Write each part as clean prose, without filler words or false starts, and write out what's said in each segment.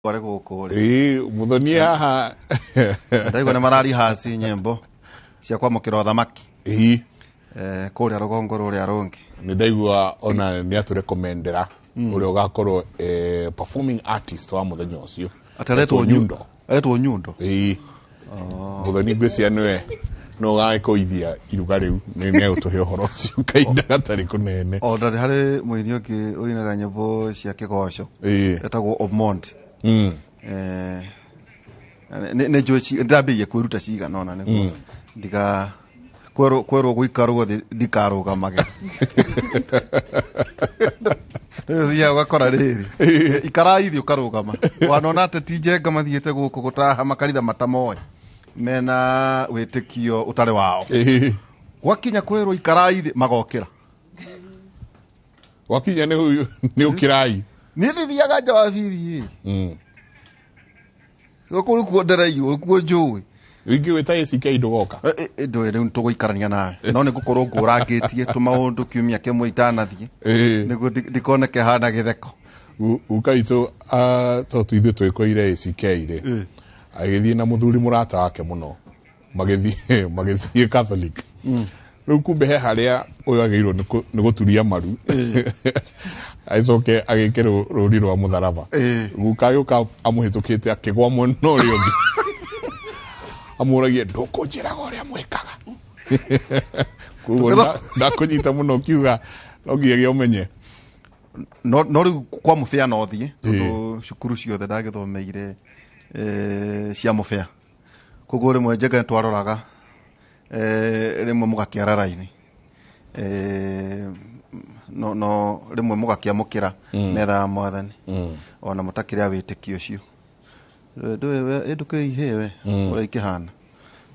Wale kukuri. Muthoni haha. Ndaigo na marari hasi nyembo cia kwamukira thamaki. Kuri arugongo ruri arungi. Ni ndaigua ona ni atu recommendera uri ugakorwo performing artist wa muthenya ucio. Ataletwo nyundo. Etwo nyundo. Muthoni ngwisia niwe no gaikoithia iruga riu ni utuhe uhoro ucio kainda gatari kunene. Ndari hari muini ungi uinaga nyimbo cia kigoco. Etagwo Omonti. Ne jochi ndabiye kwiruta ciga nona ne ndiga kwero guikarwo ndikaruga mage ya wakora riri ikaraithio ukarugama wanona atije mathiete guku gutaha makanitha matamoy mena witikio utare wao wakinya kwero ikaraithi magokira wakinya ni ukirai ni rithiaga jawabiri Gokuru kuondereirwo kuo njui wingi weta CK ndugoka ndo ri tuguikarania nawe no ni gukorwo ngurangitie tumaundu kiumia kimwe itanathie nigu ndikoneke hana githeko ukaito to tuithe twikoire CK ri agithie na muthuri murata wake muno magithie Catholic riu kumbe he haria uyu ageirwo ni guturia maru aicoke agikira ruri rwa mutharaba gukayuka amuhitukite akigwa muno uri ungi amuragie ndukunjiraga uria mwikaga kugo ndakunyita muno kiuga no ngiye umenye no riu kwa mufia no thie tondu cukuru ciothe ndagithomeire cia mufia kugo rimwe njega twaroraga rimwe mugakiararaini no rimwe mugakiamukira metha mwathani ona mutakira witikio cio nduwe eduke ihewe uri ikihana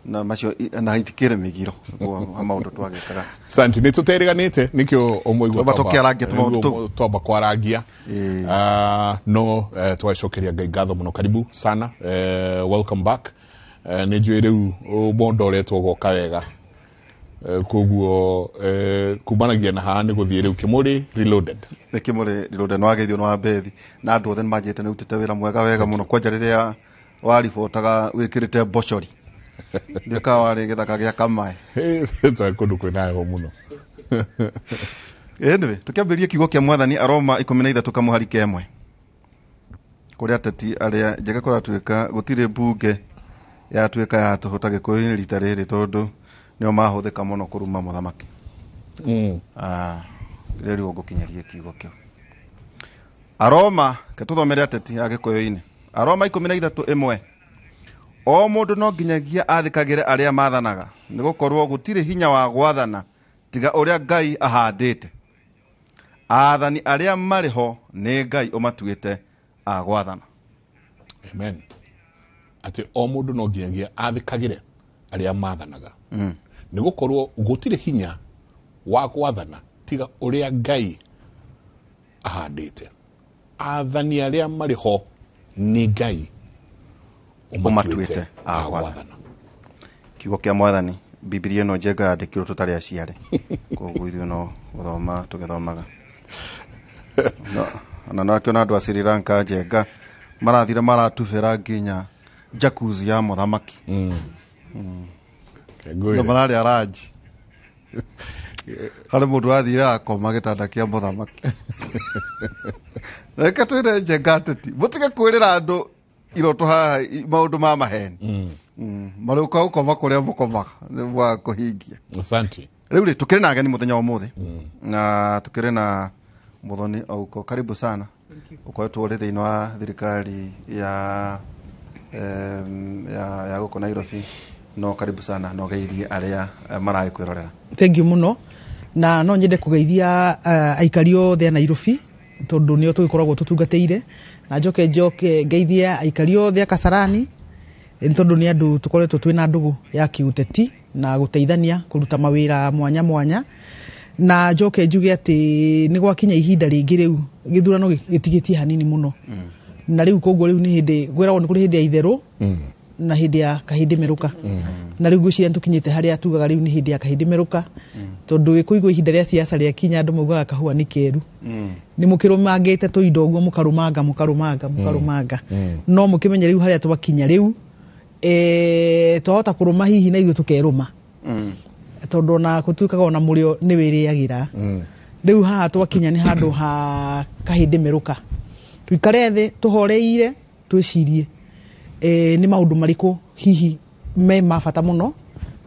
na macio na itikire migiro amaundu twagikaga santi ni tuteriganite nikio omwigwa batokiarangia twamba kwarangia no twacokeria ngatho muno karibu sana welcome back ni njui riu bondoretwo goka wega koguo kumanagia na haha ni guthie riu Kimuri reloaded ni Kimuri reloaded no ageithio no abethi na andu othe manjete ni utete wira mwega wega muno kwanja riria waribotaga wikirite bochori ndika wari githaka gia kamae ta kundu kwina ho muno anyway tukiambiria kiugo kia mwathani Aroma 13 kamuhari kemwe kuria ateti aria njega kora tuika gutire bunge ya tuika ya tuhotage kuini rita riri tondu nio mahuthika muno kuruma muthamaki riri gukinyeria kiugo kio Aroma ketuthomere ateti agikoyo-ini Aroma 13:1 o mundu no nginyagia athikagire aria mathanaga nigukorwo gutire hinya wa gwathana tiga uria Ngai ahandite athani aria mariho ni Ngai umatuite agwathana amen ati o mundu no nginyagia athikagire aria mathanaga nigukorwo gutire hinya wa gwathana tiga uria Ngai ahandite athani aria mariho ni Ngai umatuite agwathana kiugo kia mwathani Biblia no njega yandikirwo tutari aciare koguo ithuĩ no guthoma tugithomaga no nakiona andu a Sri Lanka njega marathire maratubira nginya jacuzzi ya muthamaki no marari araji hari mundu athire akoma gitanda kia muthamaki reke twire njega ateti mutige kwirira andu iroto haha maundu ma maheni maruka ukoma kuria mukomaga nĩgwa kuhingia asante riu ri tukiri na ageni muthenya wa muthi na tukiri na muthoni auko karibu sana ukoetwo uri thiini wa thirikari ya guko Nairobi no karibu sana no geithie aria marai kwirorera thank you muno na no nyende kugeithia aikari othe a Nairobi tondu nio tugikoragwo tutungateire na njoke geithia aikari othe a Kasarani tondu ni andu tukoretwo twina ndugu ya kiuteti na guteithania kuruta mawira mwanya mwanya na njoke njuge ati ni gwakinya ihinda ringi riu githurano gitigitie hanini muno na riu koguo riu ni hindi gwiragwo ni kuri hindi ya itheru na hindi ya kahindi meruka na riu gwiciria tukinyite haria tugaga riu ni hindi ya kahindi meruka tondu ikuigwa ihinda ria siasa ria kinya andu maugaga kahua ni keru ni mukirumangite tuindo guo mukarumanga no mukimenya riu haria twakinya riu twahota kuruma hihi na ithu tukeruma tondu na kutuikaga ona murio ni wiriagira riu haha twakinya ni handu ha kahindi meruka tuikare thi tuhoreire twicirie ni maundu mariku hihi me mabata muno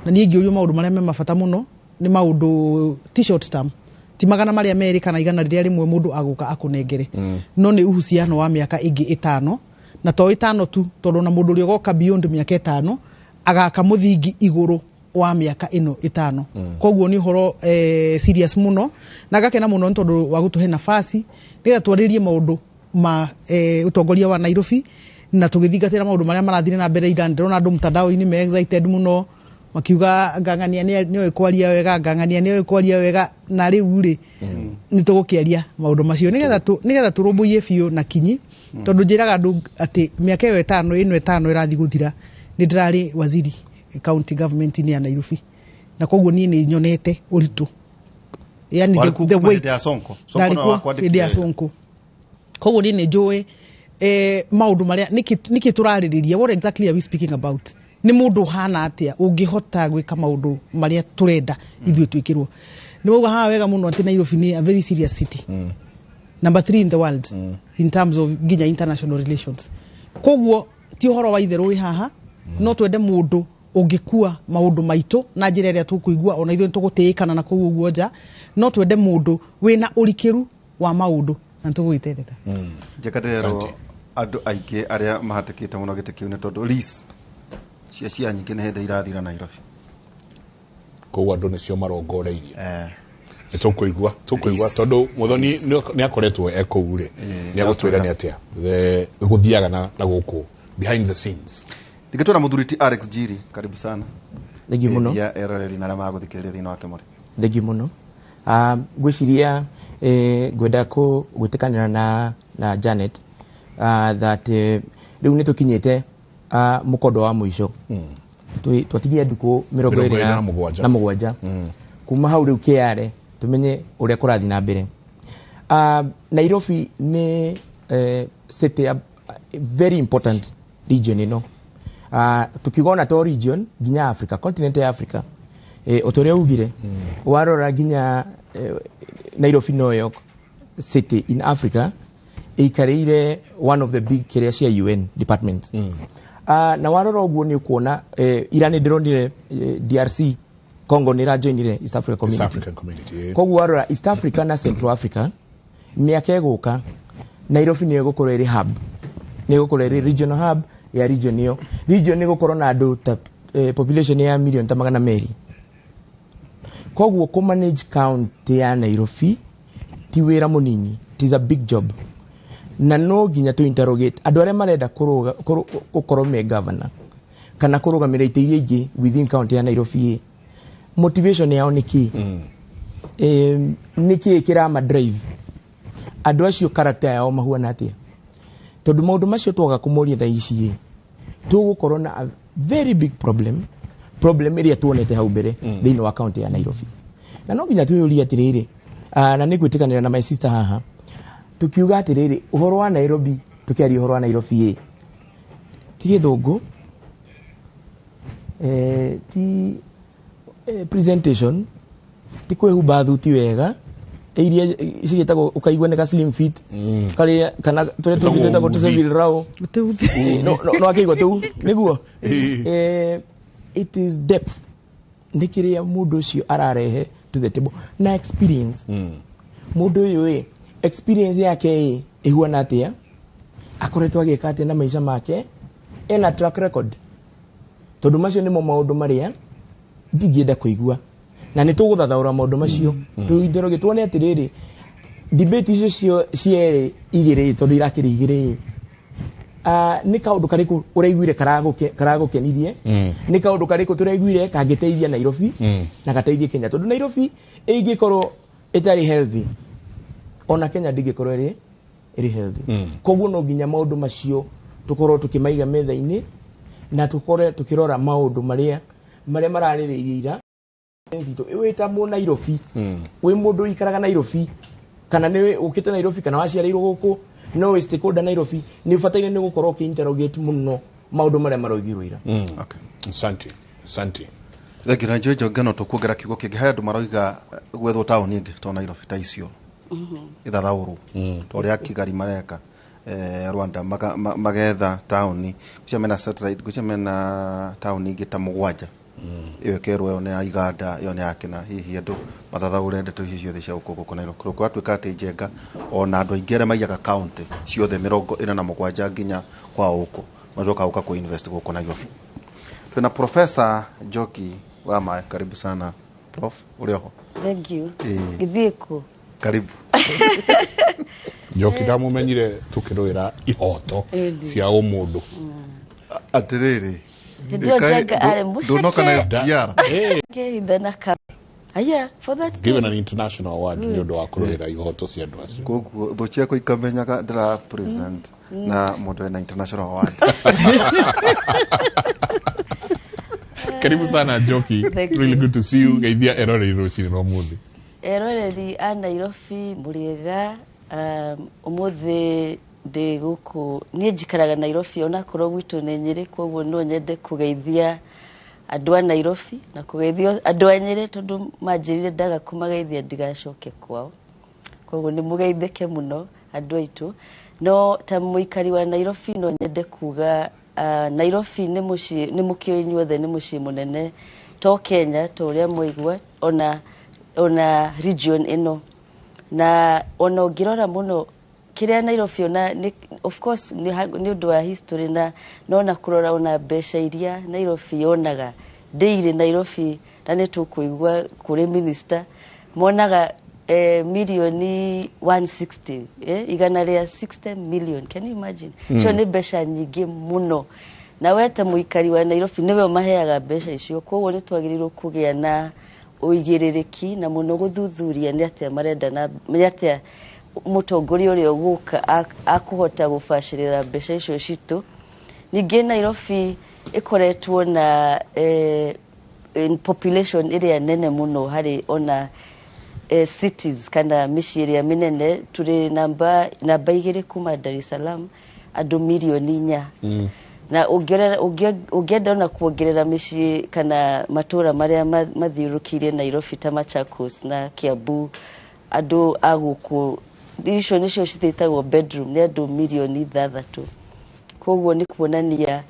na nie ngiurio maundu maria me mabata muno ni maundu t-shirt term ti magana maria meri kana igana riria rimwe mundu aguka akunengere no ni uhusiano wa miaka ingi 5 na to 5 tu tondu na mundu uri goka beyond miaka 5 agaka muthingi iguru wa miaka ino 5 koguo ni horo serious muno na gakena muno tondu wa gutuhe nafasi niga twaririe maundu ma utongoria wa Nairobi na tugithingatira maundu maria marathire na mbere igana ndirona andu mtandao-ini me excited muno makiuga ngangania ni kwaria wega na riu ri ni tugukiaria maundu macio nigetha turumbuie biu na kinyi tondu njiraga andu ati miaka iyo 5 irathi guthira ni ndirari waziri county government ni ya Nairobi na koguo ni nyonete uritu yani the weight ya Sonko koguo ni njui maundu maria niki turaririria what exactly are we speaking about ni mundu hana atia ungihota gwika maundu maria turenda ithuĩ twikirwo ni wauga haha wega muno ati Nairobi ni a very serious city number 3 in the world in terms of ginya international relations koguo ti uhoro wa itherũ haha no twende mundu ungikua maundu maitu na njira iria tukuigua ona ithuĩ tugutiikana na kuu uguo nja no twende mundu wina urikiru wa maundu na tugwiterera njekatero andu aingi aria mahatikite muno giti kiu ni tondu lease cia nyingi ni hende irathira Nairobi koguo andu nicio marongoreirie tukuigua tondu muthoni ni akoretwo ekuure ni agutwira ni atia guthiaga na guku behind the scenes ndigitora muthuriti Alex Jiri karibu sana Thegi muno ya eroreri na rama guthikiriria thina wake muri Thegi muno gwiciria gwenda ku gwitikanira na Janet that riu ni tukinyite mukondo wa muico twatigia nduku 27 kuma hau riu kiare tumenye uria kurathi na mbere Nairobi ni city very important region ino tukigona to region ginya Africa continent ya Africa otoria ugire warora ginya Nairobi New York city in Africa ikareire one of the big career cia UN departments na warora uguo ni kuona irani ndironire DRC Congo ni rajoinire East African Community koguo warora East Africa na Central Africa miaka eguka Nairobi ni egukorwo iri hub ni egukorwo iri regional hub ya region iyo region ni gukorwo na andu ta population ya million ta 200 koguo ku manage county ya Nairobi ti wira munini, it is a big job na no ginya to interrogate andu aria marenda kukorwo me governor kana kurugamira ite iria ingi within county ya Nairobi motivation yao niki niki kirama drive andu acio character yao mahuana atia tondu maundu macio twaga kumuria tha ici tugukorwo na a very big problem iria tuonete hau mbere thiini wa county ya Nairobi na no ginya tuyuria atiriri na nigwitikanira na my sister haha tukiuga atiriri uhoro wa Nairobi tukiaria uhoro wa Nairobi ti githungu ti presentation ti kwehumba thuti wega iria cigitagwo ukaigua nega slim fit kale kana tore tugitagwo tusevil rao no akigwa tu niguo it is depth nikiria mundu cio ararehe to the table na experience mundu uyu experience yake ihuana atia akoretwo agika atia na maisha make ena track record tondu macio nimo maundu maria ndingienda kuigua na ni tuguthathaura maundu macio tuinderoge tuone atiriri debate icio ciere igire tondu irakiri igire ni kaundu kariku uraiguire karagukenirie ni kaundu kariku turaiguire kangiteithia Nairobi na gateithie Kenya tondu Nairobi ingikorwo itari healthy ona Kenya ndingikorwo iri healthy koguo no ginya maundu macio tukorwo tukimaiga metha-ini na tukorwo tukirora maundu maria maraririira Nzito wita mu Nairobi we mundu ikaraga Nairobi kana ni ukite Nairobi kana waciarirwo guku no we stakeholder Nairobi ni bataire ni gukorwo ki interrogate muno maundu maria marogirwo ira. Okay, asante Thekira njojo ngano tukuongera kiugo kingi he andu maroiga gwethwo tauni ingi to Nairobi ta icio ithathauru to ria Kigali mareka Rwanda magetha tauni gucemena satellite gucemena tauni ingi ta mugwanja iyo kerwo yo ne Igathe yo ne akina hihi andu mathathaure ndeto icio ciothe cia guku Nairobi kuru atuika ati njenga ona andu aingere maiyaga county ciothe 47 nginya kwa uku majoka uka ku invest guku Nairobi. Tuna Professor Njoki Wama, karibu sana Prof. Ulioho. Thank you. Githiko. Karibu. Njoki ndamumenyire tukirwira ihoto cia umundu. Atiriri. Ndio jaga ale mushake. Donoka na FDR. Okay, then aya for that given an international award ni ndo akurwira ihoto cia andu acio. Koguo thucia ko ikamenyaga ndira present na mundu na international award. Karibu sana Njoki. Really good to see you. Geithia Eroreri ciri no muthi. Eroreri a Nairobi muriega umuthi ndi guku nie njikaraga Nairobi ona korwo gwitu ni Nyeri koguo no nyende kugeithia andu a Nairobi na kugeithio andu a Nyeri tondu manjirire ndaga kumageithia ndigacoke kwao koguo ni mugeithike muno andu aitu no ta muikari wa Nairobi no nyende kuga Nairobi ni mukio inyuothe ni mucii munene to Kenya to ria muigwa ona region ino na ona ngirora muno kiria Nairobi ona of course ni undu wa history na nona kurora ona besha iria Nairobi yonaga daily Nairobi na ni tukuigwa kuri minister monaga milioni 160 igana ria 60 million, can you imagine? So ni besha nyingi muno na wete muikari wa Nairobi niwe maheaga besha icio koguo ni twagirirwo kugia na uigiririki na muno guthuthuria ni atia marenda na atia mutongoria uria guka akuhota gufashirira besha icio citu. Ningi Nairobi ikoretwo na in population iria nene muno hari ona cities kana micii iria minene turi namba igiri kuma Dar es Salaam andu milioni 4 na ungenda na kuongerera micii kana matura maria mathiurukirie Nairobi ta Machakos na Kiambu andu aguku icio nicio cititagwo bedroom ni andu milioni 3 koguo ni kuonania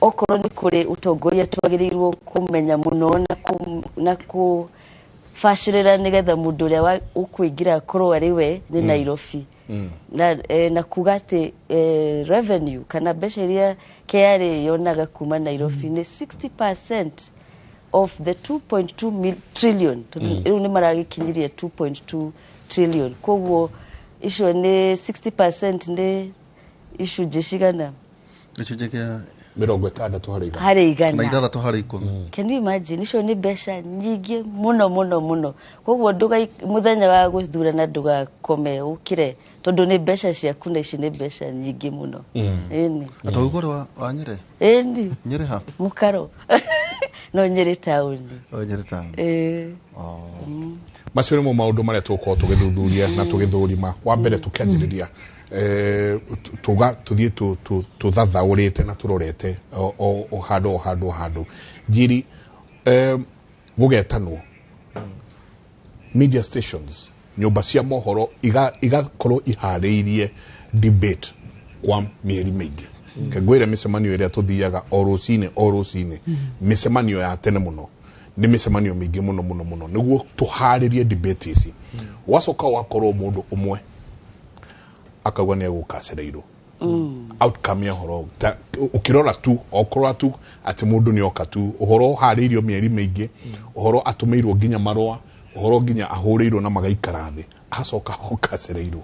okorwo ni kuri utongoria twagirirwo kumenya muno na ku fashirira nigetha mundu uria ukuingira korwo ari we ni Nairobi na kugate revenue kana besha iria KRA yonaga kuma Nairobi ni 60% of the 2.2 trillion ni maragikinyirie 2.2 trillion koguo icio ni 60% ni icio jeshigana icio jekia 60 hari igana na ithathatũ harĩ 10. Can you imagine? Icio ni besha nyingi muno koguo nduga muthenya wa guthurana ndugakome ukire tondu ni besha ciaku na ici ni besha nyingi muno. Eni atogore wa Nyeri Nyeri ha mukaro no Nyeri town Nyeri town macio nĩ mo maũndũ marĩa tũkorwo tũgĩthuthuria na tũgĩthũrima wa mbere tũkĩanjĩrĩria tuthie tuthathaurite na turorete o handu njiri gugetanwo media stations nyumba cia mohoro igakorwo ihariirie debate kwa mieri mingi kagwira micemanio iria tuthiaga o rucine micemanio ya tene muno ni micemanio mingi muno niguo tuhariirie debate ici wacoka wakorwo mundu umwe akagwa ni guka Cieranīro outcome ya horo ukirora tu okorwa tu ati mundu ni oka tu uhoro hariirio mieri mingi uhoro atumirwo ginya marwa uhoro ginya ahuriirwo na magaikara thi acoka hoka Cieranīro.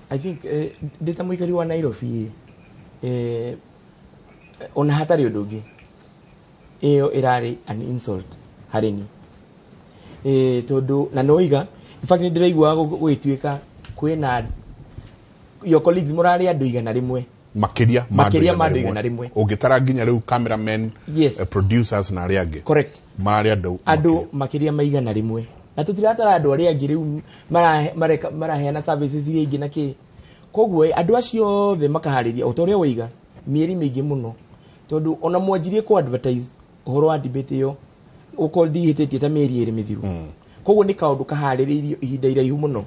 I think data muikari wa Nairobi ona hatari undu iyo irari an insult harini tondu na noiga in fact ndiraigwa gwituika kwina your colleagues murari andu igana rimwe makiria ma igana rimwe ungitara nginya riu cameramen producers na aria angi correct mari andu makiria ma igana rimwe na tutiratara andu aria angi riu maraheana services iria ingi na ki koguo andu acio the makahariria utoria wiga mieri mingi muno tondu ona mwanjirie ku advertise uhoro wa debate yo uko ndihitetie ta mieri iri mithiru koguo ni kaundu kahaririirio ihinda iraihu muno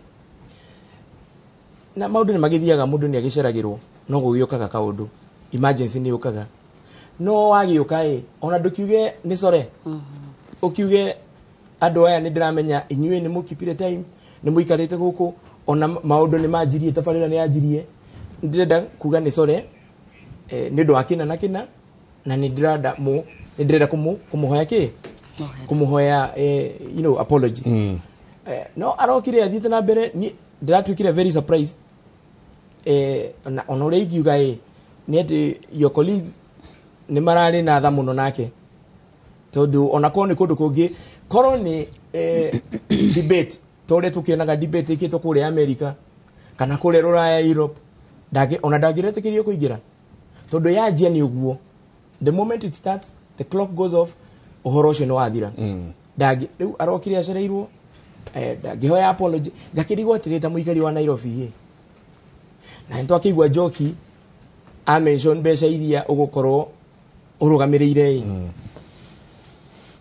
na maundu ni magithiaga mundu ni agiceragirwo no gugiokaga kaundu emergency ni ukaga no wagioka ona ndukiuge ni core ukiuge andu aya ni ndiramenya inyue ni mukipire time ni muikarite guku ona maundu ni manjirie tabarira ni yanjirie ndirenda kuga ni core ni ndu akina na kina na ni ndirenda kumuhoya ki kumuhoya apology no arokire athite na mbere ni ndiratwikire very surprised ona uri ikiuga ni ati your colleagues ni marari na tha muno nake tondu ona ko ni kundu kungi koro ni debate tore tukionaga debate ikitwo kuri America kana kuri Ruraya Europe ona ndagiretikirio kuingira tondu yajia ni uguo the moment it starts the clock goes off uhoro ucio ni wathira riu arokire acereirwo ndagihoya apology ngakirigwo atirita muikari wa Nairobi na ntwa kigwa joki a mention mbeca iria ugukorwo urugamirire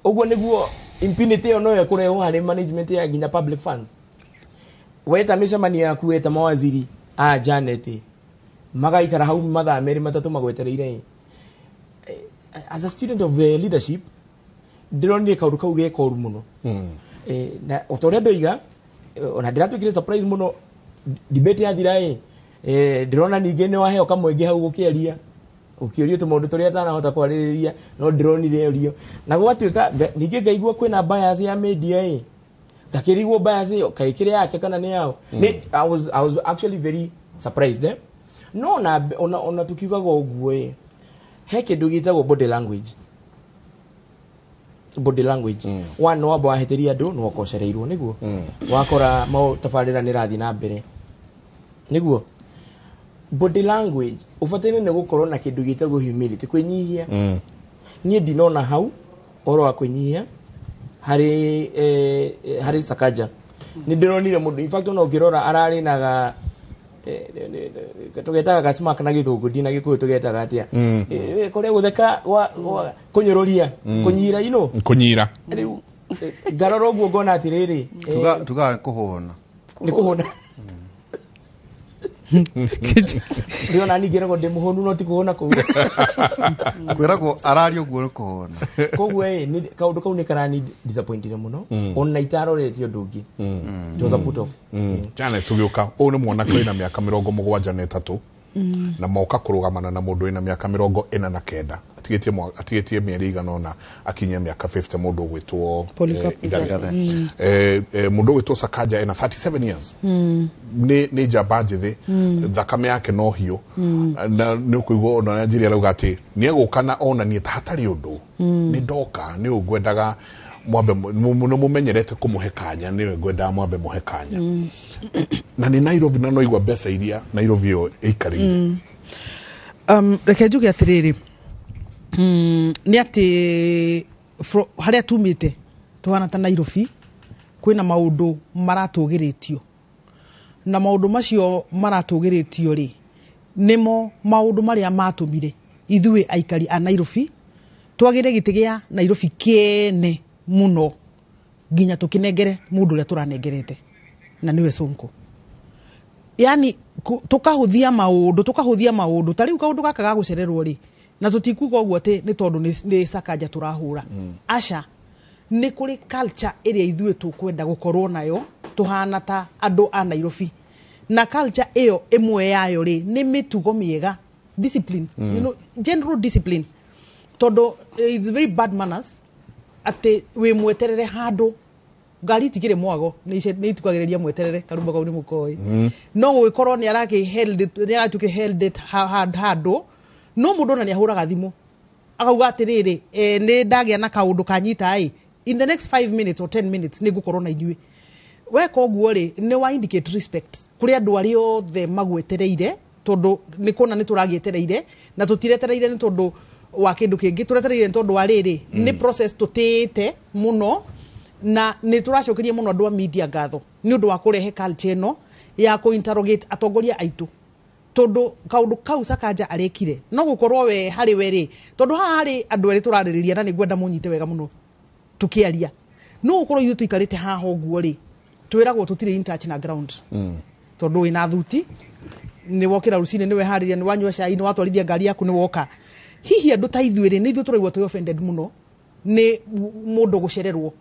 uguo niguo impunity ono ya kureho hari management ya ginya public funds weta micemania yaku weta mawaziri a Janet magaikara hau mathaa meri matatu magwetereire as a student of leadership ndironire kaundu kau ge koru muno na utoria ndoiga ona ndiratwikire surprise muno debate ya thira ndirona ninge ni waheo kamwenge hau gukiaria ukiorio tumundu turia atanahota kwaririria no ndironire urio na gwatuika ninge ngaigua kwina bias ya media ngakirigwo bias iyo kaikire yake kana ni yao I was actually very surprised no na ona tukiugaga uguo he kindu gitagwo body language one no abo aheteria andu no kocereirwo niguo wakora mau tabarira ni rathi na mbere niguo body language ufatene ne gukorwo na kindu gitagwo humility kwinyihia nie ndinona hau oro wa kwinyihia hari Sakaja ni ndironire mundu in fact ona ukirora arari naga tugetaga gasmak na githungu dina gikuyu tugetaga atia kore gutheka kunyororia kunyira kunyira riu garoro guo ngona atiriri tuga kuhona ni kuhona ndio nani gerego de muhonu no ti kuhona ku kwiragwo arario guo ni kuhona koguo ni kaundu kau ni karani disappointed muno ona itarorete undu ungi Joseph Putof jana tugiuka o ni mwana kwina miaka 73 na moka kurugamana na mundu ina miaka 49 atigetie mieri igana akinyia miaka 50 mundu gwitwo Igathe mundu gwitwo Sakaja ina 37 years ni jamba njithi thakame yake no hiu na ni kuigwo ona njiri arauga ati ni egukana ona ni hatari undu ni ndoka ni ugwendaga mwambe mumenyerete kumuhe kanya niwe ngwenda mwambe muhe kanya na ni Nairobi na no igwa mbeca iria Nairobi yo ikarire reke njuge atiriri ni ati haria tumite tuhana ta Nairobi kwina maundu maratugiritio na maundu macio maratugiritio ri nimo maundu maria matumire ithui aikari a Nairobi twagire gitigia Nairobi kiene muno ginya tukinengere mundu ria turanengerete na niwe Sonko yani tukahuthia maundu tariu kaundu gaka ga gucererwo ri na tutikuga uguo ati ni tondu ni Sakaja turahura aca ni kuri culture iria ithui tukwenda gukorwo nayo tuhana ta andu a Nairobi na culture iyo imwe yayo ri ni mitugo miega discipline general discipline tondu it's very bad manners ati we mweterere handu ngari tigire mwago ni itukagiriria mweterere karumba kau ni mukoi no gwikorwo ni araki held it handu no mundu na ni ahuraga thimu akauga atiriri ni ndagia na kaundu kanyita in the next 5 minutes or 10 minutes ni gukorwo na inyui weka uguo ri ni wa indicate respect kuri andu ari othe magwetereire tondu ni kuona ni turagietereire na tutiretereire ni tondu wa kindu kingi turetereire ni tondu wa riri ni process tutite muno na ni turacokerie muno andu a media ngatho ni undu wa kurehe culture no ya ku interrogate atongoria aitu tondu kaundu kau Sakaja arekire no gukorwo we hari weri tondu haha hari andu eri turaririria na ni gwenda munyite wega muno tukiaria no gukorwo ithu tuikarite haha uguo ri twiragwo tutire in touch na ground tondu ina thuti ni wokira rucine ni we hariria ni wanyua cai ni watwarithia ngari yaku ni woka hihi andu ta ithuire ni ithu turaigwa twi offended muno ni mundu gucererwo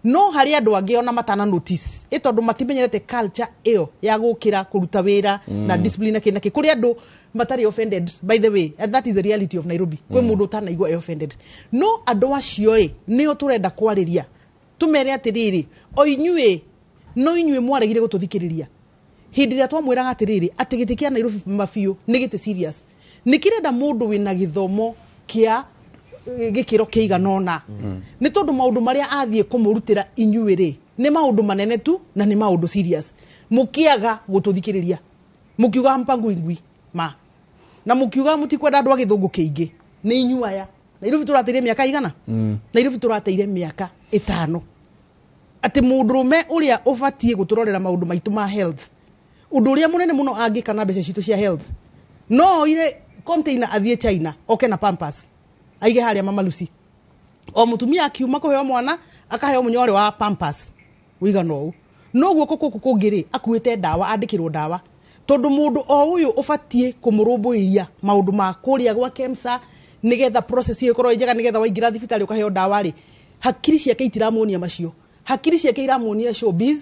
no hari andu angi ona matana notice tondu matimenyerete culture iyo ya gukira kuruta wira na discipline kinaki kuri andu matari offended by the way and that is the reality of Nairobi kwe mundu utanaigwa offended no andu acio nio turenda kwariria tumere atiriri o inyue no inyue mwaregire gututhikiriria hindi ria twamwiraga atiriri atigiti kia Nairobi mafiu ni gite serious nikirenda mundu wina githomo kia gikiro kiiganona ni tondu maundu maria athie kumurutira inyue ri ni maundu manene tu na ni maundu serious mukiaga gututhikiriria mukiuga mpango ingwi ma na mukiuga mutikwenda andu agithungu kiingi ni inyuaya Nairobi turateire miaka igana Nairobi turateire miaka 5 ati mundurume uria ubatie guturorera maundu maitu ma health undu uria munene muno angikana mbeca citu cia health no ile container athie China oke na Pampers aige haria mama Lucy o mutumia akiuma kuheo mwana akaheo munyore wa Pampers wigano no guoko kuku kungiri akuite dawa andikirwo dawa tondu mundu o uyu ubatie kumurumbuiria maundu ma kuria gwa KEMSA nigetha process iyo ikorwo njega nigetha waingira thibitari ukaheo dawa ri hakiri ciake itiramuonia macio hakiri ciake iramuonia showbiz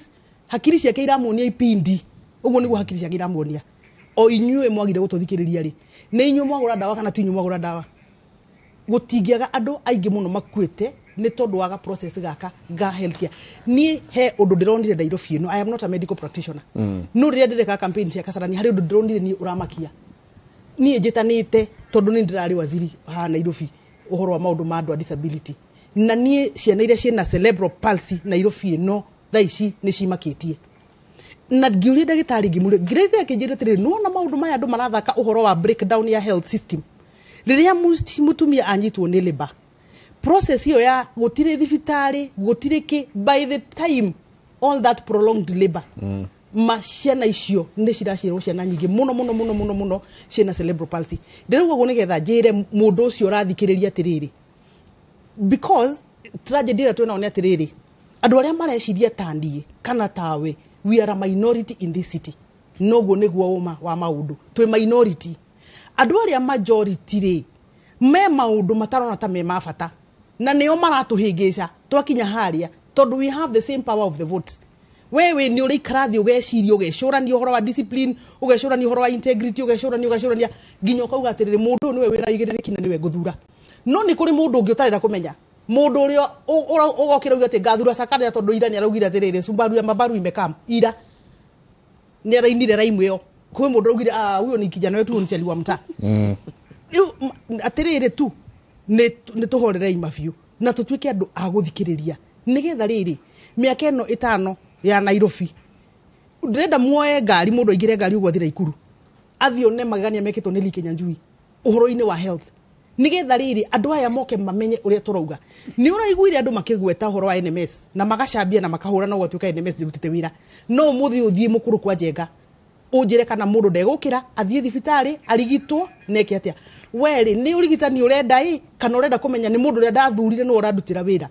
hakiri ciake iramuonia ipindi uguo niguo hakiri ciake iramuonia o inyue mwagire gututhikiriria ri ni inyue mwagura dawa kana ti inyue mwagura dawa gutingiaga andu aingi muno makuite ni tondu waga process gaka ga healthcare ni he undu ndironire Nairobi no I am not a medical practitioner no riria ndireka campaign cia Kasarani hari undu ndironire ni uramakia ni njitanite tondu ni ndirari waziri ha Nairobi uhoro wa maundu ma andu a disability na ni ciana iria ciena cerebral palsy Nairobi no thaici ni cimakitie na ngiuria ndagitari ngimure ngireithia kinjire tiri no na maundu maya andu marathaka uhoro wa breakdown ya health system riria mutumia anyitwo ni labor process hiyo ya gutire thibitari gutire ki by the time all that prolonged labor ciana icio ni ciracirwo ciana nyingi muno ciena cerebral palsy ndirauga go nigetha njire mundu ucio rathikiriria atiriri because tragedy ira twena one atiriri andu aria mareciria tandie kana tawe we are a minority in this city nogo niguo uma wa maundu twi minority andu aria majority ri me maundu matarona ta me mabata na nio maratuhingica twakinya haria tondu we have the same power of the votes wewe ni uri karathi ugeciria ugecurania uhoro wa discipline ugecurania uhoro wa integrity ugecurania nginya ukauga atiriri mundu niwe wira igiririki na niwe nguthura no ni kuri mundu ungi utarira kumenya mundu uria ugokira uga ati ngathura Sakaja tondu ira ni araugira atiriri Sumbaru ya mabaru imekam ira ni arainire raimu yo kwe mundu araugire huyo ni kijana wetu ni chali wa mtaa atiriri tu ni tuhorere imafiu na tutwike andu aguthikiriria nigetha riri miaka eno 5 ya Nairobi ndirenda muoye ngari mundu aigire ngari ugwa thira ikuru athione magania mekitwo ni Likenya Njui uhoro-ini wa health nigetha riri andu aya moke mamenye uria turauga ni uraiguire andu makigweta uhoro wa NMS na magacambia na makahura na gwatuika NMS ndutite wira no muthi uthie mukuru kwa jenga unjire kana mundu ndegukira athie thibitari arigitwo neke atia weri ni urigitani urenda kana urenda kumenya ni mundu uria ndathurire no urandutira wira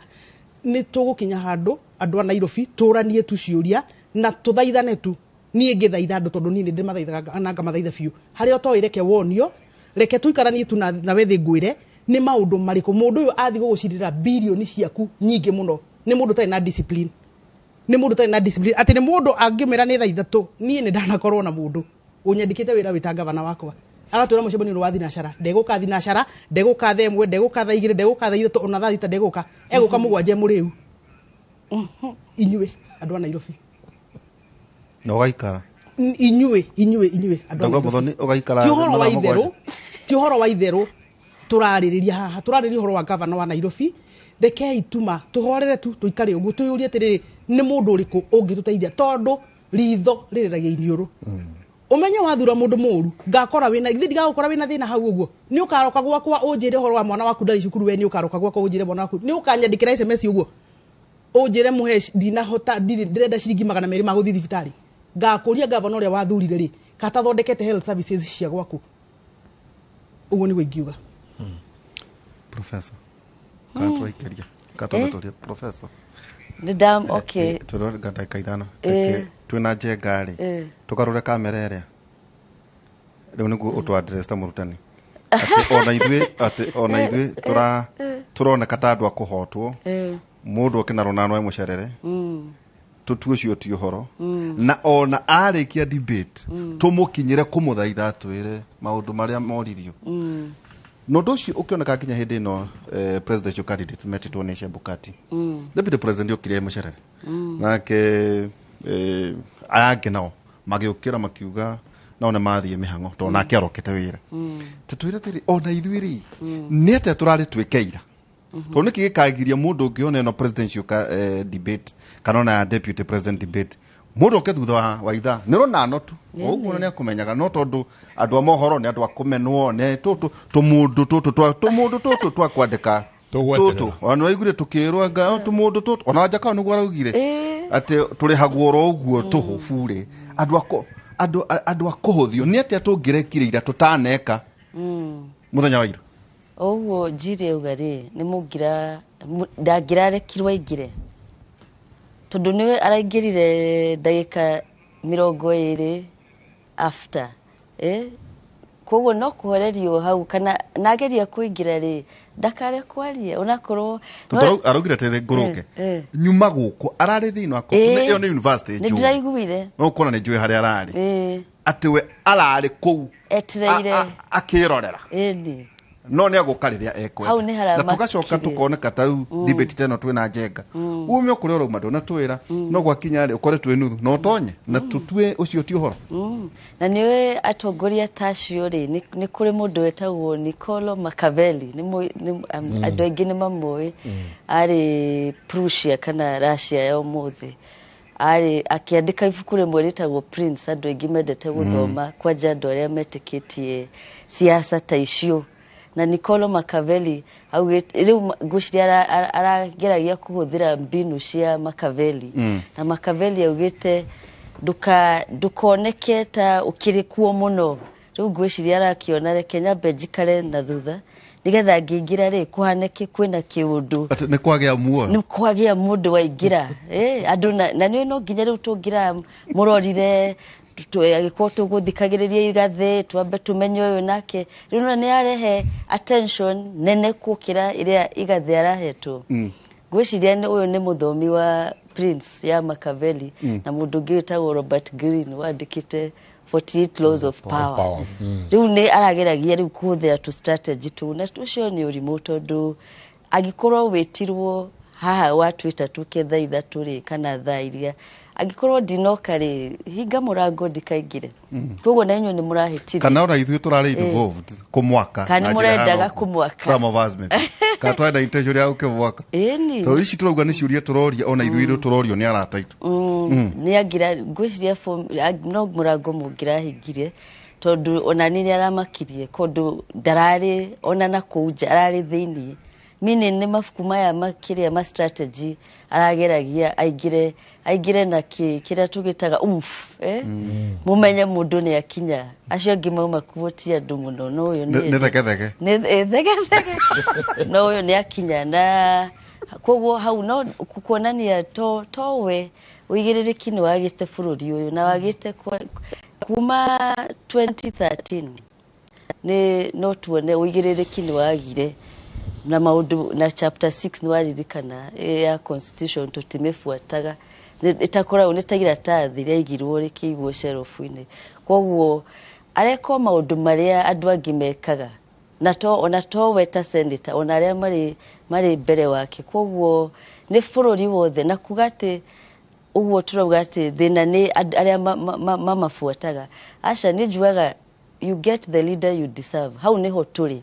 ni tugukinya handu andu a Nairobi turanie tu ciuria na tuthaithane tu nie ngithaitha andu tondu ni ndi mathaithaga ananga mathaitha fiu hari otoireke wonio reke tuikaranie tu na wethi ngwire ni maundu mariku mundu uyu athi gugucirira bilioni ciaku nyingi muno ni mundu tari na discipline ati ni mundu angimira ni thaitha tu nie ni ndanakorwo na mundu unyandikite wira witanga bana wakwa agatura mucebani ru wathi na cara ndeguka thi na cara ndeguka themwe ndeguka tha igire ndeguka tha ithatu ona tha thita ndeguka eguka mugwanje muriu inyue andu a Nairobi no gaikara inyue andu a Nairobi ugaikara ti horo wa itheru turaririria haha turaririria horo wa governor wa Nairobi reke ituma tuhorere tu tuikare ugu tuyurie atiriri ni mundu uriku ungituteithia tondu ritho ririragia iniuru umenye wathura mundu muru ngakora wina ithi ngakora wina thina hau uguo ni ukaroka gwakwa unjire horo wa mwana waku ndari cukuru we ni ukaroka gwakwa unjire mwana waku ni ukanyandikira SMS uguo unjire muhe ndinahota ndirenda ciringi 200 ma guthi thibitari ngakuria gavana uria wathurire ri katathondekete health services cia gwaku uguo ni guingiuga professor katwaikeria katwaitoria professor ndam okay turore gata kaidano twina njengari tukarore kamera iria riu niguo utu address ta murutani ati ona ithui turona katandu akuhotwo mundu okinaro na no mucerere tutu ucio ti uhoro na ona arikia debate tumukinyire kumuthaitha twire maundu maria moririo no docio ukioneka kinya hindi no presidential candidate metitwo ni Chebukati deputy president okire mucerere nake ayake nao magiukira makiuga no na mathie mihango to nake arokete wira tutwira tiri ona ithuiri ni ate turari twikeira to niki gikagiria mundu ungione no presidential debate kana na deputy president debate mundu okethutha wa itha nirona no tu uguo ne akumenyaga no tondu andu a mohoro ne andu akumenwo ne tumundu twa kwandika tutu ona igure tukirwa nga tumundu tutu ona njaka niguo araugire ati turi hagworo uguo tuhufure andu akuhuthio ni ati tungirekireira tutaneka muthenya wa ira uguo njire ugari ni mugira ndangirarekirwa igire tondu niwe araingirire ndagika 20 after koguo no kuhorerio hau kana nageria kuingira ri ndakare kwaria onakorwo arugire tere nguruke nyuma guku arari thino ako iyo ni university ni ndiraiguire no kuona ni njui hari arari ati we arari ku etereire akirorera eni no ni agukarithia ekwe na tugacoka tukoneka tau debate teno twina njenga umyo kuri oro mado na twira no gwakinya ri ukore twi nuthu no tonye na tutue ucio ti uhoro na niwe atongoria tacio ri ni kuri mundu wetagwo Nicolo Machiavelli ni andu aingi ni mamwe ari Prussia kana Russia ya umuthi ari akiandika ibuku rimwe ritagwo Prince andu aingi mendete guthoma kwa andu aria metikitie siasa ta icio na Nicolo Machiavelli riu nguciria arageragia kuhuthira mbinu cia Machiavelli na Machiavelli augite dukoneke ta ukirikuo muno riu nguciria arakiona reke nyambe njikare na thutha nigetha ngingira ri kuhaneke kwina kiundu ni kwagia muo ni kwagia mundu waingira andu na ni no nginya riu tungira murorire agikuwa tuguthikagiriria Igathe twambe tumenye uyu nake riu ni arehe attention nene kukira iria Igathe arahetwo gwiciria ni uyu ni muthomi wa Prince ya Machiavelli na mundu ngitagwo Robert Greene wandikite 48 laws of power riu ni arageragia riu kuhuthira tu strategy tu na tucio ni urimu tondu agikorwo witirwo haha watwita tuketha ithatu ri kana thaa iria agikorwo ndinoka ri hinga murango ndikaingire koguo na inyo ni murahitire kana ora ithu turari involved kumwaka kana murendaga kumwaka some of us maybe ka twenda intention ya ukivwaka eni to ici turauga ni ciuria turoria ona ithu iru turorio ni arataitu ni agira ngwiciria no murango mungira hingire tondu ona nini aramakirie kondu ndarari ona na kuja arari thiini mini ni mafuku maya makiria ma strategy arageragia aigire na kira tugitaga mumenye mundu ni akinya acio ngimauma kuvotia andu muno no uyu ni thegethege no uyu ni akinya na koguo hau no kuonania towe uigiririki ni wagite bururi uyu na wagite kuma 2013 ni no tuone uigiririki ni wagire na maundu na chapter 6 ni waririkana ya constitution tutimefuataga itakora unetagira tathi ria igirwo rikiguo sherofu-ini koguo areko maundu maria andu angi mekaga na ona to weta senator ona aria mari mbere wake koguo ni bururi wothe na kugate uguo turauga ati thina ni aria mamafuataga aca ni njuaga you get the leader you deserve hau niho turi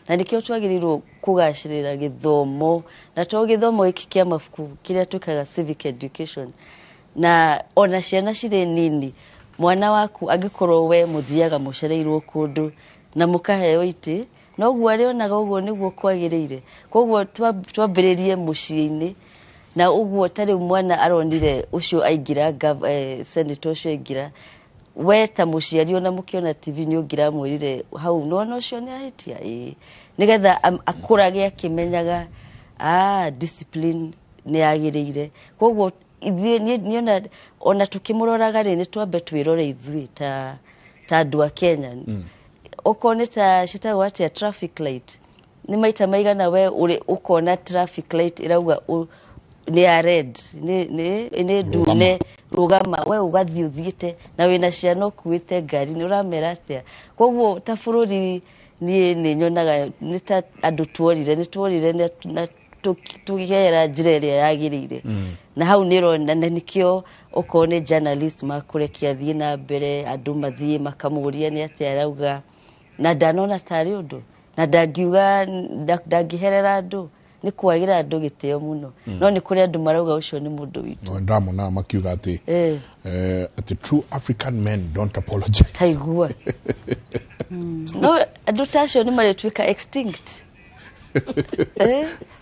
na nikio twagirirwo kugashirira githomo na to githomo iki kia mafuku kiria tukaga civic education na ona ciana cire nini mwana waku agikorwo we muthiaga mucereirwo kundu na mukaheo iti no guo ari onaga uguo niguo kwagirire koguo twambiririe muciini na uguo tari mwana aronire ucio aingira senator ucio aingira we ta muciari ona mukiona TV ni ungira mwirire hau no ucio ni ahitia nigetha akurage akimenyaga discipline ni agirire koguo niona ona tukimuroraga ni twambe twirore ithui ta andu a Kenya ukone ta shita wati traffic light ni maita maigana we uri ukona traffic light irauga ni ya red ni dune rugama we ugathi uthiite na wina ciana kuite ngari ni uramera atia koguo ta bururi ni nyonaga ni ta andu tworire na tukigera njira iria yagirire na hau nirona na nikio ukone journalist makurekia thie na mbere andu mathie makamuria ni atia arauga na ndanona tari undu na ndangiuga ndangiherera andu ni kwagira andu giteo muno no ni kuri andu marauga ucio ni mundu witu no ndamona makiuga ati ati true African men don't apologize taigua no andu tacio ni maretwika extinct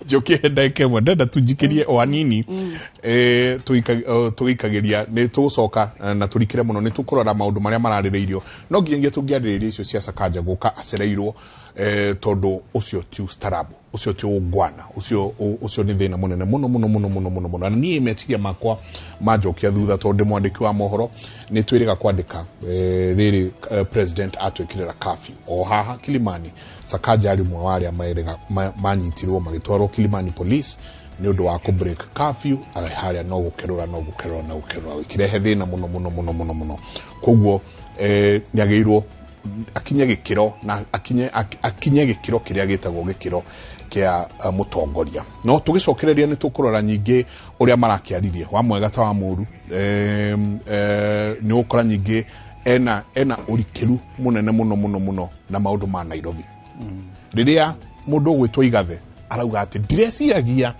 joke ndeke mwenda tujikirie o anini tuikagiria ni tucoka na turikire muno ni tukurora maundu maria maraririirio no ngiye tungiaririirio icio cia Sakaja guka acereirwo tondu ucio ti ustarabu ucio ti ugwana ucio ni thina munene muno na ni metiria makwa majokia thutha tondu mwandiki wa mohoro ni twiriga kwandika riri president atwikirira curfew o haha Kilimani Sakaja ari mwe wari amairega manyitirwo magitwarwo Kilimani police ni undu wa ku break curfew haria no gukerura ikirehe thina muno koguo nyageirwo akinye gikiro na akinye gikiro kiria gitagwo gikiro kia mutongoria no tugicokereria ni tukurora nyingi uria marakiaririe wa mwega ta wa muru ni ukora nyingi ena urikiru munene muno na maundu ma Nairobi riria mundu gwitwa Igathe arauga ati ndireciragia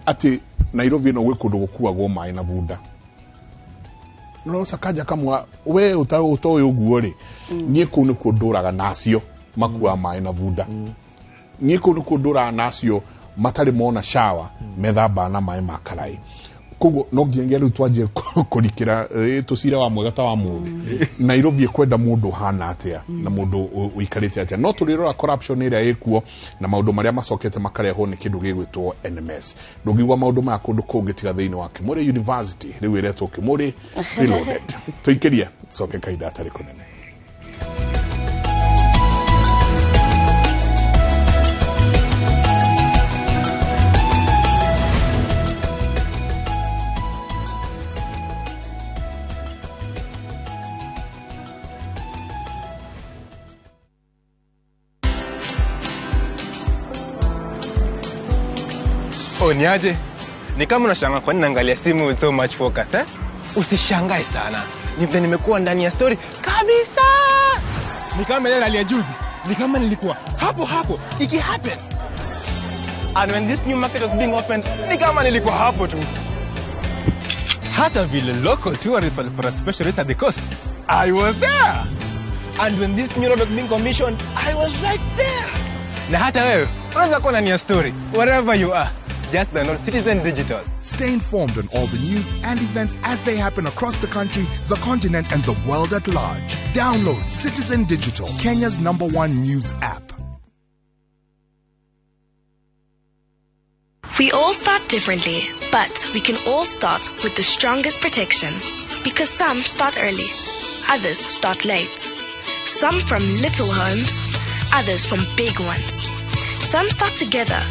ati Nairobi no gwikundu gukuagwo mai na bunda no Sakaja kamwa we utoyo uguo ri nie ku ni kunduraga nacio makua mai na bunda nie ku ni kunduraga nacio matari mona shower methamba na mai makarai koguo no ngienge riu twanjie kurikira tucira wa mwega ta wa mundu Nairobi kwenda mundu hana atia na mundu uikarite atia no turirora corruption area ekuo na maundu maria macokete makareho ni kindu gigwitwo NMS ndugigwa maundu ma kundu kungitiga thiini wa Kimuri University riu iretwo Kimuri reloaded tuikiria soke kaida atari kunene Niaje? Ni kama unashangaa kwa nini naangalia simu with so much focus Usishangae sana. Ni vile nimekuwa ndani ya story kabisa. Ni kama ile hali ya juzi. Ni kama nilikuwa hapo iki happen. And when this new market was being opened, ni kama nilikuwa hapo tu. Hata vile local tourists for a special rate at the coast, I was there. And when this new road was being commissioned, I was right there. Na hata wewe, unaweza kuwa ndani ya story wherever you are. Just download Citizen Digital. Stay informed on all the news and events as they happen across the country, the continent, and the world at large. Download Citizen Digital, Kenya's #1 news app. We all start differently, but we can all start with the strongest protection. Because some start early, others start late. Some from little homes, others from big ones. Some start together,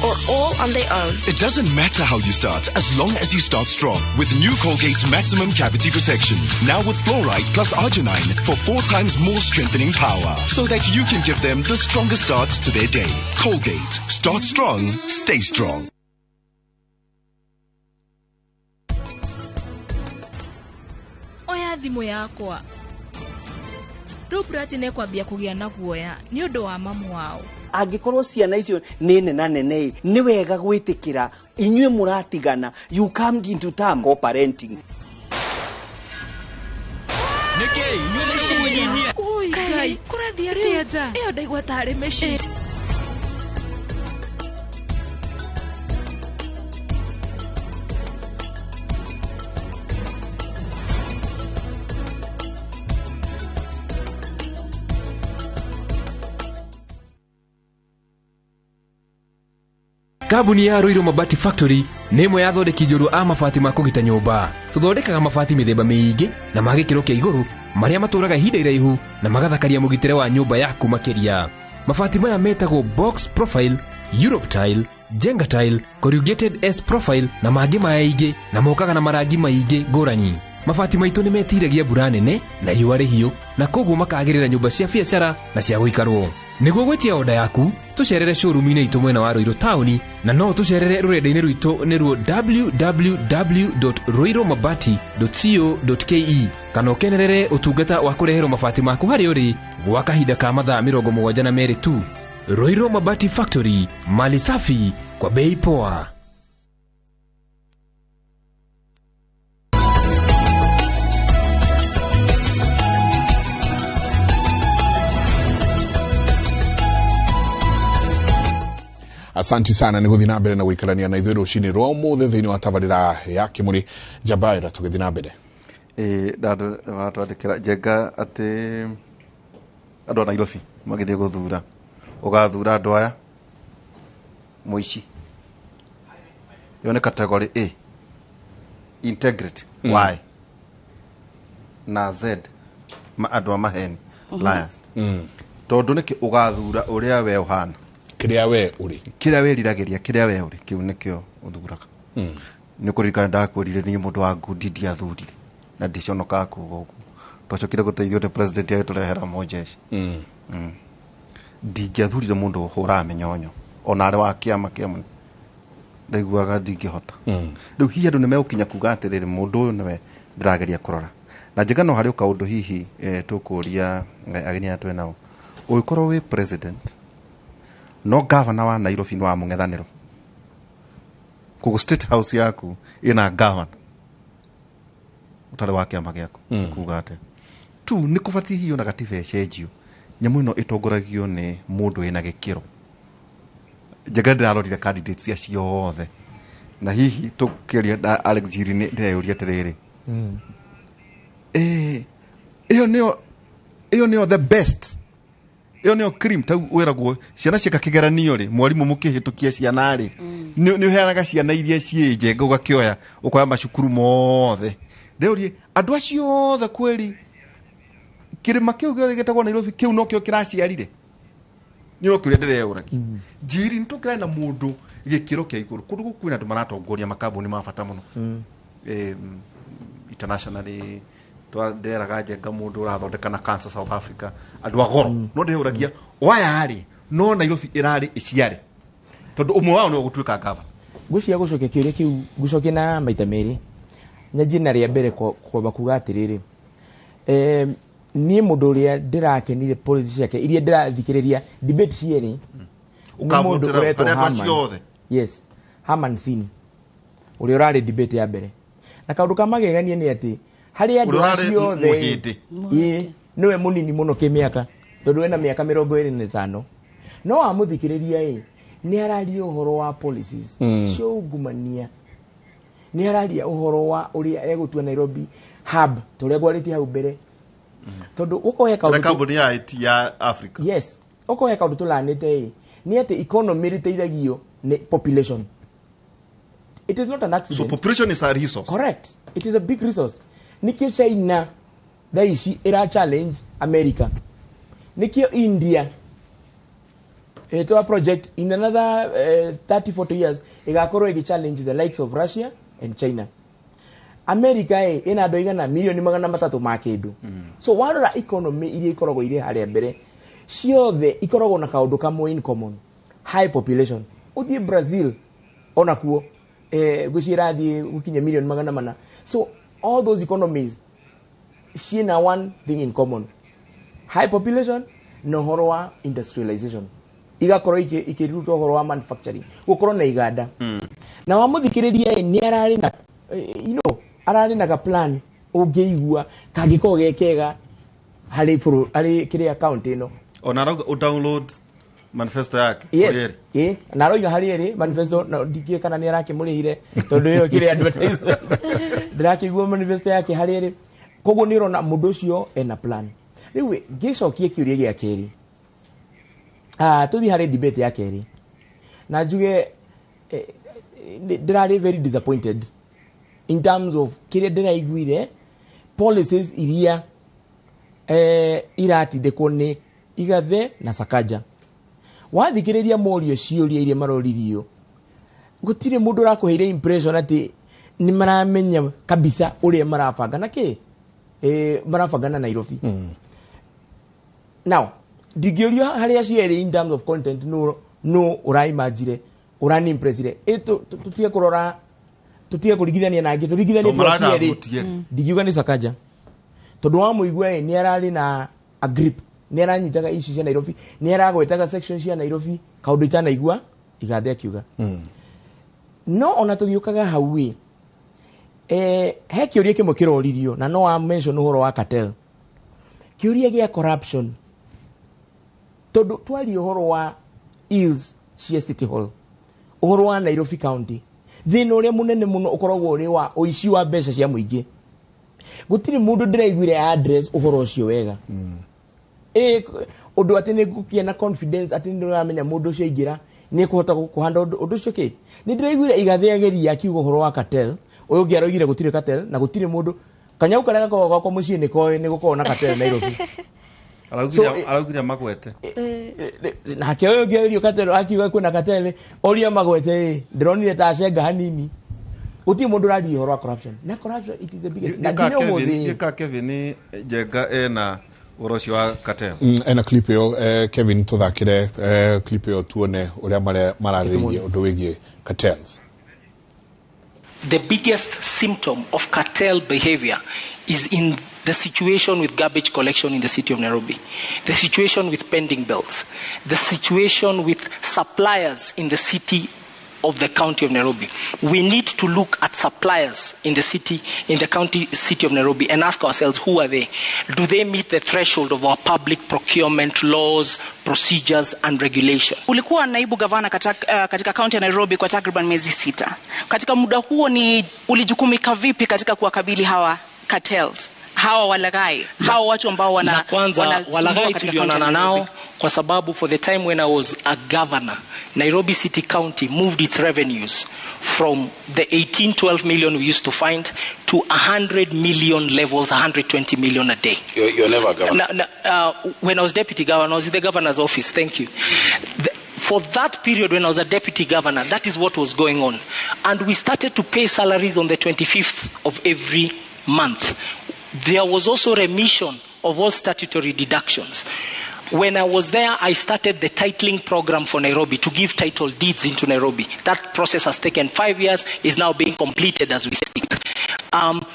or all on their own. It doesn't matter how you start, as long as you start strong. With new Colgate Maximum Cavity Protection. Now with fluoride plus arginine for 4 times more strengthening power. So that you can give them the strongest start to their day. Colgate. Start strong. Stay strong. Oya thimu yakwa. Ruprat nekwambia kugia na guoya ni undu wa mamu wao. Angikorwo ciana icio ni nene ni wega gwitikira inyue muratigana, you come into term co-parenting. Niki, inyuothe nĩ mũmũnyihia. Ui, Ngai, kũrathiĩ atĩa nja? Ĩyo ndaigua tarĩ mĩci. Kambuni ya Ūtongoria Mabati Factory nĩ ĩmwe ya athondeki njũru a mabati ma kũgita nyũmba. Tũthondekaga mabati mĩthemba mĩingĩ na ma gĩkĩro kĩa igũrũ marĩa matũũraga ihinda iraihu na magathakaria mũgitĩre wa nyũmba yaku makĩria. Mabati maya metagwo box profile, Europe tile, Jenga tile, corrugated S profile na mangĩ maingĩ na mokaga na marangi maingĩ ngũrani. Mabati maitũ nĩ metiragia mbura nene na riũa rĩhiũ na koguo makagĩrĩra nyũmba cia biacara na cia gũikarwo. Nĩguo gwetia oda yaku, tũcerere showroom-inĩ itũ mwena wa Ruiru taũni na no tũcerere rũrenda-inĩ rwitũ nĩruo www.ruiromabati.co.ke kana ũkenerere ũtungata wa kũreherwo mabati maku harĩa ũrĩ gwa kahinda ka mathaa 72 tu. Ūtongoria Mabati Factory, mali safi kwa bei poa. Asanti sana nĩ gũthiĩ na mbere na gũikarania na ithuĩ rũcinĩ rwa ũmũthĩ thĩinĩ wa tabarĩra ya Kĩmũrĩ. Jabaira tũgĩthiĩ na mbere. Ndatwandĩkĩra Jenga atĩ andũ a Nairobi magĩthiĩ gũthura, ũgathura andũ aya mũici. Yo nĩ category A, integrity Y na Z andũ a maheni liars. Tondũ nĩkĩ ũgathura ũrĩa we ũhana, kĩrĩa we ũrĩ, kĩrĩa we riragĩria, kĩrĩa we ũrĩ, kĩu nĩkĩo ũthuraga. Nĩ kũririkana ndakwĩrire niĩ mũndũ wa ngundi ndiathurire na ndiconokaga kuuga ũguo. Twacokire gũteithio nĩ president agĩtũrehera mojeshi. Ndingĩathurire mũndũ ũhũraga mĩnyonyo ona arĩ wa kĩama kĩamwe, ndaiguaga ndingĩhota. Rĩu hihi andũ nĩmegũkinya kuuga atĩrĩrĩ mũndũ ũyũ nĩwe ndĩrageria kũrora. Na Jenga no harĩ kaũndũ hihi tũkũria ageni aya twĩ nao. Ũgĩkorwo wĩ president no governor wa Nairobi nĩ wa mũng'ethanĩro, koguo state house yaku ĩna governor ũtarĩ wa kĩama gĩaku, kuuga atĩ tu nĩ kũbatiĩ hihi ona gatiba ĩcenjio, nyamũ ĩno ĩtongoragio nĩ mũndũ wĩna gĩkĩro. Jenga ndĩrarorire candidates cia ciothe na hihi tũkĩria Alex Njiri ndĩreyũria atĩrĩrĩ, ĩyo nĩyo the best, ĩyo nĩyo cream. Ta wĩragwo ciana ciaka kĩgeranio rĩ, mwarimũ mũkĩhĩtũkia ciana rĩ, nĩ ũheanaga ciana iria ciĩ Jenga ũgakĩoya ũkoya macukuru mothe. Ndĩũrie andũ acio othe kweri kĩrĩma kĩu gĩothe gĩtagwo Nairobi kĩu no kĩo kĩraciarire? Nĩ no kĩũria ndĩreyũragia. Njiri nĩ tũkĩraĩ na mũndũ gĩkĩro kĩa igũrũ, kũndũ gũkũ kwĩna andũ maratongoria makambuni ma bata mũno internationally. Twanderaga Jenga mũndũ ũrathondeka na cancer South Africa, andũ agoro. No ndĩyũragia oya rĩ no Nairobi ĩrarĩ ĩciare, tondũ ũmwe wao nĩ ũgũtuĩka gava. Ngũcia gũcokia kĩũria kĩu ngũcokia na maita merĩ. Nyanjĩ na rĩa mbere kwamba kuga atĩrĩrĩ, niĩ mũndũ ũrĩa ndĩrakenire policy ciake iria ndĩrathikĩrĩria debate cierĩ, ũkavotera arĩa aciothe. Yes, Haman Sini ũrĩa ũrarĩ debate ya mbere. Na kaũndũ ka magegania nĩ atĩ harĩ andũ aciothe nĩwe mũnini mũno kĩmĩaka, tondũ ena mĩaka 25, no amũthikĩrĩria nĩ araria ũhoro wa policies cio ungumania, nĩ araria ũhoro wa ũrĩa egũtua Nairobi hub tũrĩa gwarĩtie hau mbere, tondũ ũkoya kaũndũ kambuni ya IT ya Africa. Yes, ũkoya kaũndũ tũlanĩte nĩ atĩ economy rĩteithagio nĩ population. It is not an accident. So population is a resource. Correct. It is a big resource. Nikio China daishi ira challenge America. Nikio India to a project in another 30-40 years igakorwo igi challenge the likes of Russia and China. America ina doigana milioni 300 ma kindu. So warora economy iria ikoragwo ire haria mbere ciothe ikoragwo na kaundu kamwe in common, high population. Uthie Brazil ona kuo gwicirathi gukinya milioni 400. So all those economies share one thing in common, high population no horo wa industrialization. Igakorwo ikiruta horo wa manufacturing, gukorwo na iganda. Na wamuthikiriria ni arari na arari na plan ungeigua kangiko gekega hari kire account ino ona download manifesto yake yes na roiga hari manifesto na ndikie kana ni arake murihire tondu yo kire advertisement ndirakiigua manifesto yake hari koguo ni rona mundu ucio ena plan riu ngicokie kiuria gia keri tuthi hari debate ya keri na njuge ndirari very disappointed in terms of kire ndiraiguire policies iria iratindikwo ni Igathe na Sakaja wathikiriria morio ciuria iria maroririo gutire mundu rakuheire impression ati ni maramenya kabisa uria marabanga naki marabanga na Nairobi now digiorio haria ciere in terms of content no uraimagine urani impressire tutie kurora tutie kurigithania na angi turigithania ciere digiuga ni Sakaja tondu wa muigwe ni arari na a grip ni aranyitaga ici cia Nairobi ni aragwetaga section cia Nairobi kaundu itana igua Igathe akiuga no ona tugiukaga hawi he kiuria kimwe kiroririo na no wa mention uhoro wa cartel kiuria gia corruption tondu twari uhoro wa Hills cia City Hall uhoro wa Nairobi County thina uria munene muno ukoragwo uri wa uici wa mbeca cia muingi gutiri mundu ndiraiguire address uhoro ucio wega undu ati ni gukia na confidence ati ndiramenya mundu ucio ingira ni kuhota kuhanda undu ucio ki ni ndiraiguire Igathe ageria akiuga uhoro wa cartel uyu ngi aroigire gutiri cartel na gutiri mundu kanyau karia gako kwa mucii ni koi ni gukorwo na cartel Nairobi araugiria magwete na ke uyu ngi ario cartel akiuga kwina cartel oria magwete ndironire ta cenga hanini uti mundu radi uhoro wa corruption na corruption it is the biggest na Kevin Njenga ena urocio wa cartel ena clip yo Kevin tuthakire clip yo tuone uria mararirie undu wigie cartels. The biggest symptom of cartel behavior is in the situation with garbage collection in the city of Nairobi, the situation with pending bills, the situation with suppliers in the city of the county of Nairobi. We need to look at suppliers in the city, in the county city of Nairobi and ask ourselves, who are they? Do they meet the threshold of our public procurement laws, procedures and regulation? Ulikuwa naibu gavana katika county ya Nairobi kwa takriban miezi 6. Katika muda huo ni ulijukumika vipi katika kuwakabili hawa cartels? Hawa walagai, hawa watu ambao wana kwanza walagai tulionana nao kwa sababu for the time when I was a governor, Nairobi City County moved its revenues from the 18-12 million we used to find to 100 million levels, 120 million a day. You're never a governor. When I was deputy governor, I was in the governor's office. Thank you. For that period when I was a deputy governor, that is what was going on. And we started to pay salaries on the 25th of every month. There was also remission of all statutory deductions. When I was there, I started the titling program for Nairobi to give title deeds into Nairobi. That process has taken 5 years, is now being completed as we speak.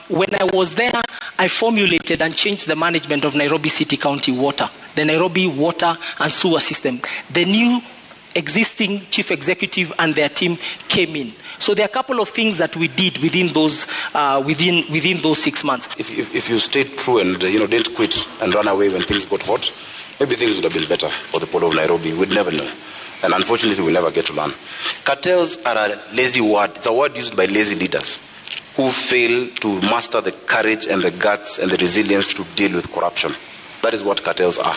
When I was there, I formulated and changed the management of Nairobi City County Water, the Nairobi Water and Sewer System. The new existing chief executive and their team came in. So there are a couple of things that we did within those within those 6 months. If you stayed true and didn't quit and run away when things got hot, maybe things would have been better for the people of Nairobi. We'd never know. And unfortunately, we'll never get to learn. Cartels are a lazy word. It's a word used by lazy leaders who fail to master the courage and the guts and the resilience to deal with corruption. That is what cartels are.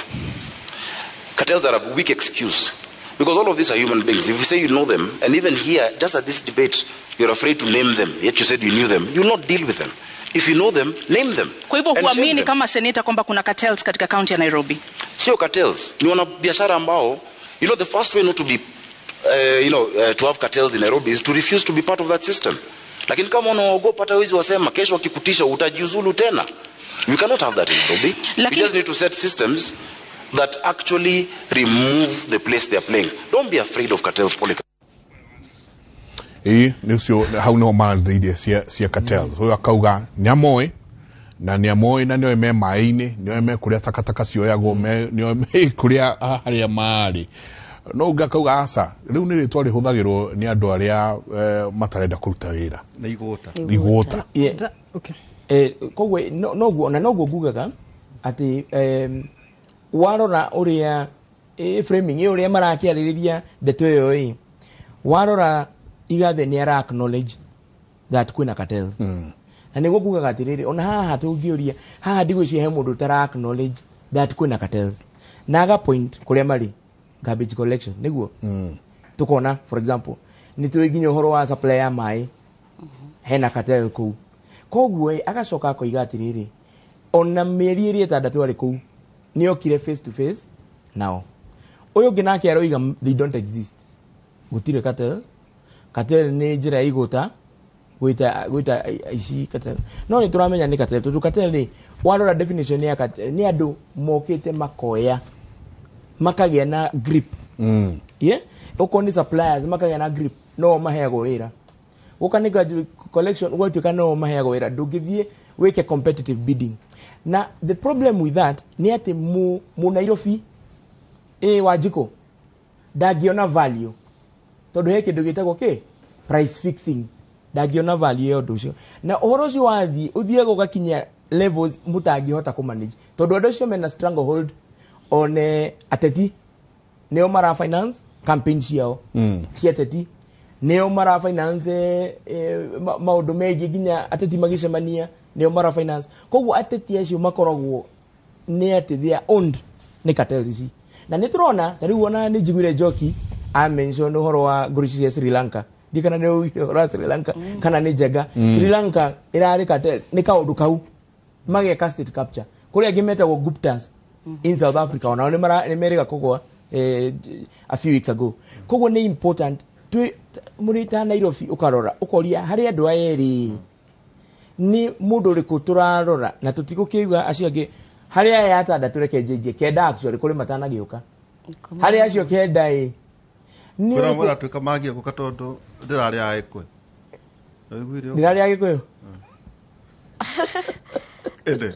Cartels are a weak excuse. Because all of these are human beings. If you say you know them, and even here, just at this debate, you're afraid to name them, yet you said you knew them, you'll not deal with them. If you know them, name them. Kwa hivyo huamini kama seneta kwamba kuna cartels katika county ya Nairobi? Sio cartels. Ni wanabiashara ambao, the first way not to be, to have cartels in Nairobi is to refuse to be part of that system. Lakini kama unaogopa hata wezi wasema, kesho wakikutisha utajiuzulu tena. We cannot have that in Nairobi. We just need to set systems that actually remove the place they are playing. Don't be afraid of cartels politics. Hau no marandire cia cartels. Huyo akauga niamoi na nio me maini, nio me kuria takataka cioyagwo, nio me kuria haria mari. No ngakauga asa, riu ni ritwa rihuthagirwo ni andu aria matarenda kuruta wira. Na igota. Igota. Okay. Kogwe noguo ngugaga ati warora uria framing uria marakiaririria ndeto yo warora Igathe ni ara acknowledge that kwina cartels na niguo ngugaga atiriri ona haha tungiuria haha ndigwiciria he mundu tara acknowledge that kwina cartels naga point kuria mari garbage collection niguo tukona for example ni tuiginye horo wa supply ya mai hena cartel ku kogwe agacoka koiga atiriri ona mieri iri etandatu ari ku ni okire face to face now uyu nginake aroiga they don't exist gutire cartel ni njira igota gwita ici cartel no ni turamenya ni cartel tu cartel ni warora definition ya cartel ni andu mokite makoya makagia na grip ukoni suppliers makagia na grip no maheago wira ukaniga collection gwatuika no maheago wira ndungithie wike competitive bidding na the problem with that ni ati mu Nairobi wajiko ndagiona value tondu he kindu gitagwo price fixing ndagiona value yo nducio na uhoro ucio wathi uthie gugakinya levels mutangihota ku manage tondu andu acio mena stranglehold on ateti neo mara finance campaign ciao cia ateti neo mara finance maundu meji ginya ateti magicemania neo mara finance koguo ateti acio makoragwo ni ati they are owned ni cartels ici na niturona tariu ona ni jigwire Njoki a mention uhoro wa ngurici cia Sri Lanka dikana ne uhoro Sri Lanka kana ni Jega Sri Lanka irari cartel ni kaundu kau mageka state capture kuria gimetagwo Guptas in South Africa ona ni merega kogwa a few weeks ago koguo ni important murita Nairobi ukarora ukoria hari andu ayeri ni mundu riku turarora na tutigukiuga acio angi hari aya atada turekenjeje kenda actually kuri matana giuka hari acio kenda ni kura mura twika magia guka tondu ndirari aikwe ndirari agikuyo ende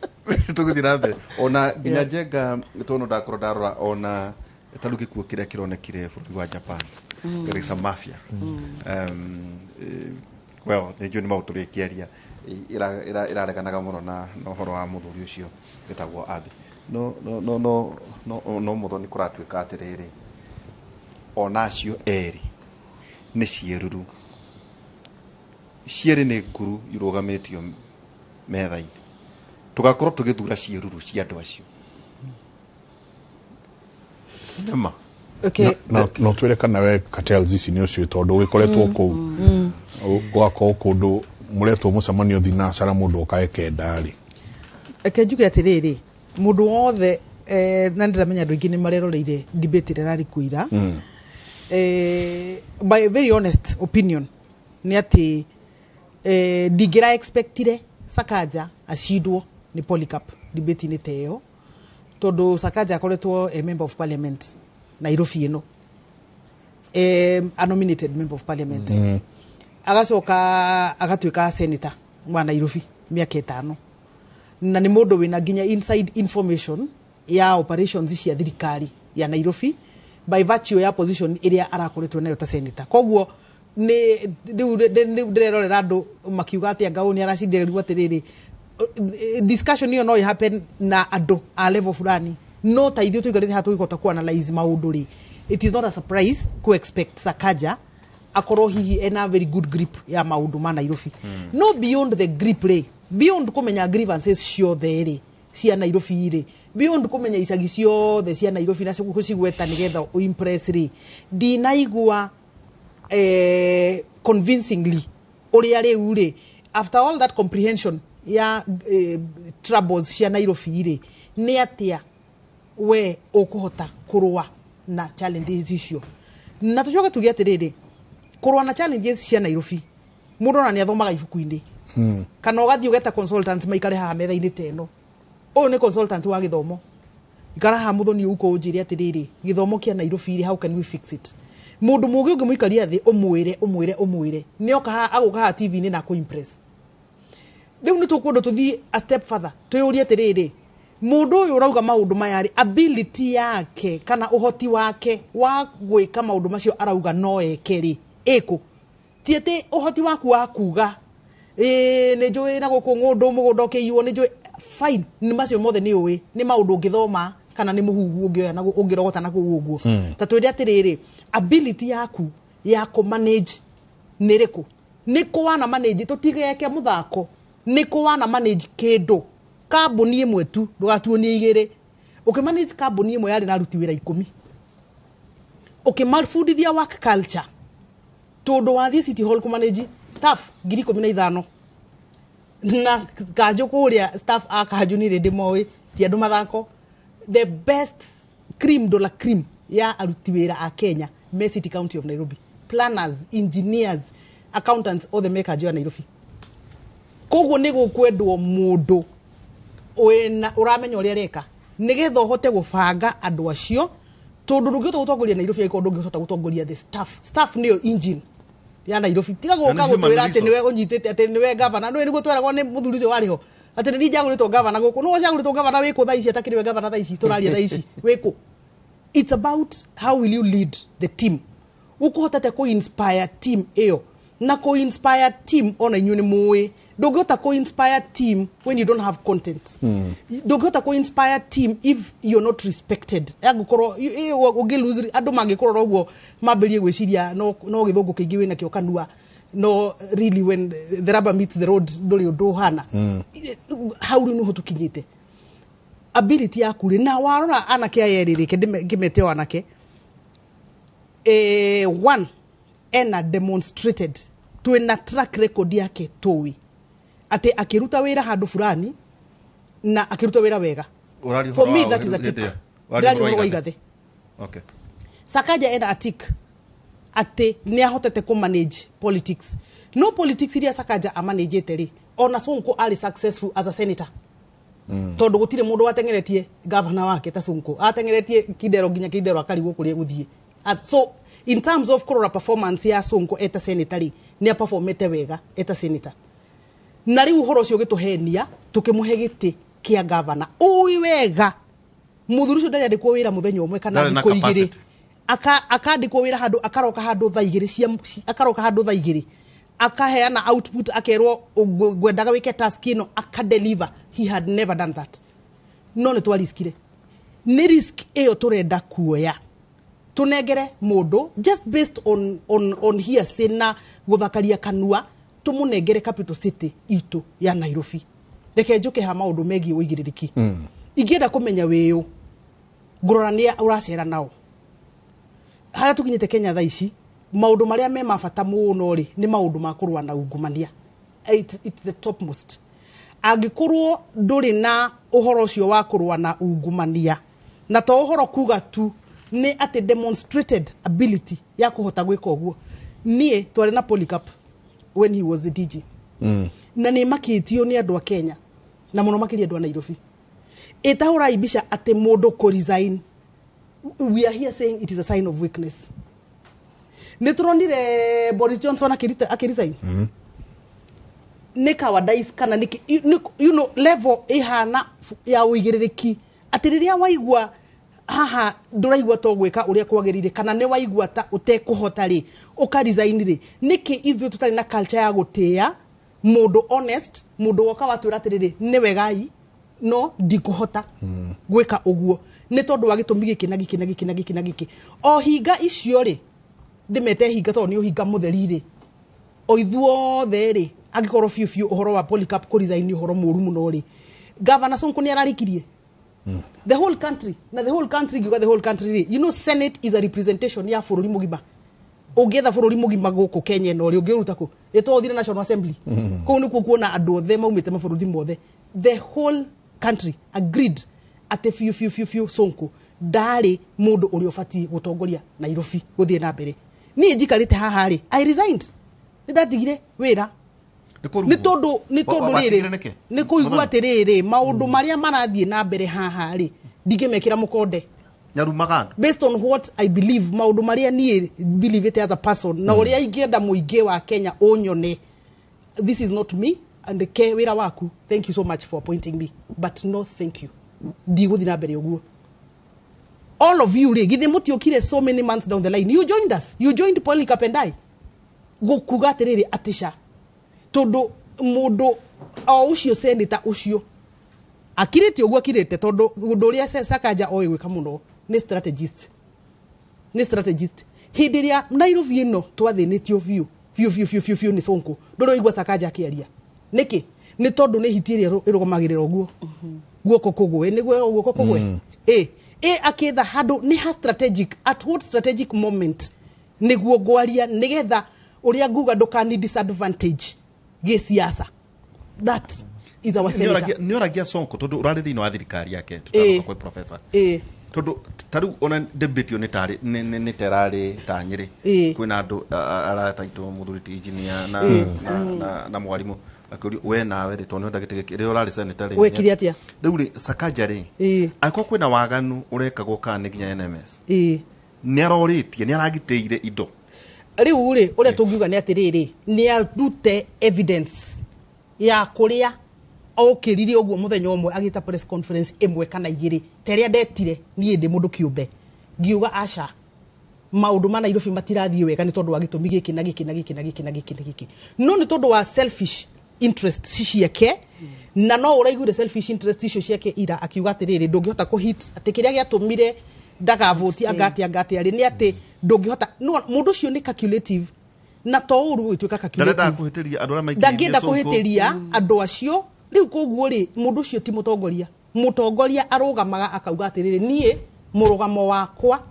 tuguthira mbe ona ginya jenga tono ndakoro ndarora ona taruki kuo kiria kironekire bũrũri wa Japan Garissa mafia well ni joni mauturi kiaria irareganaga muno na uhoro wa muthuri ucio getagwo Abi no muthoni kuratuika atiriri onacio eri ni cieruru cieri ni nguru irugamitio metha-ini tugakorwo tugithura cieruru cia andu acio nema no twire kana we cartels ici ni ucio tondu wikoretwo ku gwako kundu muretwo mucemanio thina cara mundu ukaekenda ri ekenjuke atiriri mundu wothe na ndiramenya andu ingi ni mareroreire debate rari kuira by very honest opinion ni ati digira expectire Sakaja ashidwo ni Polycarp debate ni teo tondu Sakaja akoretwo a member of parliament Nairobi ino a nominated member of parliament agacoka agatuika senator wa Nairobi miaka 5 na ni mundu wina ginya inside information ya operations cia thirikari ya Nairobi by virtue ya position area arakoretwo nayo ta senator koguo ni ndirerorera andu makiuga ati ngao ni aracinderirwo atiriri discussion hiyo no happen na andu a level fulani no ta ithio tuigarite hatu igota ku analyze maundu ri it is not a surprise to expect Sakaja akoro hihi ena very good grip ya maundu ma Nairobi no beyond the grip ri beyond kumenya grievances cio there cia Nairobi ri beyond kumenya icagi cio the cia Nairobi na cio cigweta nigetha o impress ri dinaigua convincingly uria riu ri after all that comprehension ya troubles cia Nairobi ri ni atia we ukuhota kurwa na challenges icio na tucoka tugia atiriri kurwa na challenges cia Nairobi mundu na ni athomaga ibuku-ini kana ugathii ugeta consultants maikare haha metha-ini teno uyu ni consultant wa githomo ikara ha muthoni uko unjiri atiriri githomo kia Nairobi how can we fix it mundu mugi ungi muikaria thi umwire ni oka ha aguka ha TV ni na ku impress riu ni tukundu tuthii a step further tuyurie atiriri mundu uyu urauga maundu mayari ability yake kana uhoti wake wa gwika maundu macio arauga no ekeri eko tiete uhoti waku wa kuga nä njå ä na gå kå ngå ndå må gå nda å kä iywo nä njå fine nä macio mothe nä å ä nä maå ndå å ngä thoma kana nä må huhu å ngä rogota na kå u å guo ta twä re atä rä rä ability yaku ya kå manage nä rä kå nä kå wana manage tå tigeke må thako nä kå wana manage kä ndå kambuni ä mwe tu ndå gatuonie igä rä å kä manage kambuni ä mwe yarä na aruti wä ra 10 å kä mabundithia work culture tondå wathiä city hall kå manage staff 15,000 na kanjå kå rä a staff akanjå nä rä ndä moä ti andå mathako the best $cream ya aruti wä ra a Kenya me city county of Nairobi planners engineers accountants othe me kanjå ya Nairobi koguo nä gå kwendwo må ndå å ramenya å rä a reka nä getha å hote gå banga andå acio tondå ndå ngä hota gå tongoria Nairobi angä korwo ndå ngä hota gå tongoria the staff nä yo engine ya Nairobi tiga gå ka gå twä ra atä nä we å nyitä te atä nä we gavana nä nä gå tweragwo nä må thuri å cio warä ho atä nä njagå rä two gavana gå kå nä wacagå rä two gavana wä kå tha ici atakä nä we gavana tha ici tå raria tha ici wä kå it's about how will you lead the team å kå hotete kå inspire team ä yo na kå inspire team ona inyuä nä må ndå ngä hota kå inspire team when you don't have content ndå ngä hota kå inspire team if you're not respected angå korwo å ngä lose andå mangä korwo ũguo mambä rie gwä ciria no gä thå ngå kä ingä wä nakä o kanua no really when the rubber meets the road ndå rä å ndå hana hau rä u nä ho tå kinyä te ability yaku rä na warora anake aya erä rä ke ngä mete o anake one ena demonstrated twina track record yake tåä atä akä ruta wä ra handå fulani na akä ruta wä ra wega for me that is a tick ndärari å horo wa Igathe Sakaja ena a tick atä nä ahotete kå manage politics no politics iria Sakaja amanagete rĩ ona Sonko arĩ successful as a senator tondå gå tirä må ndå watengeretie gavana wake ta Sonko atengeretie Kidero nginya Kidero akarigwo kå rä a gå thiä so in terms of kårora performance ya Sonko eta senator rĩ nä a performete wega eta senator na rä u horo å cio gä tå henia tå kä må he gä tä kä a gavana å wega må thuri å cio ndarä andä kwo wä ra må thenya å mwe kana thikå igä rä akandä kwo wä ra handå akaroka handå tha igä rä akaheana output akerwo ngwendaga wä ke task ä no akadeliver he had never done that no nä twariskire nä risk ä yo tå renda kuoya tå nengere må ndå just based on hearsay na gå thakaria kanua tå må nengere capital city itå ya Nairobi reke njå ke ha maå ndå megiä å igä rä rĩki ingä enda kå menya wä å ngå rora nä å racera nao harä a tå kinyä te Kenya tha ici maå ndå marä a me mabata må no rä nä maå ndå ma kå rũa na ungumania it's the topmost angä korwo ndå rä na å horo å cio wa kå rũa na ungumania na to å horo kuga tu nä atä demonstrated ability ya kå hota gwä ka å guo niä twarä na Polycarp when he was the DG na nä makä tio nä andå a Kenya na må no makä ria andå a Nairobi ĩtahå rai mbica atä må ndå kå resign we are here saying it is a sign of weakness nä tå ronire Boris Johnson akä resign nä cowardice kana you know level ihana ya å igä rä rä ki atä rä rä a waigua haha ndå raigua to gwä ka å rä a kwagä rire kana nä waigua ta å tekå hota rä å ka resign rä nä kä ithuä tå tarä na culture ya gå tä a må ndå honest må ndå woka watwä ra atä rä rä nä wegai no ndikå hota gwä ka å guo nä tondå wa gä tå mi gä kä na gä kä na gä kä na gä kä na gä kä o hinga icio rä ndä mete hinga tondå nä å hinga må theri rä o ithuothe rä angä korwo biå biå å horo wa Polycarp kå resign å horo må ru må no rä gavana Sonko nä ararikirie the whole country na the whole country ngiuga the whole country rĩ you know Senate is a representation ya bũrũri mũgima ũngĩetha bũrũri mũgima gũkũ Kenya no rĩ ũngĩruta kũ ĩtwo thire National Assembly kũu nĩkuo kuona andũ othe maumĩte mabũrũri mothe the whole country agreed atĩ fiu Sonko ndarĩ mũndũ ũrĩa ũbatiĩ gũtongoria Nairobi gũthiĩ na mbere niĩ njikarĩte haha rĩ I resigned nĩ ndatigire wĩra nĩ tondũ rĩrĩ nĩ kũigua atĩrĩrĩ maũndũ marĩa marathiĩ na mbere haha rĩ ndingĩmekĩra mũkonde nyarumaga based on what I believe maũndũ marĩa niĩ believe it as a person na ũrĩa ingĩenda mũingĩ wa Kenya ũnyone this is not me and ke wĩra waku thank you so much for appointing me but no thank you ndigũthiĩ na mbere ũguo all of you rĩ githĩ mũtiũkire so many months down the line you joined us you joined Polycarp and I gũkuga atĩrĩrĩ atĩca tondu mundu o ucio senator ucio akirite uguo akirite tondu undu uria Sakaja oi gwika muno ni strategist hindi ria Nairobi ino twathinitio fiu ni Sonko ndoro igwa Sakaja akiaria niki ni tondu ni hitiria irugomagirira uguo guoko kugwe niguo guoko kugwe akitha handu ni ha strategic at what strategic moment niguo gwaria nigetha uria nguga ndukani disadvantage gi siasa. That is our senator. Ni oragia Sonko tondu urari thini wa thirikari yake tutaroka kwa professor tondu taru ona debate ni tari ni terari tanyiri kwina andu arataitwo muthuriti engineer na mwalimu akuri we nawe ri tondu ndagite ri urari senator ri wekiri atia riu ri Sakaja ri akwa kwina waganu urekagwo kana nginya NMS ni aroritie ni aragiteire indo riu ri uria tungiuga ni atiriri ni arute evidence ya kuria okirire uguo muthenya umwe agita press conference imwe kana igiri teria ndetire nie ndi mundu kiumbe ngiuga aca maundu ma Nairobi matirathie wega ni tondu wa gitumi giki na giki no ni tondu wa selfish interest ciake na no uraigure selfish interest icio ciake ira akiuga atiriri ndungihota ku hit atikiria giatumire ndaga vote Igathe ari ni ati ndungihota no mundu cio ni calculative na to uru gwituika calculative ndarenda kuhitiria andu maiki ndangenda kuhitiria andu acio riu koguo ri mundu cio ti mutongoria arugamaga akauga atiriri nie murugamo wakwa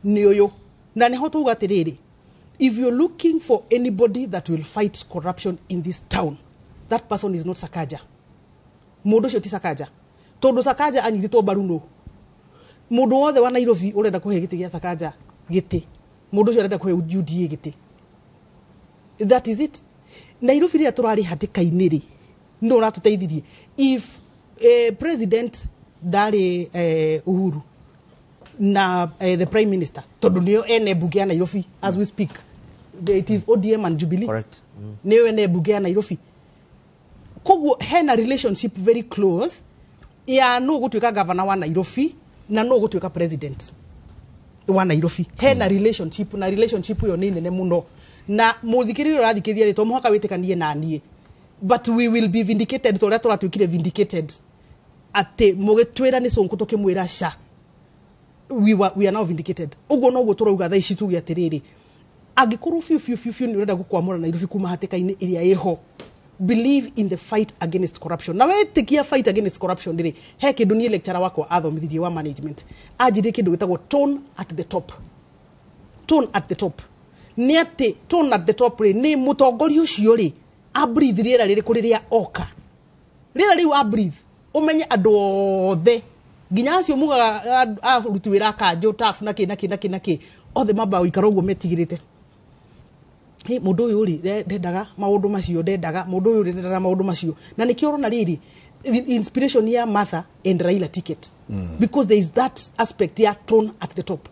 ni uyu na niho tuga atiriri if you're looking for anybody that will fight corruption in this town that person is not Sakaja. Mundu cio ti Sakaja tondu Sakaja anyititwo mbaru no mundu wothe wa Nairobi urenda kuhe giti gia Sakaja giti mundu cio urenda kuhe UDA giti. That is it. Nairobi ria turari hatikaini ri no ratuteithirie if president Dare Uhuru na the prime minister tondu nio ene bunge ya Nairobi as we speak it is ODM and Jubilee correct nio ene bunge ya Nairobi koguo hena relationship very close ya no gutuika governor wa Nairobi na no gutuika president wa Nairobi hena relationship na relationship yo ni nene muno na muthikiri urathikithia ri to muhaka witikanie na nie but we will be vindicated to that turatwikire vindicated ate mugitwira ni Sonko tukimwira sha we are now vindicated ugo no go turauga tha ici tugi atiriri agikuru fiu ni urenda gukwamura Nairobi kuma hatikaini iria yeho believe in the fight against corruption na we tikia fight against corruption dire he kindu ni lecturer wako athomithirie wa management ajire kindu gitagwo tone at the top ni ati tone at the top ri ni mutongoria ucio ri a breathe riera riri kuriria oka riera riu a breathe umenye andu othe nginya acio mugaga aruti wira kanjo tafu na ki othe mamba uikara uguo metigirite mundu uyu ri ndendaga maundu macio na nikio rona riri inspiration ya Martha and Raila ticket because there is that aspect ya tone at the top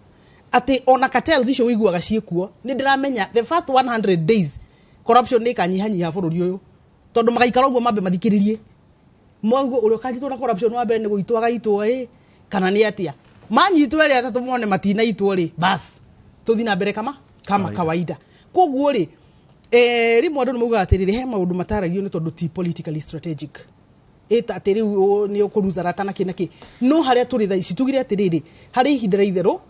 ati ona cartels icio wiguaga ciekuo ni ndiramenya the first 100 days corruption ni kanyihanyiha bururi uyu tondu magaikara uguo mambe mathikiririe mwangu uri ukanyitwo na corruption wa mbere ni guitwaga itwo kana ni atia manyitwo ri atatu mone matina itwo ri bas tuthi na mbere kama kawaida koguo ri rimwe andu nimuga atiriri he maundu mataragio ni tondu ti politically strategic eta atiri ni ukuruza ratana kinaki no haria turi tha ici tugire atiriri hari ihinda itheru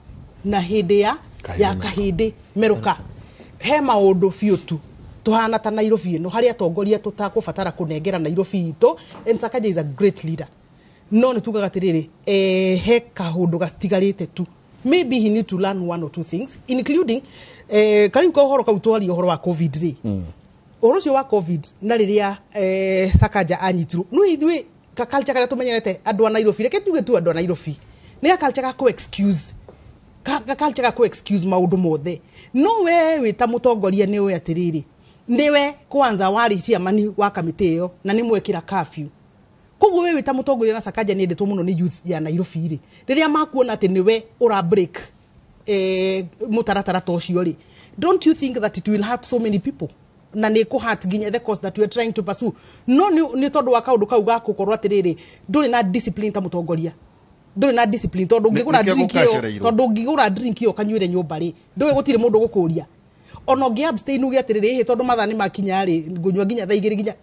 na hindi ya kahindi meruka he maundu fiutu tuhana ta Nairobi no haria tongoria tutakubatara kunengera Nairobi ito and Sakaja is a great leader no ni tugaga atiriri he kahundu gastigarite tu maybe he need to learn one or two things including kariu ko horo kautwari horo wa covid ri orocio wa covid na riria Sakaja anyitru no ithwe ka culture kala tumenyerete andu a Nairobi reke tuge tu andu a Nairobi ni ka culture ka excuse ka culture ka excuse maundu mothe no we wita mutongoria ni we atiriri niwe kwanza wari ciamani wa kamite yo na ni mwekira curfew koguo we wita mutongoria na Sakaja ni ndetwo muno ni youth ya Nairobi ri riria makuona ati niwe ura break mutaratara tocio ri don't you think that it will hurt so many people na ni ko hurt ginya the cause that we are trying to pursue no ni tondu wa kaundu kau ga kukorwa atiriri nduri na discipline ta mutongoria nduri na discipline tondu ngigura drink yo kanyuire nyumba ri ndui gutire mundu gukuria ono gi abstain ugi atiriri he tondu mathani makinya ri ngunywa ginya tha igiri ginya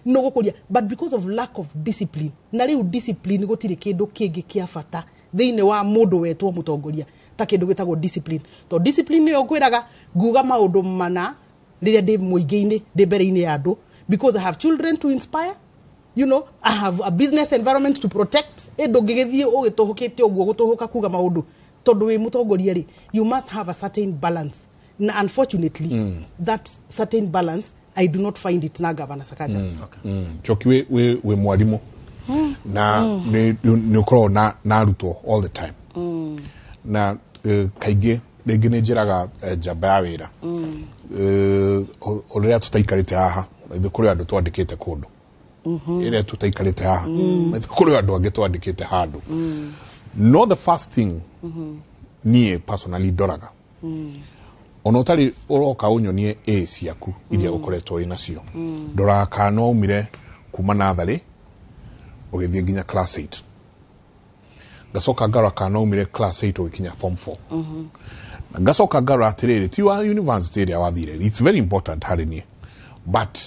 no gukuria, but because of lack of discipline na riu discipline gutiri kindu kingi kia bata thiini wa mundu wetwo mutongoria ta kindu gitagwo discipline. To discipline yo kwiraga nguga maundu mana riria ndi muingi-ini ndi mbere-ini ya andu, because I have children to inspire, I have a business environment to protect. Ndungigithie ugituhukite uguo gutuhuka kuga maundu tondu wi mutongoria ri, you must have a certain balance. Na unfortunately that certain balance I do not find it na Governor Sakaja. Choki we mwalimu na ni ukoro na arutwo all the time na kaige rĩngĩ nĩ njĩraga njamba ya wĩra ũrĩa tutaikarĩte haha ithuĩ kũrĩ andũ twandĩkĩte kũndũ ĩrĩa tutaikarĩte haha ithuĩ kũrĩ andũ angĩ twandĩkĩte handũ. No the first thing niĩ personally ndoraga ona ũtarĩ ũroka ũnyonie A ciaku iria ũkoretwo wĩ nacio, ndoraga kana umire kuma natharĩ ũgĩthiĩ nginya class 8, ngacoka ngarora kana umire class 8 ũgĩkinya form 4, ngacoka ngarora atĩrĩrĩ ti wa university ĩrĩa wathire, it's very important harĩ niĩ, but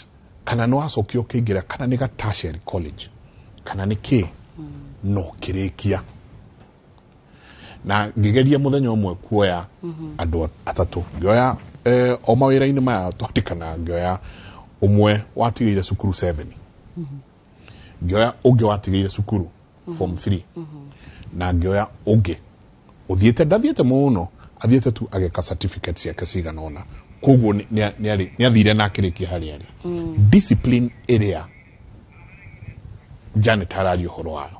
kana nĩ wacokio ũkĩingĩra kana nĩ ga tertiary college kana nĩ kĩ no kĩrĩkia. Na ngigeria muthenya umwe kuoya andu atatu, ngioya o mawĩra-inĩ maya twandĩkana, ngioya umwe watigĩire cukuru 7, ngioya ũngĩ watigĩire cukuru form 3, na ngioya ũngĩ ũthiĩte ndathiĩte mũno, athiĩte tu ageka certificate ciake cigana ona, koguo nĩ athire na akĩrĩkia harĩa arĩ. Discipline ĩrĩa Janet araria ũhoro wayo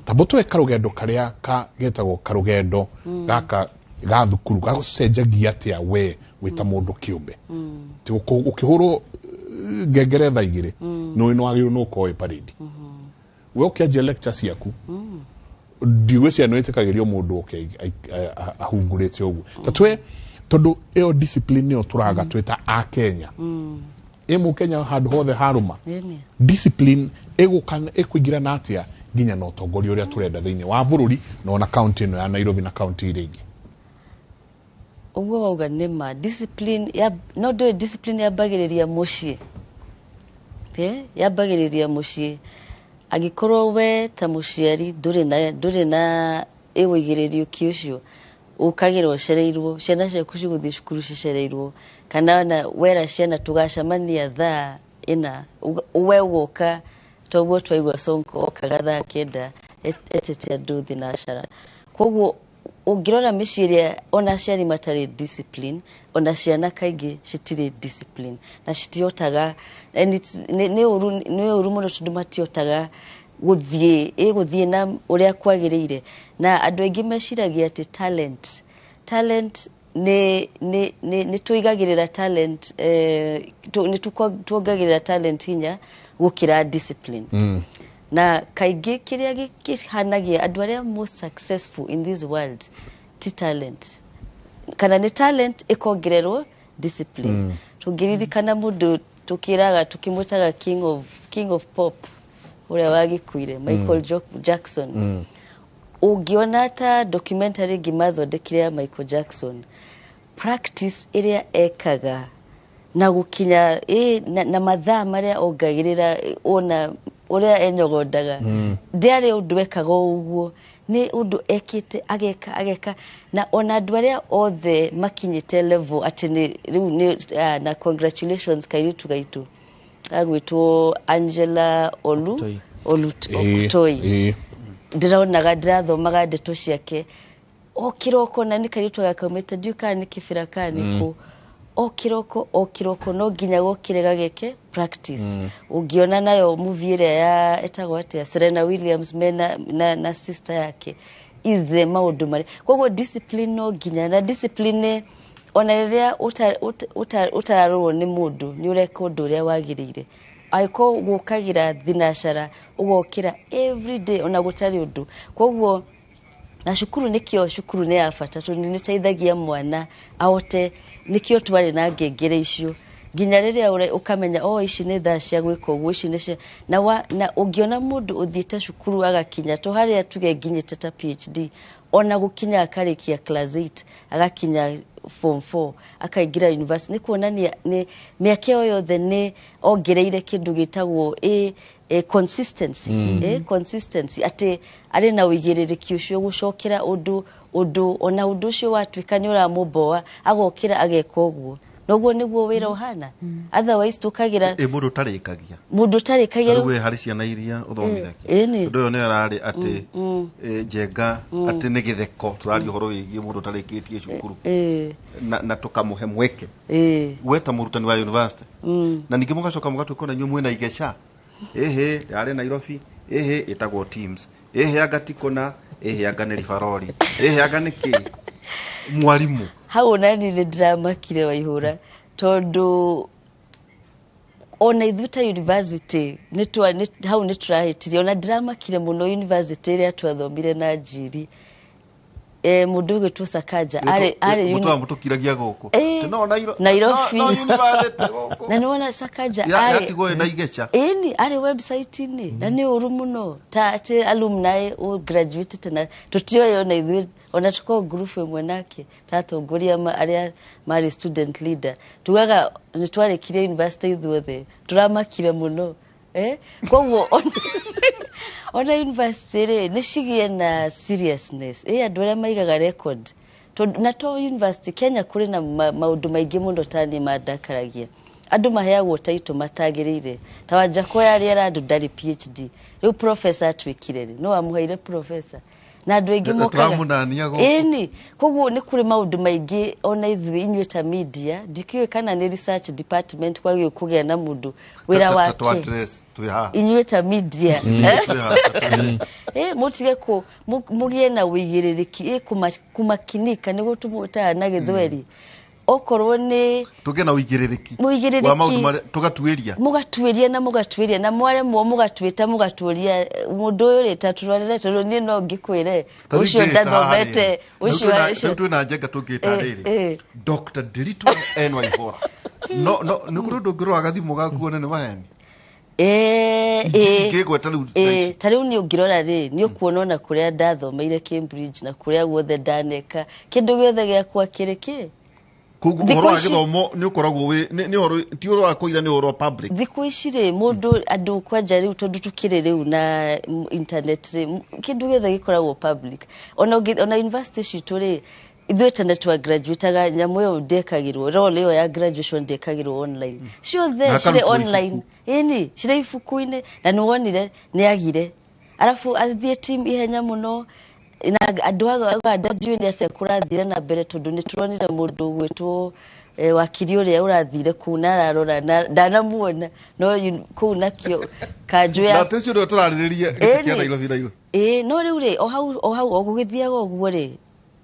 tabo tweka rugendo karia getagwo karugendo gaka ga thukuru ga gucenjagia atia we wita mundu kiumbe ti ukihuro ngengere tha igire no ino agiru no koe parade we ukianjia lecture ciaku ndiwe cia no itikagirio mundu ahungurite uguo tatwe tondu eo discipline yo turaga twita a Kenya emu Kenya handu hothe haruma discipline egukana ekuingira na atia ginya no tongoria uria turenda thiini wa bururi no na county no ya Nairobi na county iringi uguo wauga nima discipline ya no do discipline ya bagiriria mucii ya bagiriria mucii agikorwo we ta muciari nduri na ewigiririo kiucio ukagirwo cereirwo ciana ciaku ciguthii cukuru cicereirwo kana na wera ciana tugacamania thaa ina uwe woka toguo twaigua sonko okagatha kenda etete andu thinashara. Koguo ungirora miciria ona ciari matari discipline, ona ciana kaingi citiri discipline na citiotaga, and it's ne uru muno tondu matiotaga guthie na uria kwagiriire. Na andu aingi meciragia ati talent ni tuigagirira talent ni tuongagirira talent hinya gukira discipline. Na kaingi kiria gikihanagia andu aria most successful in this world ti talent, kana ni talent ikongererwo discipline. Tungirikana mundu tukiraga tukimutaga king of pop uria wagikuire Michael Jackson. Ungiona ta documentary gimathondekire Michael Jackson, practice iria ekaga na gukinya na mathaa maria ongagirira ona uria enyogondaga ndiari undu ekaga uguo, ni undu ekite ageka na ona andu aria othe makinyite level ati ni na congratulations kairitu gaitu agwitwo Angela Olutoi ndiraonaga ndirathomaga ndeto ciake okiroko na ni kairitu gakamete ndiuka ni kifirakani ku okiroko no ginya gokirega geke practice. Ungiona nayo movie ile ya etagwo atia Serena Williams na sister yake ize maundu mari. Koguo discipline no ginya na discipline ona riria utararwo ni mundu ni ureka undu uria wagirire aiko gukagira thinashara ugokira every day ona gutari undu. Koguo na shukuru shukuru ne afata to ni teithagia mwana aote nikio twari na ngengere icio nginya riria ukamenya ici nĩ thaa cia gwĩka ũguo ici nĩ na ũngĩona mũndũ ũthiĩte cukuru agakinya to harĩa tuge nginyĩte ta PhD ona gũkinya akarĩkia class 8 agakinya form 4 akaingira university nĩ kuonania nĩ mĩaka yothe nĩ ongereire kĩndũ gĩtagwo consistency consistency ati ari na wigirĩrĩki ucio gucokera undu ona undu ucio watuika ni uramũmboa agokira ageka uguo noguo niguo wira uhana otherwise tukagira mundu tarikagia rĩu harĩ ciana iria ũthomithagio ũndũ ũyũ nĩ ararĩ atĩ njenga atĩ nĩ gĩtheko tũraria ũhoro wĩgiĩ mũndũ tarĩkĩtie cukuru na tukamũhe mweke gweta mũrutani wa university na ningĩ mũgacoka mũgatuĩka na inyuĩ mwĩna igeca yarĩ Nairobi itagwo teams anga tikona anga nĩ rifarori anga nĩ kĩ mwarimu hau nani nĩ ndiramakire Waihũra tondu ona ithuta university hau nĩ tũrahĩtirie ona ndiramakire mũno university ĩrĩa twathomire na njiri mundu gwitwo Sakaja ari mutukiragia goko no Nairobi no university goko na nona Sakaja ari atigoe na igeca ari website ni na ni uru muno ta ati alumni o graduate tena tutioyo na ithu ona tuko group imwe nake ūtongoria aria mari student leader tugaga ni twarekire university ithuothe turamakire muno koguo ona university ni shigie na seriousness andu aria maigaga record na to university Kenya kuri na maundu maingi muno tani madakaragia andu maheagwo taito matagirire tawaja ko yari andu ndari PhD riu professor atwikire no amuheire professor na andu aingi mokaga koguo ni kuri maundu maingi ona ithu inyuĩ ta media ndikiwe kana ni research department kwagio kugia na mundu wira wake inyuĩ ta media mutige ko mugie na wigirĩrĩki kumakinika ni gutumuta na githweri okorwo ni tuge na wigirĩrĩki wa maundu mugatuĩria na mware mugatuĩta mugatuĩria mundu ũyũ rĩta turarĩre tondu ni no ngikwĩre ucio ndathomete ucio twina njenga tũngĩta rĩrĩ Dr. Ndiritu N. Waihũra no nĩ kũrĩ ũndũ ũngĩrora gathimu gaku nene maheni tariu ni ungirora ri ni ukuona na kuria ndathomeire Cambridge na kuria guothe ndaneka kindu giothe giakwa kiriki kuguhoro agithomo ni ukoragwo we ni horo ti uro akoitha ni uro public thiku icire mundu andu kwanja riu tondu tukire riu na internet ri kindu giothe gikoragwo public ona university citu ri ithuĩ tene twa graduate nyamu yo ndekagirwo role yo ya graduation ndekagirwo online ciothe cire online cire ibuku-inĩ na nĩ wonire nĩ agire arafu athiĩ team ihenya muno na andu aga ndiũĩ nĩ atĩa kũrathire na mbere tondu nĩ turonire mũndũ gwĩtwo wakiri ũrĩa ũrathire kũu na ararora ndanamuona no kũu nakĩo kanjũ ya na tũcio ndio tũrarĩrĩria gĩtĩkia Nairobi no rĩu rĩ o hau gũgĩthiaga ũguo rĩ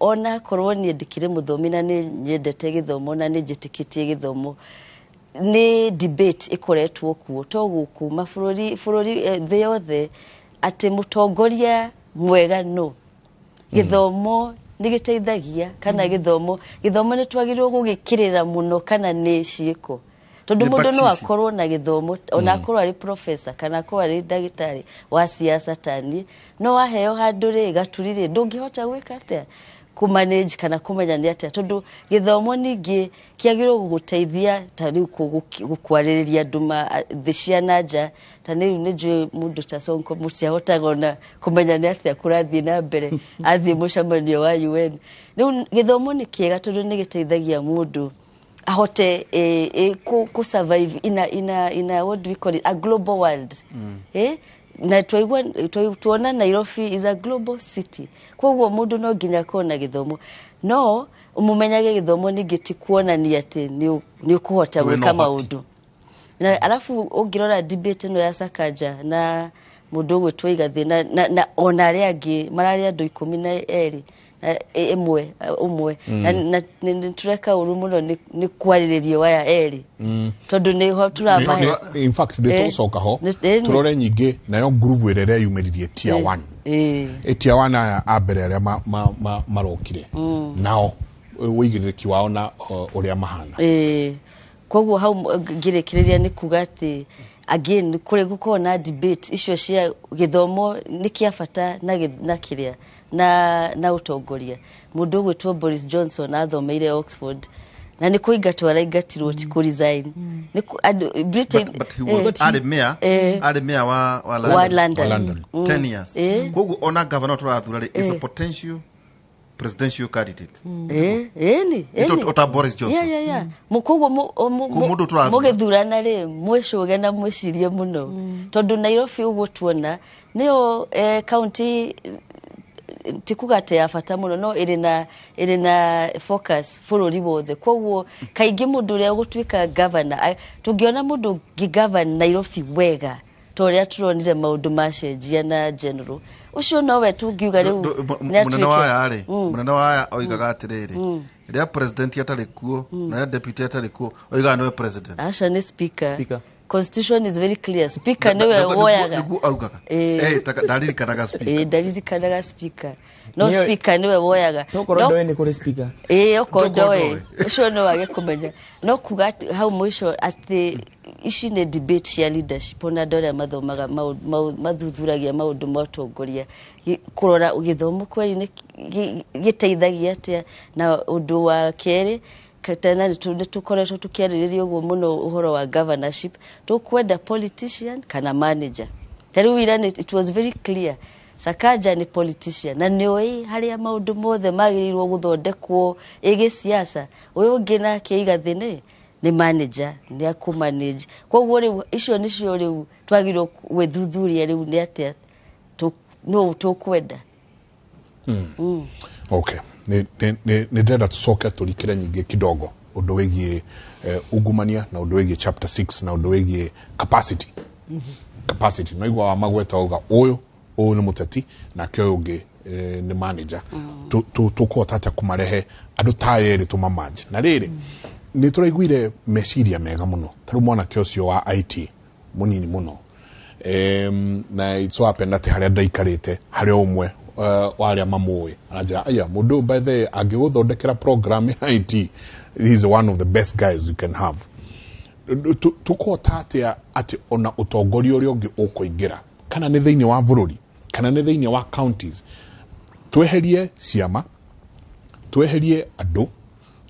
ona korwo ni ndikire muthomi na ni nyendete githomo na ni njitikitie githomo ni debate ikoretwo kuo to guku mabũrũri thĩ yothe ati mũtongoria mwega no githomo ni giteithagia kana githomo ni twagirwo gugikirira muno kana ni ciiko tondu mundu no akorwo na githomo ona akorwo ari professor kana akorwo ari ndagitari wa siasa tani no aheo handu ri gaturire ndungihota gwika atia kumanage kana kumenya ni atia tondu githomo ningi kiagirwo guguteithia tari gukwaririria nduma thishia naja tani ni njui mundu ta Sonko mutia hotagona kumenya ni atia kurathi na mbere athi mushamanio wa UN ni githomo ni kiega tondu ni giteithagia mundu ahote ku survive in a what do we call it a global world na tuona Nairobi is a global city koguo mundu no nginya kona githomo no umumenyage githomo ningiti kuonania ati ni ukuhota gwika maundu na alafu ungirora debate no ya Sakaja na mundu gwitwo Igathe na ona aria angi marari andu 12 umwe na tureka uru muno ni kwariririo waya eri tondu ni ho turamahe in fact de tosoka ho turore nyingi nayo groove erere yumiririe tier 1 tier 1 aya abere aria marokire nao wigiriki wao na uria mahana koguo hau ngirekereria ni kuga ati again kure gukorwo na debate icio cia githomo ni kia bata na kiria na utongoria. Mundu gwitwo Boris Johnson athomeire Oxford na ni kuingatwo araingatirwo ti ku resign. Britain but he was mayor wa London 10 years. Koguo ona governor turathura is a potential presidential candidate. Ota Boris Johnson. Yeah. Mukoguo mugithurana ri mwishuge na mwicirie muno. Tondu Nairobi uguo tuona niyo county tikugate ya bata muno no iri na focus bururi wothe. Koguo kaingi mundu ria gutwika governor tungiona mundu gigovern Nairobi wega toria turonire maundu macenjia na general ucio nowe tungiuga riu munene waya oigaga atiriri ria president atari kuo na deputy atari kuo oigaga niwe president asha ni speaker. Constitution is very clear. Speaker niwe woyaga dalirikanaga speaker no speaker niwe woyaga tokorondoe ni kuri speaker okondoe ucio no wage kumenya no kuga hau mwisho ati ici ni debate cia leadership ona ndore mathomaga mathuthuragia maundu matongoria kurora githomo kweli ni giteithagia atia na undu wa keri katana ni tukoretwo tukiaririria uguo muno uhoro wa governorship tukwenda politician kana manager tari wirani it was very clear Sakaja ni politician na nioi haria maundu mothe magirirwo guthondekwo siasa uyu ngina ke Igathe ni manager ni akumanage koguo riu icio nicio riu twagirwo gwithuthuria riu ni atia no tukwenda okay ni ndenda tucoke turikire nyingi kidogo undu wigie ungumania na undu wigie chapter 6 na undu wigie capacity capacity no igwa magweta uga uyu ni muteti na kyo ungi ni manager tukuhota atia kumarehe andu tayeri tumamaje na riri ni turaiguire meciria mega muno taru mwana kyo cio wa IT munini muno na itso apenda te haria ndaikarite haria umwe waria mamui anajira aya mundu by the agiguthondekera program ya IT he is one of the best guys you can have tukuhota ati ona utongoria uria ungi ukuingira kana ni thiini wa bururi kana ni thiini wa counties tweherie ciama tweherie andu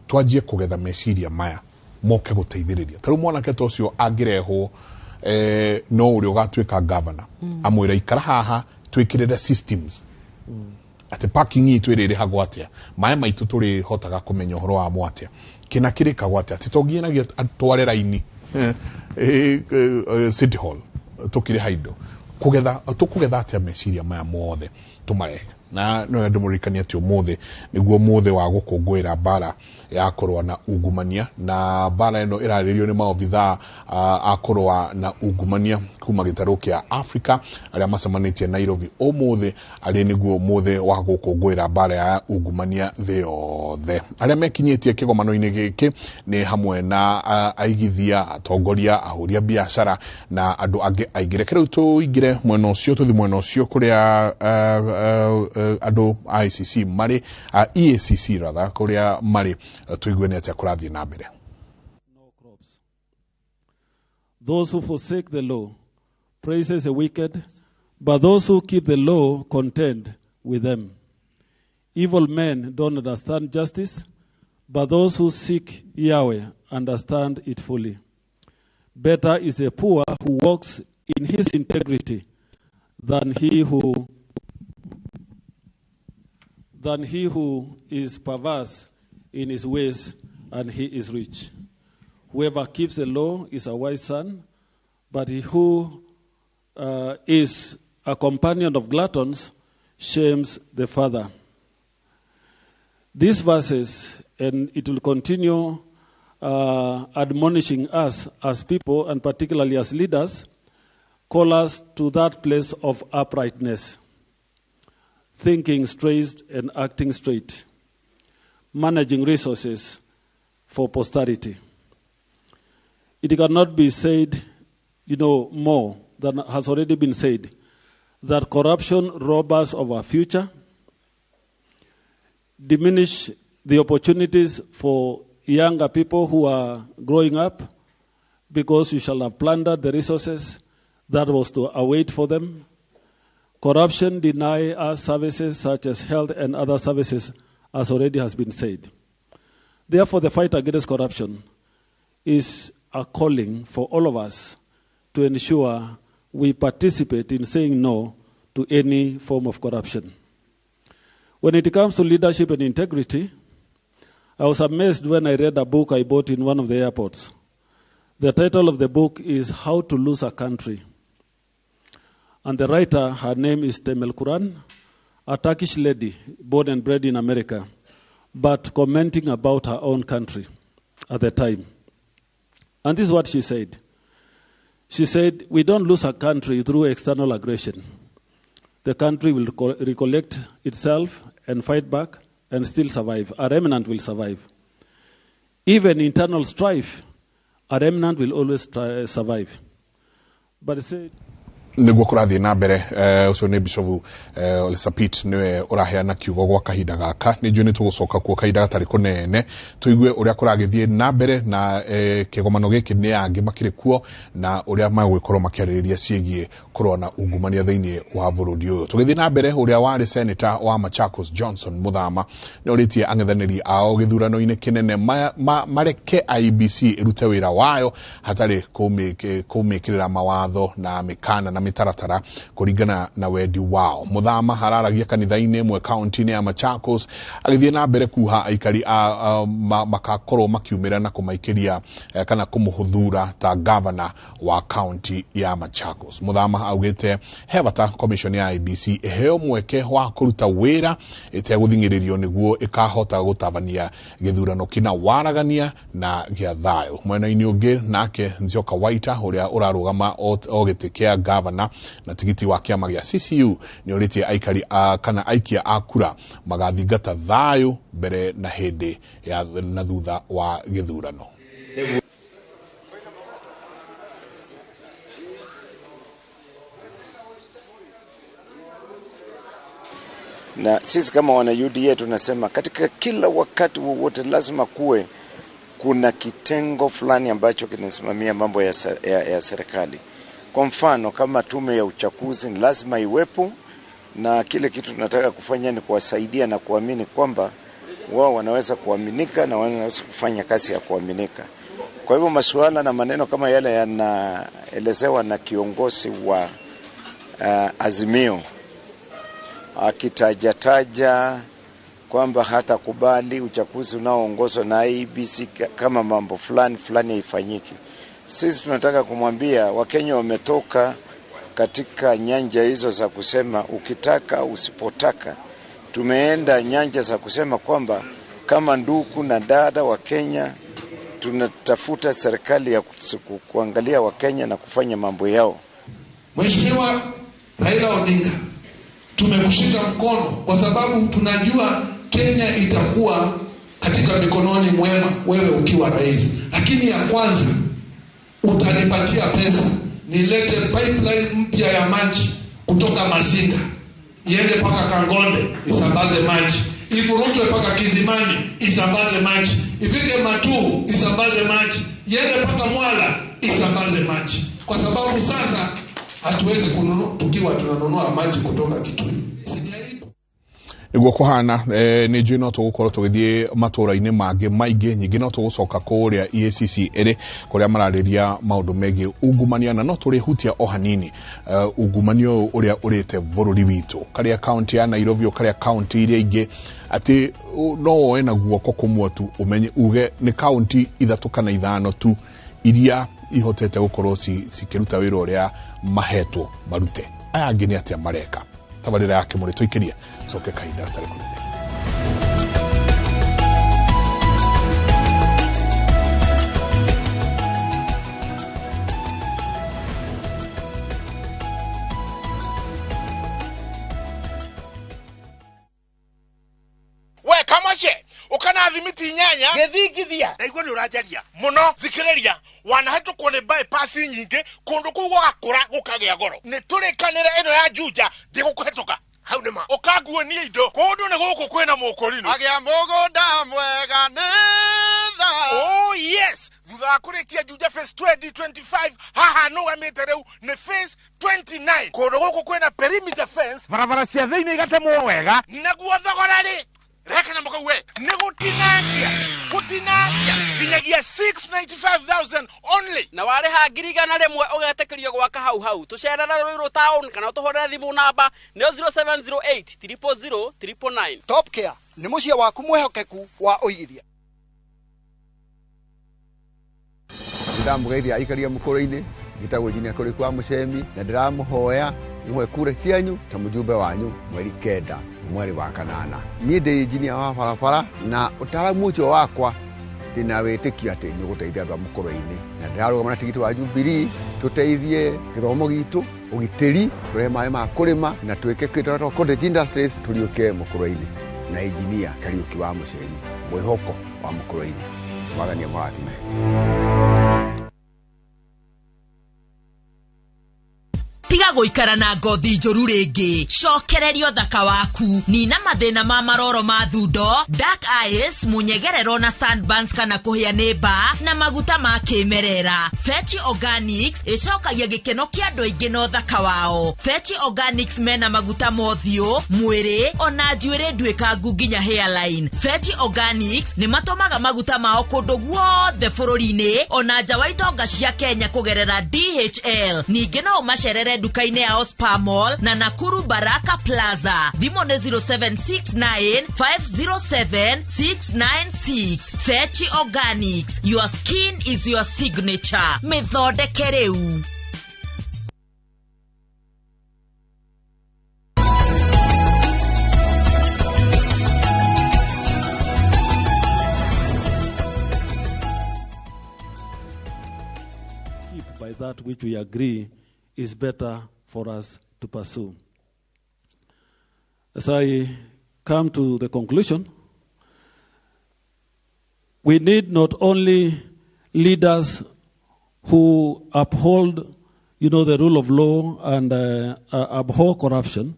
twajie kugetha meciria maya moke guteithiriria taru mwana keto cio angirehwo no uri ugatwika governor amwira ikara haha twikirire systems ati parking itu irire hagwatia maye maitu turi hotaga kumenya horo wa mwatia kina kirika gwatia ati togienagia atware raini city hall tukire haido kugetha atia meciria maya mothe tumarehe na no ndumurikania ati umuthe niguo muthe wa gukungwira bara ya korwa na ungumania na bara eno iraririo ni maobitha akorwa na ungumania kuma gitaru kia Africa aria macemanitie Nairobi umuthe ari niguo muthe wa gukungwira bara ya ungumania thiothe aria mekinyitie kigomano-ini giki ni hamwe na aigithia atongoria ahuria biashara na andu angi aigirekera tuingire mwena ucio tuthi mwena ucio kuria ado ICC mari EACC rather kuria mari tuigwene atia kurathie na mbere. Those who forsake the law praises the wicked, but those who keep the law contend with them. Evil men don't understand justice, but those who seek Yahweh understand it fully. Better is a poor who walks in his integrity than he who is perverse in his ways and he is rich. Whoever keeps the law is a wise son, but he who is a companion of gluttons shames the father. These verses, and it will continue admonishing us as people and particularly as leaders, call us to that place of uprightness. Thinking straight and acting straight, managing resources for posterity. It cannot be said, more than has already been said, that corruption robs us of our future, diminish the opportunities for younger people who are growing up, because you shall have plundered the resources that was to await for them. Corruption deny us services such as health and other services, as already has been said. Therefore, the fight against corruption is a calling for all of us to ensure we participate in saying no to any form of corruption. When it comes to leadership and integrity, I was amazed when I read a book I bought in one of the airports. The title of the book is How to Lose a Country. And the writer, her name is Temel Kuran, a Turkish lady born and bred in America, but commenting about her own country at the time. And this is what she said. She said, we don't lose a country through external aggression. The country will recollect itself and fight back and still survive. A remnant will survive. Even internal strife, a remnant will always survive. But it said, niguo kurathie na mbere ucio ni Bishop Sapit niwe uraheana kiugo gwa kahinda gaka ni njui ni tugucoka kuo kahinda gatari kunene tuigue uria kuragithie na mbere na kigomano giki ni angi makire kuo na uria magwikorwo makiaririria ciegie kurona ungumania thiini wa burudi uyu tugithie na mbere uria wari senator wa Machakos Johnson Muthama ni uritie ang'ethaniri ao githurano-ini kinene mareke IBC irute wira wayo hatari kumikirira mawatho na mikana na mitaratara kuringana na wendi wao. Muthama hararagia kanitha-ini mwe county-ini ya Machakos agithie na mbere kuha aikari makakorwo makiumira na kumaikiria kana kumuhuthura ta governor wa county ya Machakos. Muthama augite hebata commission ya IBC eheo mweke wa kuruta wira iteguthingiriryo niguo ikahota gutabania githurano kina waragania na gia thayo. Mwena-ini ungi nake Nzioka Waita uria urarugama ogite kia governor na tigiti wa kiama gia CCU ni uritie aikari kana aikia akura magathingata thayo mbere na hindi ya na thutha wa githurano. Na sisi kama wana UDA tunasema katika kila wakati wowote lazima kuwe kuna kitengo fulani ambacho kinasimamia mambo ya serikali. Kwa mfano kama tume ya uchaguzi lazima iwepo, na kile kitu tunataka kufanya ni kuwasaidia na kuamini kwamba wao wanaweza kuaminika na wanaweza kufanya kazi ya kuaminika. Kwa hivyo masuala na maneno kama yale yanaelezewa na kiongozi wa Azimio akitajataja kwamba hata kubali uchaguzi unaoongozwa na IBC kama mambo fulani haifanyiki. Sisi tunataka kumwambia Wakenya wametoka katika nyanja hizo za kusema ukitaka usipotaka. Tumeenda nyanja za kusema kwamba kama ndugu na dada wa Kenya tunatafuta serikali ya kuangalia Wakenya na kufanya mambo yao. Mheshimiwa Raila Odinga, tumekushika mkono kwa sababu tunajua Kenya itakuwa katika mikononi mwema wewe ukiwa rais. Lakini ya kwanza utanipatia pesa nilete pipeline mpya ya maji kutoka Masinga iende paka Kangonde isambaze maji, ifurutwe paka Kidimani isambaze maji, ifike Matuu isambaze maji, iende paka Mwala isambaze maji. Kwa sababu sasa hatuwezi kununua tukiwa tunanunua maji kutoka Kitui. Niguo kuhana ni njui no tugukorwo tugithie matura-ini mangi maingi nyingi no tugucoka kuria EACC iri kuria marariria maundu megie ungumania na no turihutia o hanini ungumanio uria urite bururi witu karia county ya Nairobi karia county iria ingi ati no wena guoko kumwe tu umenye uge ni county 3 kana 5 tu iria ihotete gukorwo cikiruta wira uria mahetwo marute aya angi ni atia mareka tabarira yake muri tuikiria soke kaida tare kunene. We kamache ukana thimiti nyanya gethingithia na igwa ni urajaria muno zikiriria wanahetu kuone bypass nyingi kundu kugo gakura gukagia goro ni turikanire ino ya Juja ndigukuhetuka hau nima ukaguo ni indo kundu ni guku kwina mukorino agia mugunda mwega ni Oh yes, thutha wa kurikia Juja Phase 2025 haha no gamite riu ni Phase 29 kundu guku kwina perimeter fence barabara cia thiini igatemwo wega naguo thogora ri reka na mukauwe ni gutinagia nginyagia 695,000 only na wareha ngirigana rimwe ugetekerio gwaka hau tucerera Ruiru town kana tuhorera thimu namba ni 0708 000 999. Top Care ni mucie waku mwehokeku wa uigithia. Ndamugeithia aikaria mukoro-ini ngitagwo Engineer Kũrĩku wa Mũcemi na ndĩramũhoya imwe kure cianyu ta mũjumbe wanyu mweri 9 mweri wa kanana. Niĩ ndĩ engineer wa barabara na ũtaaramu ũcio wakwa ndĩna wĩtĩkio atĩ nĩ gũteithia andũ a mũkoro-ini na ndĩrarũgama na tigiti wa Jubilee tũteithie gĩthomo gitũ ũgitĩri tũrehe maĩ ma kũrĩma na twĩke kĩndũ cottage industries tũriũke mũkoro-ini na engineer Kariuki wa Mũcemi mwĩhoko wa mũkoro-ini. Mwathani amũrathime. Tiga guikara na ngothi njuru ringi, cokererio thaka waku, nina mathina ma maroro ma thundo, dark eyes, munyegerero na sunburns kana kuhia ni mba na maguta ma kimerera. Fetch Organics icokagia gikeno kia andu aingi no thaka wao. Fetch Organics mena maguta mothio, mwiri ona njuire ndwikangu nginya hairline. Fetch Organics ni matomaga maguta mao kundu guothe bururi-ini ona nja wa itonga cia Kenya kugerera DHL. Ningi no umacerere dukaine ya Ospa Mall na Nakuru Baraka Plaza. Thimo ne 0769 507 696. Fetch Organics. Your skin is your signature. Methondeke riu. By that which we agree is better for us to pursue. As I come to the conclusion, we need not only leaders who uphold, the rule of law and abhor corruption,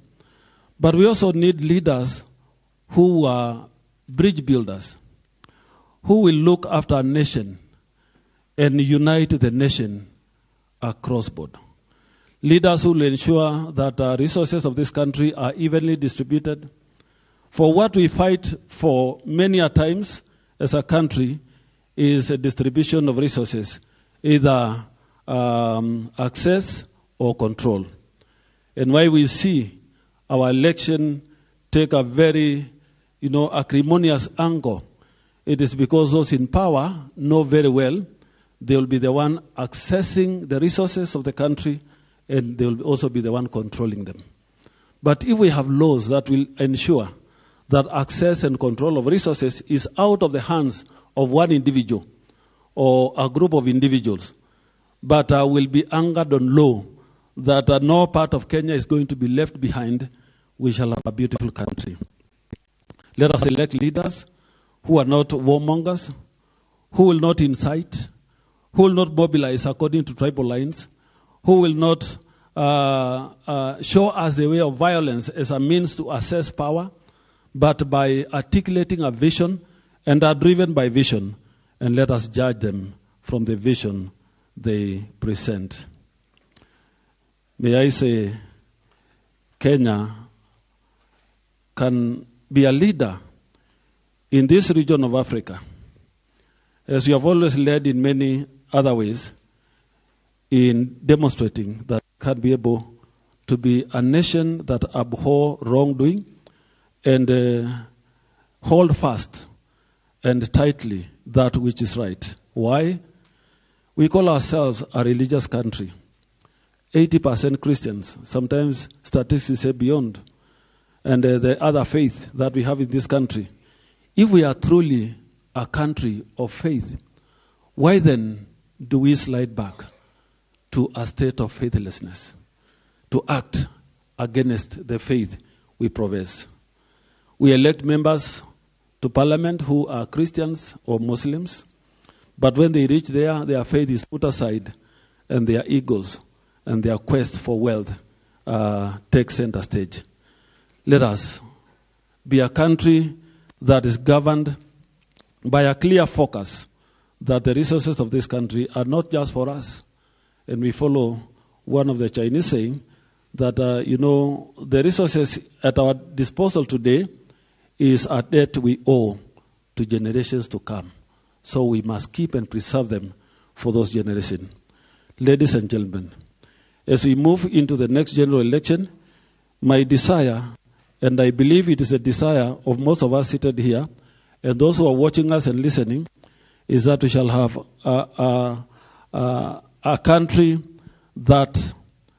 but we also need leaders who are bridge builders, who will look after a nation and unite the nation across board. Leaders who will ensure that resources of this country are evenly distributed. For what we fight for many a times as a country is a distribution of resources, either access or control. And why we see our election take a very, acrimonious angle, it is because those in power know very well they will be the one accessing the resources of the country, and they will also be the one controlling them. But if we have laws that will ensure that access and control of resources is out of the hands of one individual or a group of individuals, but will be anchored on law, that no part of Kenya is going to be left behind, we shall have a beautiful country. Let us elect leaders who are not warmongers, who will not incite, who will not mobilize according to tribal lines, who will not show us the way of violence as a means to assess power, but by articulating a vision and are driven by vision, and let us judge them from the vision they present. May I say, Kenya can be a leader in this region of Africa, as you have always led in many other ways, in demonstrating that can be able to be a nation that abhor wrongdoing and hold fast and tightly that which is right. Why? We call ourselves a religious country. 80% Christians, sometimes statistics say beyond, and the other faith that we have in this country. If we are truly a country of faith, why then do we slide back to a state of faithlessness, to act against the faith we profess? We elect members to parliament who are Christians or Muslims, but when they reach there, their faith is put aside and their egos and their quest for wealth take center stage. Let us be a country that is governed by a clear focus that the resources of this country are not just for us. And we follow one of the Chinese saying that, the resources at our disposal today is a debt we owe to generations to come. So we must keep and preserve them for those generations. Ladies and gentlemen, as we move into the next general election, my desire, and I believe it is a desire of most of us seated here, and those who are watching us and listening, is that we shall have a country that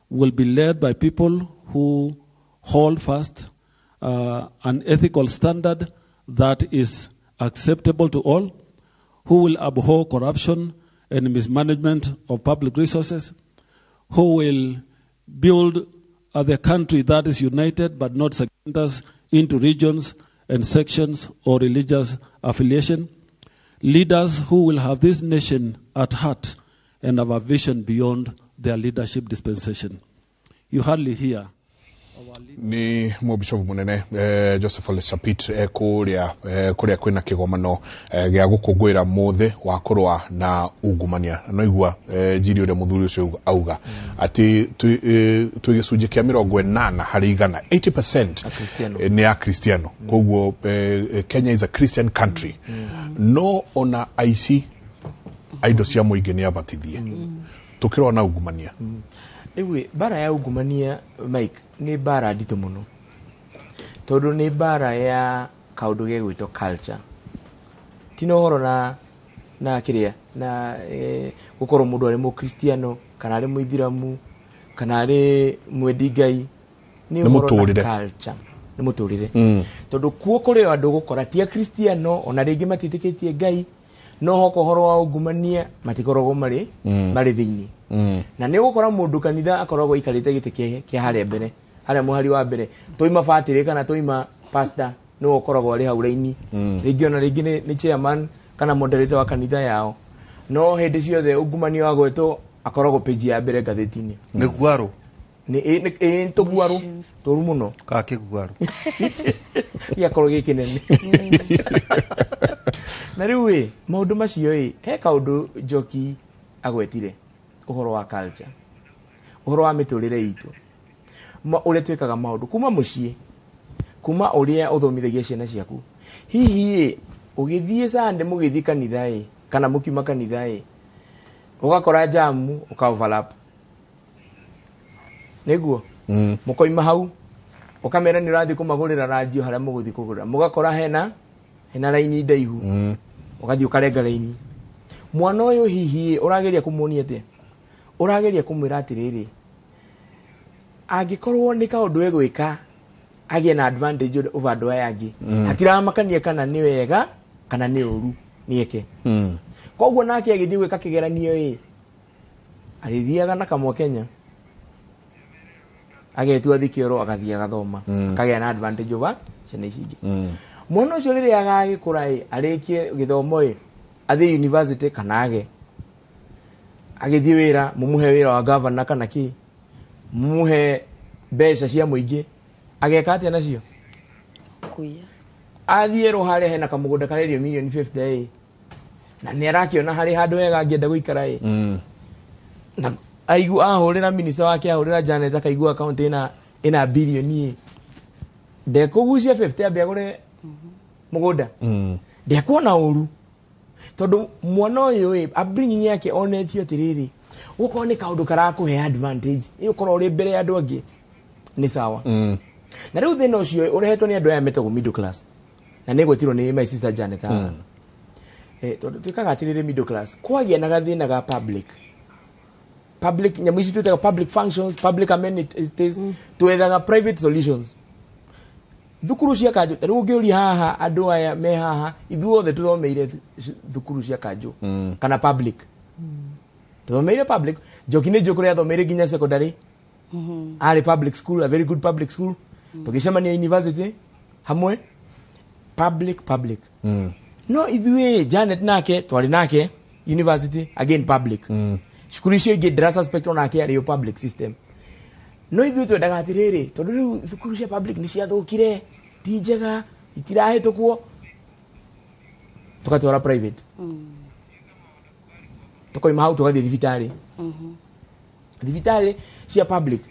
will be led by people who hold fast an ethical standard that is acceptable to all, who will abhor corruption and mismanagement of public resources, who will build the country that is united but not segment us into regions and sections or religious affiliation, leaders who will have this nation at heart and have a vision beyond their leadership dispensation. You hardly hear. Ni Mubishofu munene Joseph Lesapit kuria kwina kigomano gya gukungwira muthe wa kurwa na ungumania no igua jiri ure muthuri ucio auga ati twigicunje kia 80 hari 80% ni ya Kristiano koguo Kenya is a Christian country no ona aici aido cia muingi ni abatithie tukirwa na ungumania ewe bara ya ungumania Mike ni bara ndito muno tondu ni bara ya kaundu ge gwito culture tino horo na kiria na gukoro mundu ari mu Kristiano kana ari mu Ithiramu kana ari mwendi-Ngai ni horo na culture ni muturire tondu kuo kuri andu gukora ti Kristiano ona ringi matitikitie Ngai no hoko horo wa ungumania matikorogo mari thiini na ni gukora mundu kanitha akoragwo ikarite gite kia hare mbere hare muhari wa mbere toima fatire kana toima pastor no ukoragwo ari hau raini ringi ona ringi ni chairman kana moderator wa kanitha yao no hindi ciothe ungumania wa gweto akoragwo page ya mbere gatheti-ini ni guaru ni to guaru toru muno ka kiguaru ya koroge kinene na riu maundu macio he kaundu Njoki agwetire uhoro wa culture uhoro wa miturire itu ule twekaga maundu kuma mucii kuma uria uthomithagia ciana ciaku hihi ugithie sande mugithii kanitha kana mukiuma kanitha ugakora jamu uka-overlap neguo mukoima hau ukamera ni rathi kumagurira radio haria muguthi kugura mugakora hena raini ndaihu ugathi ukarenga raini mwana uyu hihi urageria kumuonia atia urageria kumwira atiriri angikorwo ni kaundu egwika agie na advantage over andu aya angi atiramakania kana ni wega kana ni uru nieke koguo nake agithii gwika kigeranio arithiaga na kamwe Kenya agetua thikioro agathia agathoma akagia na advantage over ciana ici ingi mwana ucio riria agagikura arikie githomo athi university kana agithii wira mumuhe wira wa governor kana ki mumuhe mbeca cia muingi ageka atia nacio kuya athiero hare hena kamugunda karerio million 50 na ni arakiona hari handu wega angienda guikara na aigu ahurira minister wake ahurira Janet akaigua account ina billion ndekugucia 50 abegure mugunda ndekuona uru tondu mwana uyu abringi yake onetio tiriri uko ni kaundu karakuhe advantage ukorwo uri mbere ya andu angi ni sawa na riu thina ucio urehetwo ni andu aya metagwo middle class na negwetirwo ni my sister Janet tondu twikaga atiriri middle class kwagia na gathina ga public nyamu ici twitaga public functions public amenities twethaga private solutions thukuru cia kanjo riu ngiuri haha andu aya me haha ithuothe tuthomeire thukuru cia kanjo kana public tuthomeire public Njoki ni Njoki athomeire nginya secondary ari public school a very good public school tugicemania university hamwe public no ithuĩ Janet nake twari nake university again public cukuru icio ingĩ ndĩrasuspect onake arĩ public system no ithuĩ twendaga atirĩrĩ tondũ rĩu thukuru cia public nĩ ciathũkire ti njega itirahĩtũkwo tukatwara private tukoima hau tugathie thibitari thibitari cia public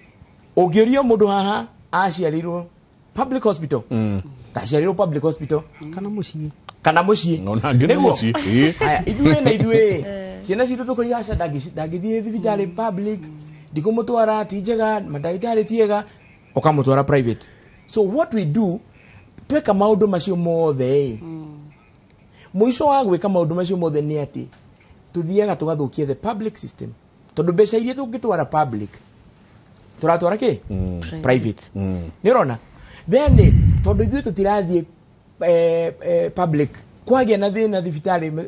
ũngĩũrio mũndũ haha aciarirwo public hospital ndaciarirwo public hospital kana mũciĩ nĩguo haya ithuĩ ciana citũ tũkoiga aca ndangĩthiĩ thibitari public ndikũmũtwara ti njega mandagĩtarĩ tiega ũkamũtwara private. So what we do, tweka maũndũ macio mothe mũico wa gwĩka maũndũ macio mothe nĩ atĩ tuthiaga tũgathũkia the public system tondũ mbeca iria tũngĩtwara public turatwara kĩ private nĩ ũrona then tondũ ithuĩ tũtirathiĩ public kwagĩa na thĩna thibitarĩ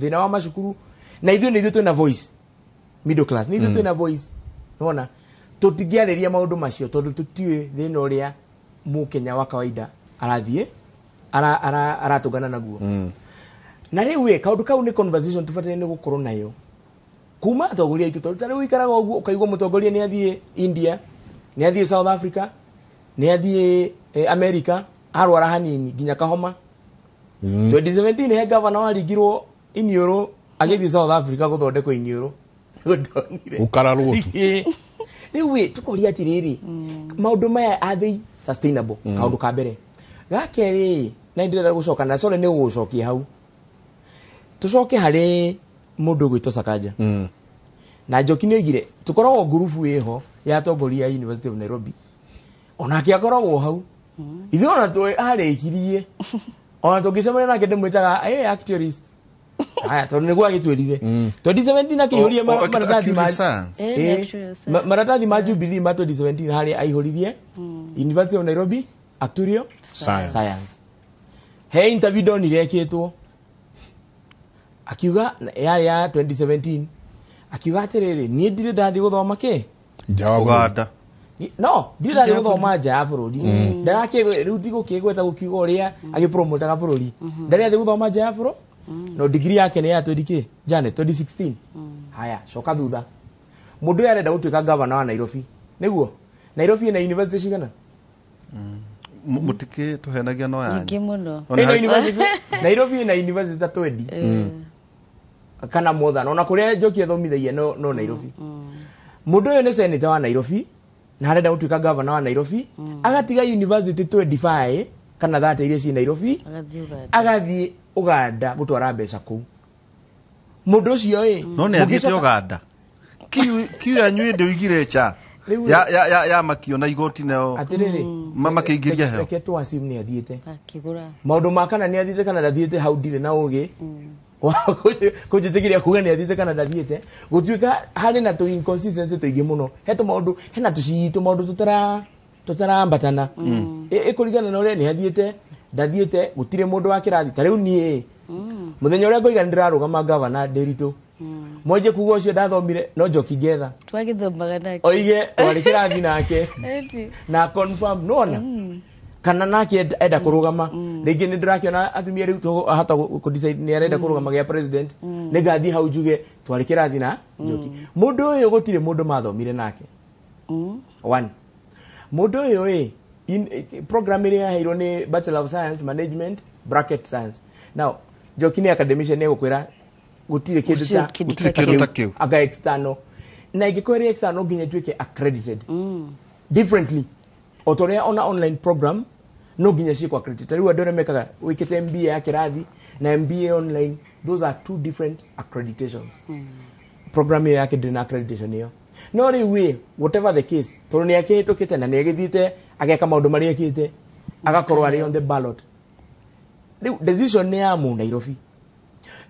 thĩna wa macukuru na ithuĩ nĩ ithuĩ twĩna voice middle class nĩ ithuĩ twĩna voice nĩwona tũtingĩarĩria maũndũ macio tondũ tũtiũĩ thĩna ũrĩa mũkenya wa kawaida arathiĩ aratũngana naguo na rĩu kaũndũ kau nĩ conversation tũbataire nĩ gũkorwo nayo kuma atongoria aitũ tondũ tarĩu ikaraga ũguo ũkaigua mũtongoria nĩ athiĩ India nĩ athiĩ South Africa nĩ athiĩ America arwara hanini nginya kahoma 2017 he governor waringirwo iniũrũ agĩthiĩ South Africa gũthondekwo iniũrũ ũkararwo rĩu tukoria atĩrĩrĩ maũndũ maya are they sustainable kaũndũ ka mbere gakerĩ na ndĩrenda gũcoka na sole nĩ ũgũcokia hau tucoke harĩ mũndũ gwĩtwo Sakaja na Njoki nĩ oigire tũkoragwo ngurubu ĩho ya atongoria ya University of Nairobi onake akoragwo hau ithuĩ ona twarĩkirie ona tũngĩcemania nake ndĩmwĩtaga actualist haya tondũ nĩguo agĩtwĩrire 2017 akĩihũria maratathi ma Jubilee ma 2017 harĩa aihũririe University of Nairobi actuarial science he interview ndonire ekĩtwo akiuga ya 2017 akiuga atĩrĩrĩ niĩ ndirĩ ndathiĩ gũthoma kĩ Uganda no ndirĩ ndathiĩ gũthoma nja ya bũrũri rĩu ndigũkĩgweta gũkiuga ũrĩa agĩpromotaga bũrũri ndarĩ athiĩ gũthoma nja ya bũrũri no degree yake nĩ ya 20 Janet 2016 haya coka thutha mũndũ ũyũ arenda gũtuĩka governor wa Nairobi nĩguo Nairobi ĩna university cigana mũtikĩ tũhenagia no yanyu ingĩ mũno Nairobi ĩna university ta 20 kana more than ona kũrĩa Njoki athomithagia no Nairobi mũndũ ũyũ nĩ senator wa Nairobi na arenda gũtuĩka governor wa Nairobi agatiga university 25 kana 30 iria ci Nairobi agathiĩ Uganda gũtwara mbeca kũu mũndũ ũcio no nĩ athiĩte Uganda kiu yanyu ndĩoigire cha ya makio na igoti nao makĩingĩria heo reke twasim nĩ athiĩte maũndũ ma kana nĩ athiĩte kana ndathiĩte hau ndirĩ na ũgĩ kũnjĩtĩkĩria kuga nĩ athiĩte kana ndathiĩte gũtuĩka harĩ na inconsistency tũingĩ mũno he tũmaũndũ hena tũcitũ maũndũ tũtarambatana ĩkũringana na ũrĩa nĩ athiĩte ndathiĩte gũtirĩ mũndũ wa kĩrathi ta rĩu niĩ mũthenya ũrĩa ngoiga nĩndĩrarũgama gavana Nderitu mwenje kuga ũcio ndathomire no Njoki ngetha twagĩthomaga nake oige twarĩ kĩrathi nake na confirm nona kana nake enda kũrũgama rĩngĩ nĩndĩrakĩona atumia rĩu ahota kũdecide nĩ arenda kũrũgama gĩa president nĩngathiĩ hau njuge twarĩ kĩrathi na Njoki mũndũ ũyũ gũtirĩ mũndũ mathomire nake one mũndũ ũyũ program ĩrĩa yaheirwo nĩ Bachelor of Science Management bracket Science now Njoki nĩ academician nĩ gũkwĩra gũtirĩ kĩndũ ta kĩu aga external na ingĩkorwo external nginya tuĩke accredited differently o torĩa ona online program no nginya ciĩkwo accredited rĩu andũ arĩa mekaga wĩkĩte MBA ya kĩrathi na MBA online those are two different accreditations program ĩyo yake ndĩrĩ na accreditation ĩyo no rĩu whatever the case tondũ nĩ akĩhĩtũkĩte na nĩ agĩthiĩte ageka maũndũ marĩa ekĩte agakorwo arĩ on the ballot rĩu decision nĩ ya mu Nairobi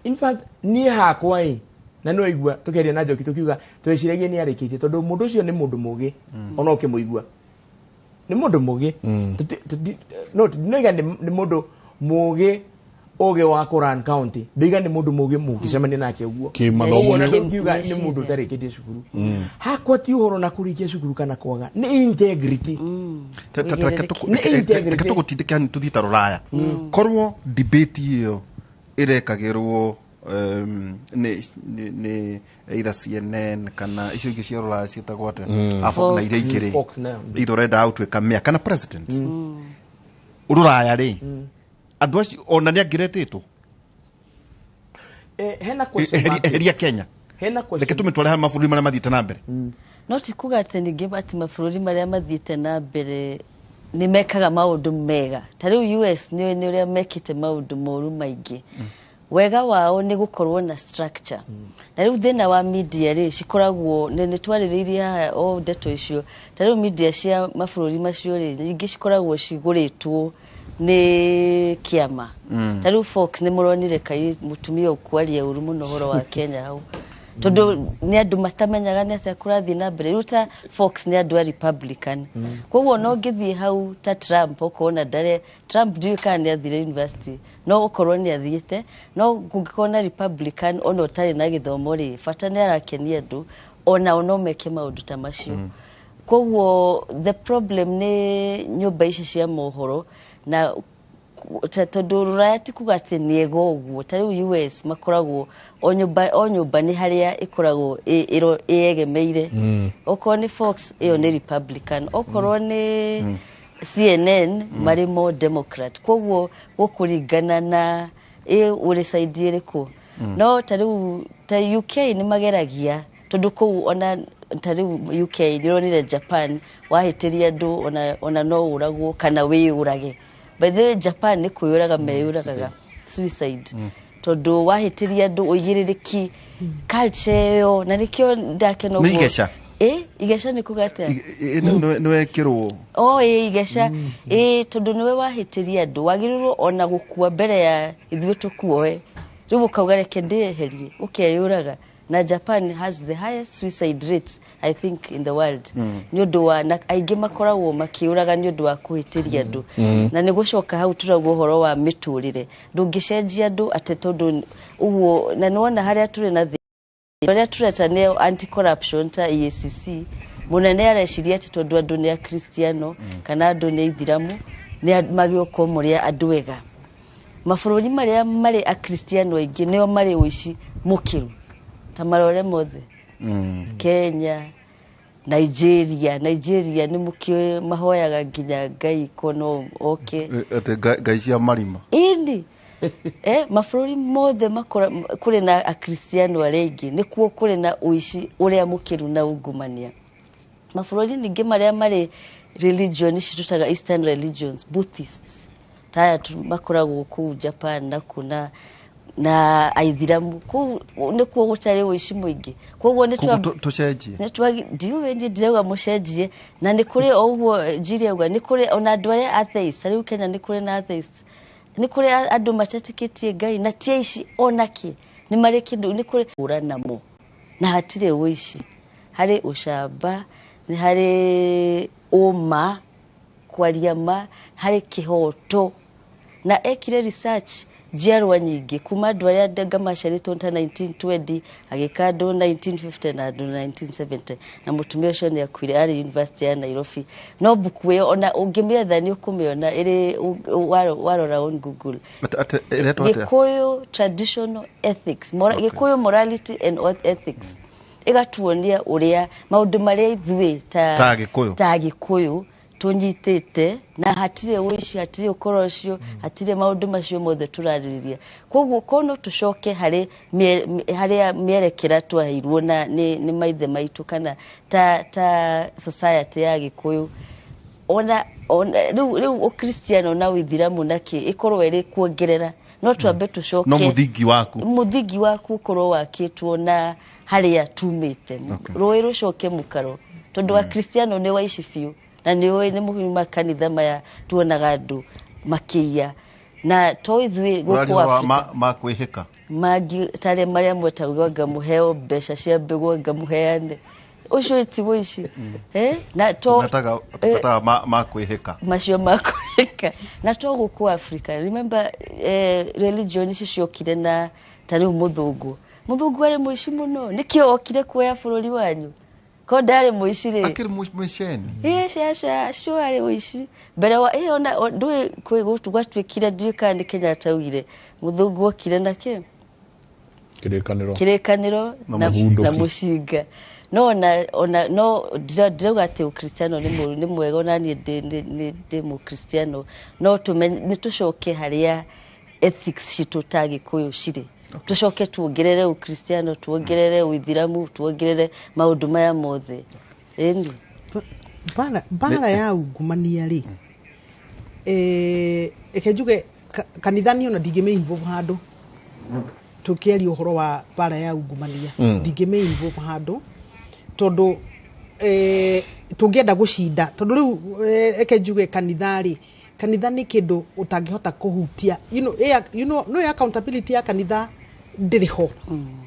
in fact niĩ hakwa na no igua tũkĩaria na Njoki tũkiuga twĩciragie nĩ arĩkĩtie tondũ mũndũ ũcio nĩ mũndũ mũgĩ ona ũkĩmũigua nĩ mũndũ mũgĩ no ndinoiga nĩ mũndũ mũgĩ ũgĩ wa Koran County ndoiga nĩ mũndũ mũgĩ mũngĩcemania nake ũguo kiuga nĩ mũndũ ũtarĩkĩtie cukuru hakwa ti ũhoro na kũrĩkia cukuru kana kwaga nĩ integrity reke tũgũtindĩke hanini tũthiĩ ta rũraya korwo debate ĩyo ĩrekagĩrwo nĩ either CNN kana icio ingĩ cia rũraya ciĩtagwo atĩa na iria ingĩ either ũrenda gũtuĩka mayor kana president rũraya rĩ andũ acio ona nĩ angĩretĩtwo hena question heria Kenya hena question reke tumitware ha mabũrũri marĩa mathiĩte na mbere no ti kuga atĩ ningĩ atĩ mabũrũri marĩa mathiĩte na mbere nĩ mekaga maũndũ mega ta rĩu US nĩ ũrĩa mekĩte maũndũ moru maingĩ wega wao nĩ gũkorwo na structure na rĩu thĩna wa media rĩ cikoragwo nĩ twarĩrĩirie haha o ndeto icio ta rĩu media cia mabũrũri macio rĩ nyingĩ cikoragwo cigũrĩtwo nĩ kĩama ta rĩu Fox nĩ mũronire kai mũtumia ũkwaria ũru mũno ũhoro wa Kenya hau tondu nĩ andũ matamenyaga nĩ atĩa kũrathiĩ na mbere rĩu ta Fox nĩ andũ a Republican koguo no ngĩthiĩ hau ta Trump ũkona ndare Trump ndiũĩ kana nĩ athire university no ũkorwo nĩ athiĩte no kũngĩkorwo na Republican ona ũtarĩ na gĩthomo rĩ bata nĩ arakenia andũ ona no meke maũndũ ta macio koguo the problem nĩ nyũmba ici cia mohoro na tondu ruraya ti kuga atĩ nĩ ega ũguo ta rĩu US makoragwo o nyũmba nĩ harĩa ĩkoragwo ĩegemeire okorwo nĩ Fox ĩyo nĩ Republican okorwo nĩ CNN marĩ mo Democrat koguo gũkũringana na ũrĩ side ĩrĩkũ no ta rĩu ta UK nĩ mageragia tondu kũu ona ta rĩu UK nĩronire Japan wahĩtĩria andũ ona no ũragwo kana wĩyũrage by the way Japan nĩ kwĩyũraga meyũragaga suicide tondu wahĩtĩria andũ ũigĩrĩrĩki culture ĩyo na nĩkĩo ndakena ũguo Igeca Igeca nĩ kuga atĩa nĩ wekĩrwo Igeca tondu nĩwe wahĩtĩria andũ wagĩrĩirwo ona gũkua mbere ya ithuĩ tũkuoe rĩu ũkauga reke ndĩeherie ũkeyũraga na Japan has the highest suicide rates I think in the world nĩ ũndũ wa aingĩ makoragwo makĩũraga nĩ ũndũ wa kũhĩtĩria andũ na nĩ gũcoka hau tũrauga ũhoro wa mĩtũrĩre ndũngĩcenjia andũ atĩ tondũ ũguo na nĩwona harĩa tũrĩ na harĩa tũreta nĩ anti corruption ta EACC mũnene areciria atĩ tondũ andũ nĩ akristiano kana andũ nĩ aithiramu nĩ magĩũka mũrĩa andũ ega mabũrũri marĩa marĩ akristiano aingĩ nĩo marĩ ũici mũkĩru ta marore mothe Kenya Nigeria nĩ mũkĩoe mahoyaga nginya Ngai kono Ngai cia marima ini mabũrũri mothe kũrĩ na akristiano arĩa aingĩ nĩkuo kũrĩ na ũici ũrĩa mũkĩru na ungumania mabũrũri ningĩ marĩa marĩ religion ici tutaga Eastern religions Buddhists taya makoragwo kũu Japan na kuna na aithiramu nĩkuo gũtarĩ ũici mũingĩ koguo tũcenjie ndiũĩ ndirauga mũcenjie na nĩ kũrĩ o ũguo njiri auga nĩ kũrĩ ona andũ arĩa atheist rĩu Kenya nĩ kũrĩ na atheist nĩ kũrĩ andũ matetĩkĩtie Ngai na ti aici onake nĩ marĩ kĩndũ nĩ kũrĩ ũranamo na hatirĩ ũici harĩ ũcamba nĩ harĩ ũma kwaria ma harĩ kĩhoto na ekire research njiarwa nyingĩ kuma andũ arĩa Denga maciarĩtwo ta 1920 agĩka andũ 1950 na andũ 1970 na mũtumia ũcio nĩ akuire arĩ University ya Nairobi no buku ĩyo ona ũngĩmĩetha nĩ ũkũmĩona ĩrĩ warora on Google Gĩkũyũ traditional ethics Gĩkũyũ morality and ethics ĩgatuonia ũrĩa maũndũ marĩa ithuĩ ta Gĩkũyũ tunyitĩte na hatirĩ ũici hatirĩ ũkorocio hatirĩ maũndũ macio mothe tũrarĩrĩria koguo kono tũcoke harĩa mĩerekera twaheirwo na nĩ maithe maitũ kana ta society ya Gĩkũyũ ona rĩu ũkristiano na ũithiramu nake ĩkorwo ĩrĩ kuongerera no twambe tũcoke no mũthingi waku ũkorwo wakĩtwo na harĩa tumĩte rũĩ rũcoke mũkaro tondũ akristiano nĩ waici biũ na nĩ mũhimi makanitha maya tuonaga andũ makĩia na to ithuĩ gũkũ Afrika makwĩhĩka mangĩ tarĩ marĩa mwetagwo ngamuheo mbeca cia mbegũ ngamuheane ũcio ti wĩici na to makwĩhĩka macio makwĩhĩka na to gũkũ Afrika remember religion ici ciokire na tarĩ mũthũngũ arĩ mũici mũno nĩkĩo okire kuoya bũrũri wanyu ko ndarĩ mũici rĩ akĩrĩ mũiceni cio arĩ mũici mbere wa ona ndũĩ gwatuĩkire ndiũĩ kana nĩ Kenya ataugire mũthũngũ okire na kĩrĩkanĩro na mũcinga no ndirauga atĩ ũkristiano nĩ mwega ona niĩ ndĩ mũkristiano no nĩ tũcoke harĩa ethics citũ ta Gĩkũyũ cirĩ tucoke tuongerere ukristiano tuongerere uithiramu tuongerere maundu maya mothe eni bara ya ungumania ri ekejuge kanithani ona ndigime involve handu tukiari uhoro wa bara ya ungumania ndigime involve handu tondu tungienda gucinda tondu riu ekejuge kanithari ni kindu utangihota kuhutia no accountability ya kanitha ndiriho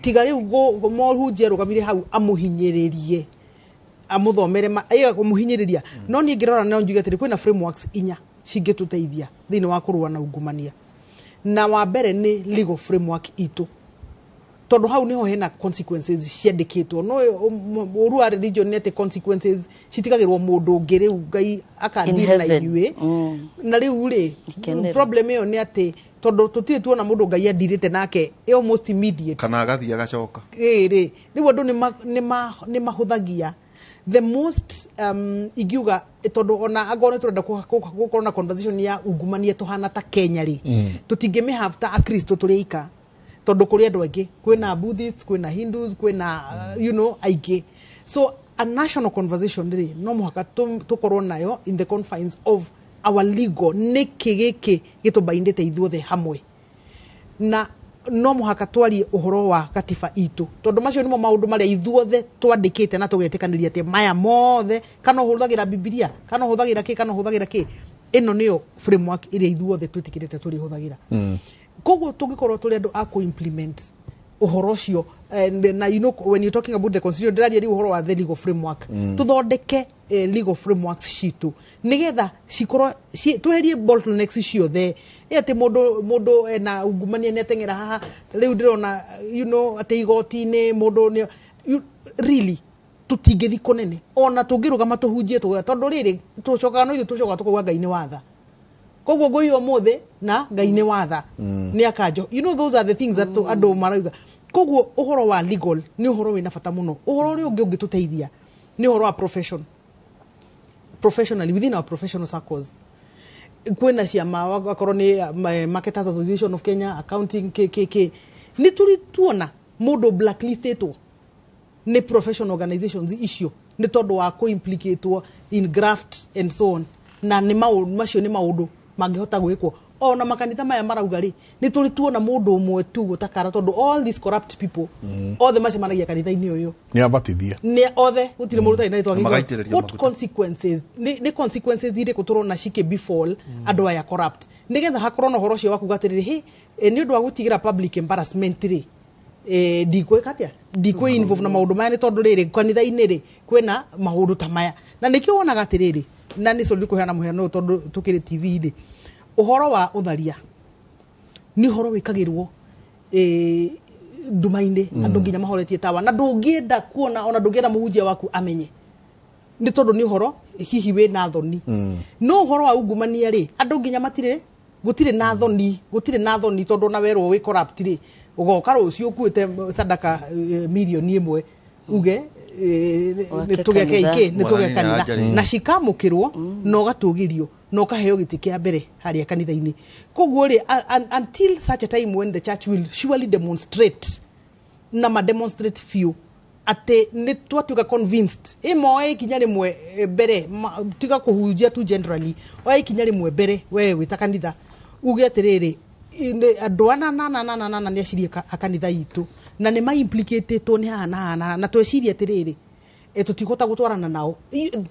tiga riu mohunjia rugamire hau amuhinyiririe amuthomere kumuhinyiriria no ni ngirora no njuge ati kwina frameworks inya cingituteithia thini wa kurua na ungumania na wa mbere ni legal framework itu tondu hau niho hena consequences ciandikitwo no urua religion nete consequences citigagirwo mundu ngiri Ngai akandira na inyue na riu ri problem yo ni ati tondu tutire tuona mundu Ngai andirite nake almost immediate kana agathia agacoka ri riu andu ni mahuthagia the most igiuga tondu ona agone turenda gukorwo na conversation ya ungumania tuhana ta Kenya ri tutingime have ta akristo turika tondu kuri andu aingi kwina Buddhists kwina Hindus kwina aingi so a national conversation ri no muhaka tukorwo nayo in the confines of our legal nikigiki gitubaindite ithuothe hamwe na no muhaka twari uhoro wa katiba itu tondu macio nimo maundu maria ithuothe twandikite na tugetikaniria ati maya mothe kana huthagira Biblia kana huthagira ki ino niyo framework iria ithuothe twitikirite turi huthagira koguo tungikorwo turi andu a implement uhoro ucio na when you talking about the constitution ndiraria ri uhoro wa the legal framework tuthondeke legal frameworks citu nigetha cikorwo tweherie bottlenecks ciothe ati mundu na ungumania ni atengera haha riu ndirona ati igoti-ini mundu ni really tutingithi kunene ona tungirugama tuhunjie tondu riri tucokaga no ithu tucoka tukuga Ngai ni watha koguo ngui omothe na Ngai ni watha ni akanjo those are the things that andu marauga koguo uhoro wa legal ni uhoro wina bata muno uhoro uri ungituteithia ni uhoro wa professionally within our professional circles kwena ciama wakorwo ni Marketers Association of Kenya accounting KKK ni turi tuona mundu blacklistetwo ni professional organizations icio ni tondu wa ko implicatwo in graft and so on na ni macio ni maundu mangihota gwikwo ona makanitha maya marauga ri ni turi tuona mundu umwe tu gutakara tondu all these corrupt people othe macemanagia kanitha-ini uyu ni abatithia ni othe gutire mundu tari twagithwo what consequences ni consequences ire kuturona cike befall andu aya corrupt nigetha hakorwo na horo cio waku gatiriri hi ni undu wa gutigira public embarrassment ri ndikwe involve na maundu maya ni tondu riri kanitha-ini ri kwena maundu ta maya na nikio wonaga atiriri na ni so ndikuheana muhiano tondu tukiri TV-ini uhoro wa utharia ni horo wikagirwo ndumaine andu nginya mahoretie tawa na ndungienda kuona ona ndungienda muhunjia waku amenye ni tondu ni horo hihi we na thoni no horo wa ungumania ri andu nginya matire gutire na thoni tondu na werwo we corrupt ri ugoka rucio ukuite sadaka milioni imwe uge nitugeke kanitha na cikamukirwo no gatugirio no kaheo giti kia mbere haria kanitha-ini koguo ri until such a time when the church will surely demonstrate na demonstrate few ate ni twatuka convinced imo ikinya rimwe mbere tiga kuhunjia tu generally o ikinya rimwe mbere we wita kanitha uge atiriri andu ana ni acirie akanitha itu na ni ma implicated to ni hana na tweciria atiriri tutikota gutwarana nao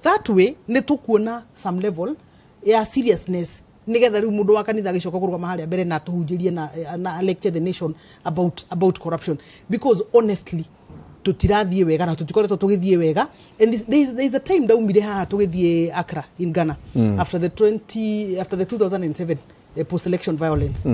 that way ni tukuona some level ya seriousness nigetha riu mundu wa kanitha gicoka kurugama haria mbere na tuhunjirie na lecture the nation about corruption because honestly tutirathie wega na tutikoretwo tugithie wega and there is a time daumire haha tugithie Accra in Ghana after the 2007 post election violence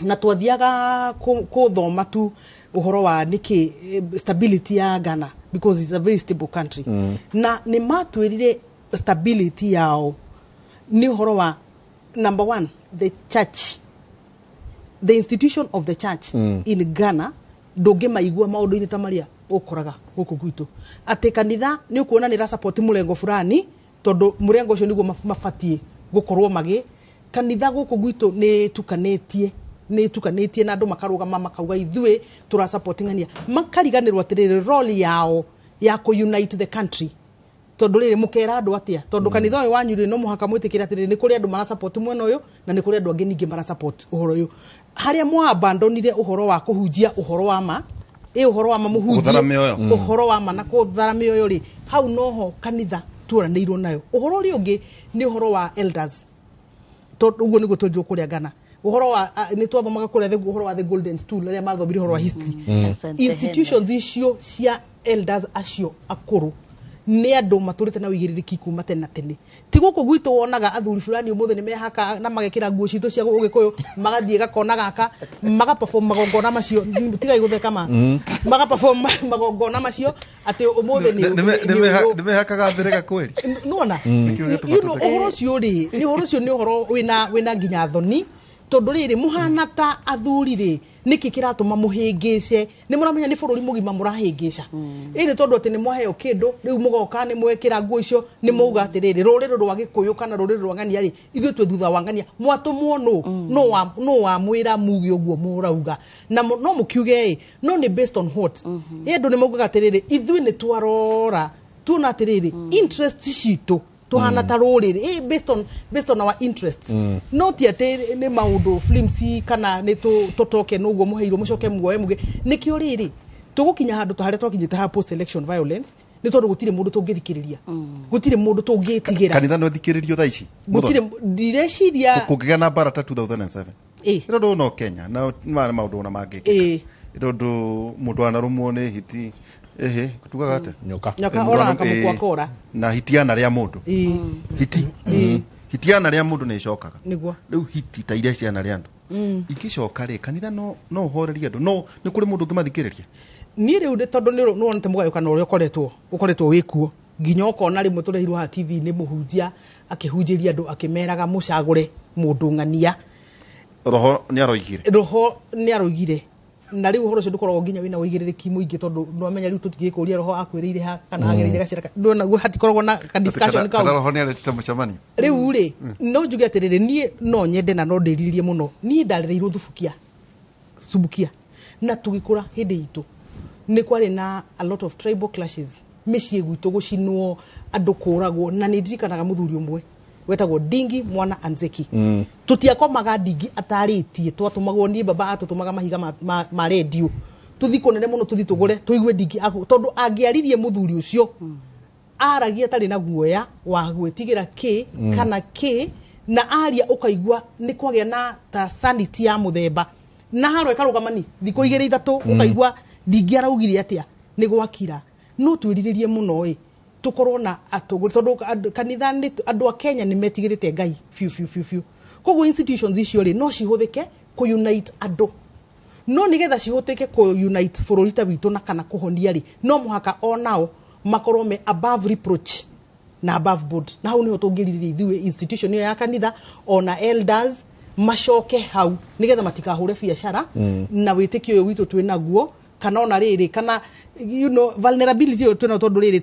na twathiaga kuthoma tu uhoro wa niki stability ya Ghana because it's a very stable country na ni matwirire stability yao ni uhoro wa number one the church the institution of the church in Ghana ndoge maigua maundu ini tamaria ukoraga guku gwitu ate kanitha ni ukuona ni ra support murengo fulani tondu murengo ucio niguo mafatie gukorwo magi kanitha guku gwitu ni tukanetie nä tukanä tie na andå makarå makauga ithuä tå racapotingania makariganä atä role yao ya kå unite the country tondå rä rä må kera andå atä a tondå kanitha å yå wanyu rä no må haka mwä tä kä ra atä rä nä kå rä andå maracapoti mwena å yå na nä kå rä andå angä ningä maracapoti å horo å yå harä a mwabandonire å horo wa kå hunjia å horo wa ma å horo wa ma må hunjie å horo wa ma na kå thara mä oyo rä hau noho kanitha tuoranä irwo nayo å horo å rä å ngä nä å horo wa elders uguo niguo twendirwo kuria Ghana uhoro wa ni twathomaga kuria uhoro wa the golden stool rĩrĩa mathombire uhoro wa history institutions icio cia elders acio akuru ni andu maturite na uigĩrĩrĩki kuma tene na tene ti gũkũ gwitũ wonaga athuri fulani ũmũthĩ nĩ mehaka na magekĩra nguo citũ cia ũgĩkũyũ magathiĩ gakona gaka magaperform magongona macio tiga igũtheka ma magaperform magongona macio atĩ ũmũthĩ nĩ mehakaga thĩrĩga kweli nona ũhoro ũcio rĩ nĩ ũhoro ũcio nĩ ũhoro wĩna nginya thoni tondũ rĩrĩ mũhana ta athuri rĩ niki kiratuma muhingice ni muramenya ni bururi mugima murahingica iri tondu ati ni mwaheo kindu riu mugoka ni mwekira nguo icio ni mauga atiriri ruriro rwa gikuyu kana ruriro rwa ngania ri ithu twe thutha wa ngania mwatumwo no wa mwira mugi uguo murauga na no mukiuge no ni based on what endu ni mauga atiriri ithu ni twarora tuna atiriri interest citu tuhana ta ruriri based on our interests no ti ati ni maundu flimsy kana ni totoke no guo muheiro mucoke muoe muge nikio riri tugukinya handu tahare twakinyite ha post election violence ni tondu gutire mundu tungithikiriria gutire mundu tungitigira kanitha no thikiririo tha ici gutire direciria kukiga na bara ta 2007 ndo no Kenya na maundu na mangike tondu mundu anarumwo ni hiti kutugaga ate nyoka ora kamukora na hitiana ria mundu hitiana ria mundu ni cokaga niguo riu hiti ta iria ciana ria andu ikicoka ri kanitha no horeria andu no ni kuri mundu ngimathikiriria ni riu de tondu ni wonete mugayo kana uria ukoretwo wikuo nginya ukona rimwe tureirwo ha TV ni muhunjia akihunjiria andu akimeraga mucagure mundu ngania roho ni aroigire na riu horo cio ndukoragwo nginya wina uigĩrĩrĩki muingi tondu no amenya riu tutigikuria roho akwĩrĩire ha kana agereire gacira ndona guo hatikoragwo na discussion kana roho ni aretete mucemani riu ri no njuge atiriri nie no nyende na no ndĩriririe muno nie ndarereirwo thubukia subukia na tugikura hindi itu ni kwari na a lot of tribal clashes mĩciĩ gwitũ gũcinwo andũ kũragwo na nĩ ndirikanaga mũthuri ũmwe wetagwo Dingi mwana Anzeki tutiakomaga Dingi ataritie twatumagwo ni baba atutumaga mahiga ma radio tuthikonere muno tuthitugure tuigue Dingi tondu angiaririe muthuri ucio aragia tari na guoya wa gwetigira kana na aria ukaigua ni kwagĩa na ta sanity ya muthemba na haro ekarugamani thiko 2-3 ukaigua Dingi araugire atia ni gwakira no twiriririe muno tukorwo na atoguri tondu kanitha ni andu a Kenya ni metigirite Ngai fiu koguo institutions icio ri no cihuthike ku unite andu no nigetha cihutike ku unite bururi ta witu na kana kuhonia ri no muhaka onao makorwo me above reproach na above board na hau niho tungiririria ithuĩ institution iyo ya kanitha ona elders macoke hau nigetha matikahure biacara na witikio uyu witu twinaguo kana ona riri kana vulnerability yo twena tondu riri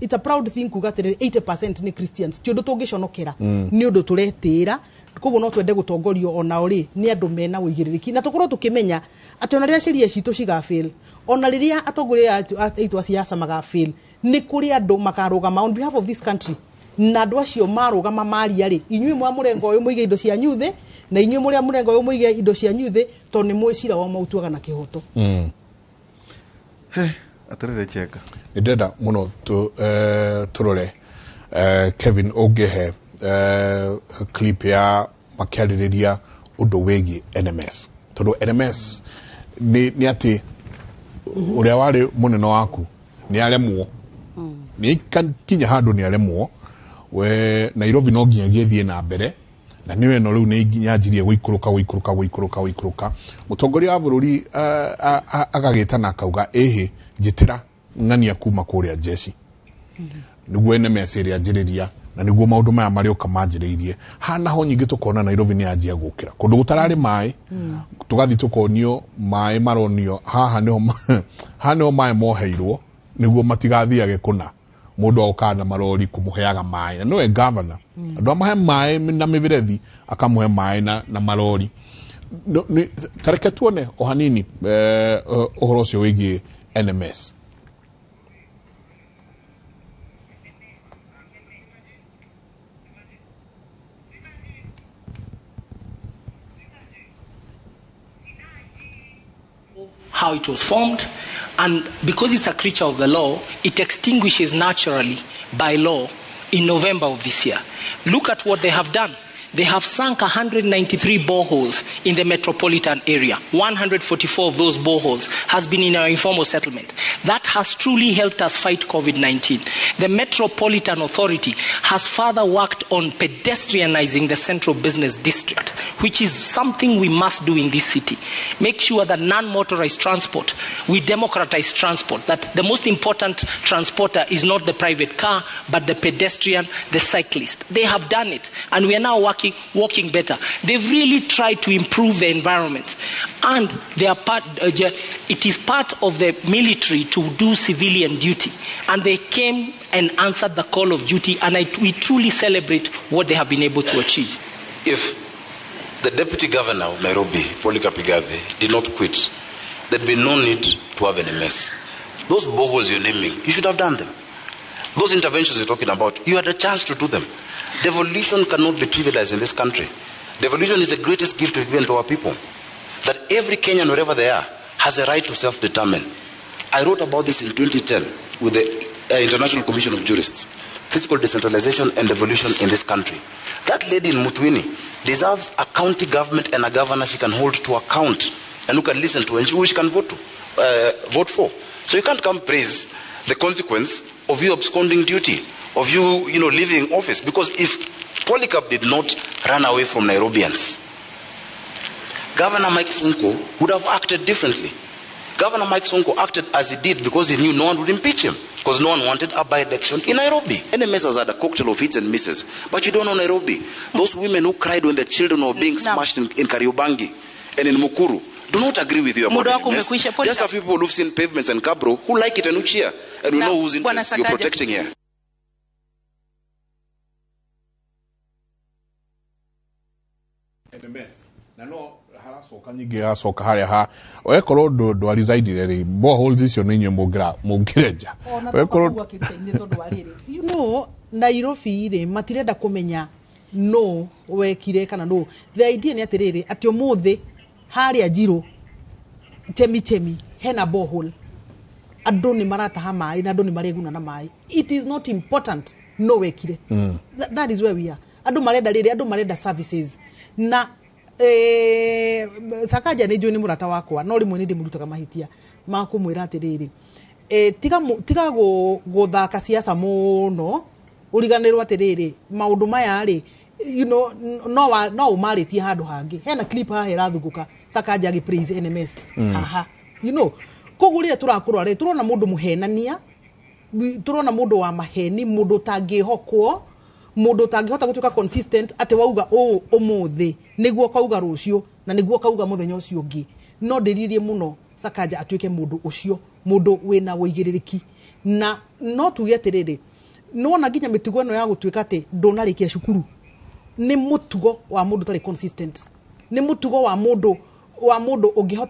it's a proud thing kuga atiriri 80% ni Christians ti undu tungiconokera ni undu turetira koguo no twende gutongorio ona ori ni andu mena uigĩrĩrĩki na tukorwo tukimenya ati ona riria ciria citu cigafail ona riria atongoria aitu asiasa magafail ni kuri andu makarugama on behalf of this country na andu acio marugama maria ri inyuĩ mwa murengo uyu muige indo cia nyuthe na inyuĩ muria murengo uyu muige indo cia nyuthe to ni mwicira wa mautuaga na kihoto atirire cheka ndenda muno turore Kevin ũngĩhe clip ya makĩarĩrĩria ũndũ wĩgiĩ NMS tondu NMS ni ati uria wari munene waku ni aremwo ni kinya handu ni aremwo we Nairobi no nginya gĩthiĩ na mbere na niwe no riu ni nginya njirie guikuruka mutongoria wa bururi agagĩta na akauga njitira ng'ania kuma kuria jeshi niguo NMS ĩrĩa njĩrĩria na niguo maundu maya marioka manjĩrĩirie hana ho nyingĩ tukona Nairobi ni anjia gukira kundu gutarari mai tugathi tukonio mai maronio haha niho mai moheirwo niguo matigathiage kuna mundu okana marori kumuheaga mai no governor andu amahe mai na mivirethi akamuhe mai na marori tareke tuone o hanini ohoro ucio wigie NMS. How it was formed, and because it's a creature of the law, it extinguishes naturally by law in November of this year. Look at what they have done. They have sunk 193 boreholes in the metropolitan area. 144 of those boreholes has been in our informal settlement. That has truly helped us fight COVID-19. The Metropolitan Authority has further worked on pedestrianizing the central business district, which is something we must do in this city. Make sure that non-motorized transport, we democratize transport, that the most important transporter is not the private car, but the pedestrian, the cyclist. They have done it, and we are now walking better. They've really tried to improve the environment, and they are it is part of the military to do civilian duty, and they came and answered the call of duty, and we truly celebrate what they have been able to achieve. If the Deputy Governor of Nairobi, Igathe, did not quit, there'd be no need to have an MS. Those boreholes you're naming, you should have done them. Those interventions you're talking about, you had a chance to do them. Devolution cannot be trivialized in this country. Devolution is the greatest gift we've given to our people. That every Kenyan, wherever they are, has a right to self-determine. I wrote about this in 2010 with the International Commission of Jurists. Fiscal decentralization and devolution in this country. That lady in Mutwini deserves a county government and a governor she can hold to account and who can listen to and who she can vote for. So you can't come praise the consequence of you absconding duty, of you leaving office. Because if Polycarp did not run away from Nairobians, Governor Mike Sonko would have acted differently. Governor Mike Sonko acted as he did because he knew no one would impeach him, because no one wanted a by-election in Nairobi. NMS has had a cocktail of hits and misses, but you don't know Nairobi. Those women who cried when their children were being smashed in Kariobangi and in Mukuru do not agree with you about NMS. Just a few people who've seen pavements and Kabro who like it and who cheer, and we know whose interests you're protecting here. NMS. No, harasoka nyingi harasoka haria ha oekorwo ndo reside ri boreholes icio ni nyemo mungireja oekorwo ni tondu wa riri Nairobi ri matirenda kumenya no wekire kana no. The idea ni atiriri ati umuthi haria Njiro chemi hena borehole, andu ni marataha mai na andu ni mareguna na mai. It is not important no wekire. That is where we are. Andu marenda riri, andu marenda services na Sakaja ni juni murata wakwa no rimwe ni ndimurutaga mahitia makumwira atiriri tiga guthaka siasa muno uriganirwa atiriri maundu maya ri no umaritie handu hangi hena clip ha irathunguka Sakaja agi praise NMS aha koguria turakurwa ri turona mundu muhenania, turona mundu wa maheni, mundu tangihokwo, mundu tangihota gutuka consistent ate wauga umuthi niguo kauga rucio na niguo kauga muthenya ucio ungi. No ndiririe muno Sakaja atuike mundu ucio, mundu wina woigiririki na no tuge atiriri no na nginya mitugo eno ya gutuika ati ndonarikia cukuru ni mutugo wa mundu tari consistent, ni mutugo wa mundu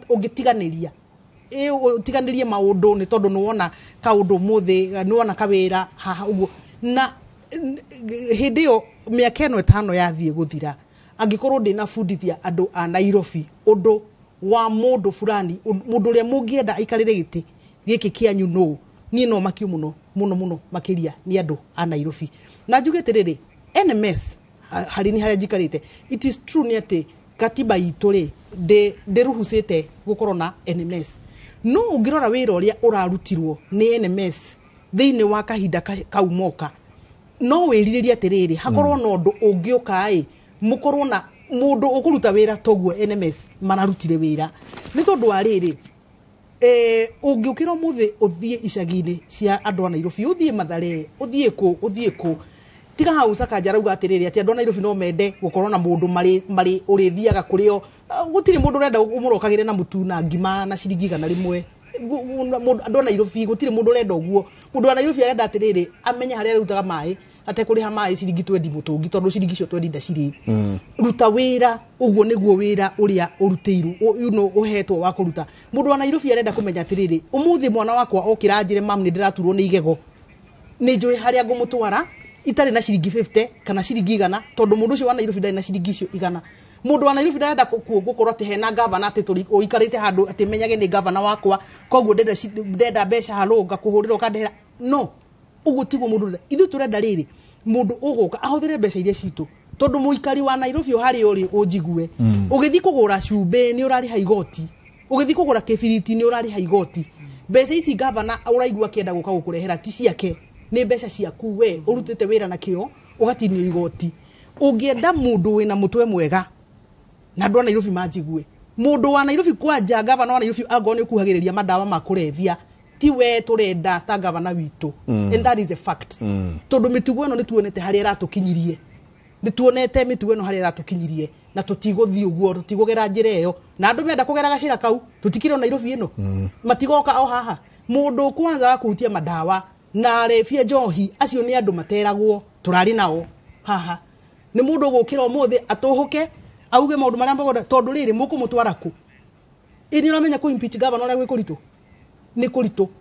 ungitiganiria utiganirie maundu ni tondu nuwona kaundu muthi nuwona kawira haha uguo na hindi yo miaka eno 5 yathie guthira angikorwo ndina fundithia andu a Nairobi undu wa mundu fulani, mundu uria mungienda aikarire giti giki kianyu no ni no makio muno makiria ni andu a Nairobi. Na njugite riri NMS harini haria jikarite, it is true ni ati katiba itu ri nderuhusite gukorwo na NMS. No ungirora wira uria urarutirwo ni NMS thiini wa kahinda kaumoka no wiririria atiriri hakorwo no ndu ungiuka mukorwo na mundu ukuruta wira toguo NMS manarutire wira ni tondu wa riri ungiukira muthi uthie icagini cia andu a Nairobi, uthie Mathare, uthie ku tiga hau Sakaja rauga atiriri ati andu a Nairobi no mende gukorwo na mundu mari urithiaga kurio gutiri mundu urenda umurokagire na mutu na ngima na ciringi kana rimwe. Andu a Nairobi gutiri mundu urenda uguo. Mundu wa Nairobi arenda atiriri amenya haria arutaga mai atekuriha mai ciringi 20 mutungi tondu ciringi cio 20 ndaciri ruta wira uguo niguo wira uria urutiiru uhetwo wa kuruta mundu wa Nairobi arenda kumenya atiriri umuthi mwana wakwa okira njire mam ni ndiraturwo ni igego ni njui haria ngumutwara itari na ciringi 50 kana ciringi 100 tondu mundu ucio wa Nairobi ndari na ciringi icio 100 mundu wa Nairobi ndarenda gukorwo ati hena governor ati turi uikarite handu ati menyage ni governor wakwa koguo ndenda mbeca halunga kuhurira ukandehera no uguo tiguo mundu ithu turenda riri mundu uguka ahuthire mbeca iria citu tondu muikari wa Nairobi hari uri unjigue ugithi kugura cumbe ni urari haigoti ugithi kugura kibiriti ni urari haigoti mbeca ici governor uraigua kienda guka gukurehera ti ciake ni mbeca ciaku we urutite wira na kio ugatinio igoti ungienda mundu wina mutwe mwega na ndwa Nairobi manjigue mundu wa Nairobi kwanja governor wa Nairobi agone kuhagiriria madawa makurevia ti we turenda ta governor witu and that is a fact tondu mitugo eno nituonete hari iratukinyirie nituonete mitugo eno hari iratukinyirie na tutiguthii uguo tutigugera njira iyo na andu menda kugera gacira kau tutikire Nairobi eno matigoka o haha mundu kwanza wa kuhutia madawa na refia njohi acio ni andu materagwo turari nao haha ni mundu gukira umuthi atuhuke auge maundu maria mbogoda tondu riri mukumutwara ku ini uramenya ku impeach governor ria gwikuritu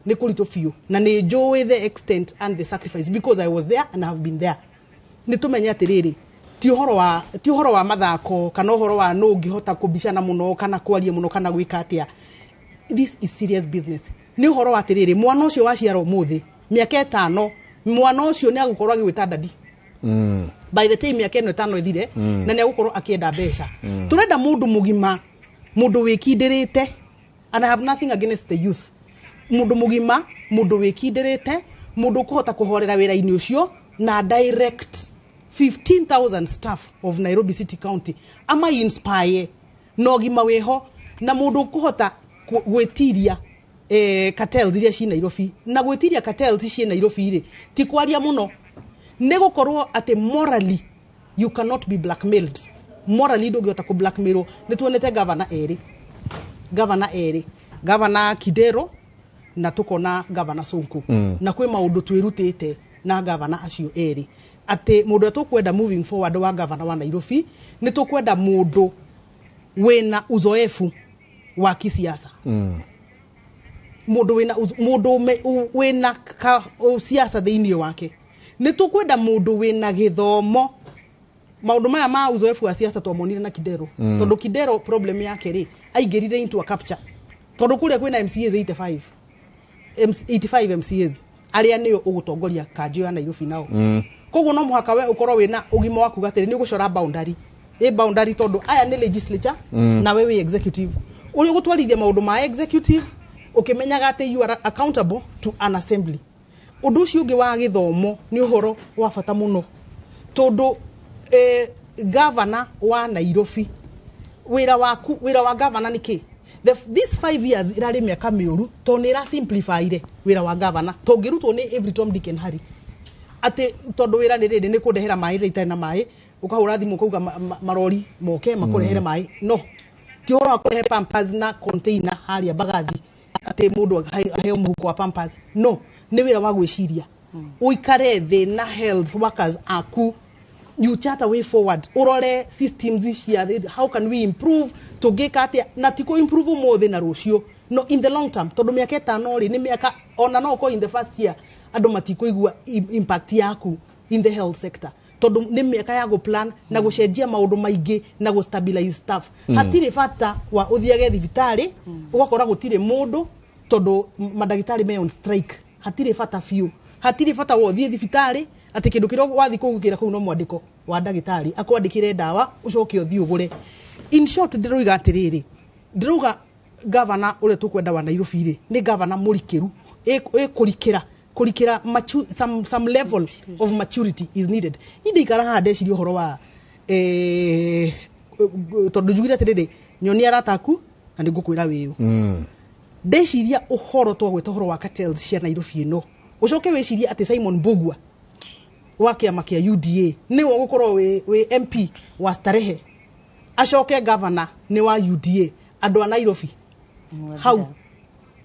ni kurito fiu na ni joy the extent and the sacrifice because I was there and I have been there ni tumenya atiriri ti uhoro wa mathako kana uhoro wa no ngihota kubishana muno kana kwaria muno kana gwika atia this is serious business ni uhoro wa atiriri mwana ucio waciara umuthi miaka 5 mwana ucio ni agukorwa agwita dadi by the time miaka 5 ithire na ni agukorwa akienda mbeca turenda mundu mugima mundu wikindirite and I have nothing against the youth mundu mugima mundu wikindirite mundu kuhota kuhorera wira-ini ucio na direct 15,000 staff of Nairobi City County ama inspire no gima weho na mundu kuhota gwetiria cartels iria ci Nairobi na gwetiria cartels ci Nairobi ri ti kwaria muno ne gukorwo ati morally you cannot be blackmailed morally ndungihota ku blackmail ni tuonete governor Kidero na tukona governor Sonko na kwe maundu twirutite na governor acio eri ati mundu tukwenda moving forward wa governor wa Nairobi ni tukwenda mundu wena uzoefu wa kisiasa mundu wena siasa thiini wake ni tukwenda mundu wena githomo maundu maya ma uzoefu wa siasa twamonire na Kidero tondu Kidero problem yake ri aingirire into a capture tondu kuria kwina MCAs 85 MCAs aria niyo ugutongoria kanjo ya Nairobi nao koguo no muhaka we ukorwo wina ugima waku gatiri ni gucora boundary tondu aya ni legislature na wewe executive uri gutwarithia maundu ma executive ukimenyaga ati you are accountable to an assembly undu ucio ungi wa githomo ni uhoro wa bata muno tondu governor wa Nairobi wira wa governor niki this 5 years irari miaka miuru to nira simplify wira wa governor to ngirutwo ni every Tom Dick and Harry ati tondu wira ni rindi ni kundehera mai rita na mai ukahura thimu kuuga marori moke makurehere mai no ti horo akurehe pampers na container haria bagathi ati mundu aheo muhuko wa pampers no ni wira wa gwiciria uikare the na health workers aku you chart a way forward urore systems here how can we improve to get at na tiko improve more than rucio no in the long term tondu miaka 5 ri ni miaka ona no ko in the first year ando matiko igua impact yaku in the health sector tondu ni miaka ya go plan na gucenjia maundu maingi na go stabilize staff hatire fata wa uthiage thibitari ugakora gutire mundu tondu madagitari me on strike hatire fata few hatire fata wo thie thibitari ati kindu kiro wathi kugukira kuu no mwandiko wa dagitari akwandikire dawa ucoke uthi ugure in short ndiruga atiriri ndiruga governor ule tukwenda wa Nairobi ri ni governor murikiru kurikira some level of maturity is needed indi ikara hande ciri uhoro wa tondu jugira atiriri nyoni arataku na ndigukwira wiu ndeciria uhoro to gweta uhoro wa cartels cia Nairobi no ucoke wiciria ati Simon Mbugua wake amakia UDA ni wo gukorwo we MP wa Starehe acoke governor ni wa UDA andu a Nairobi hau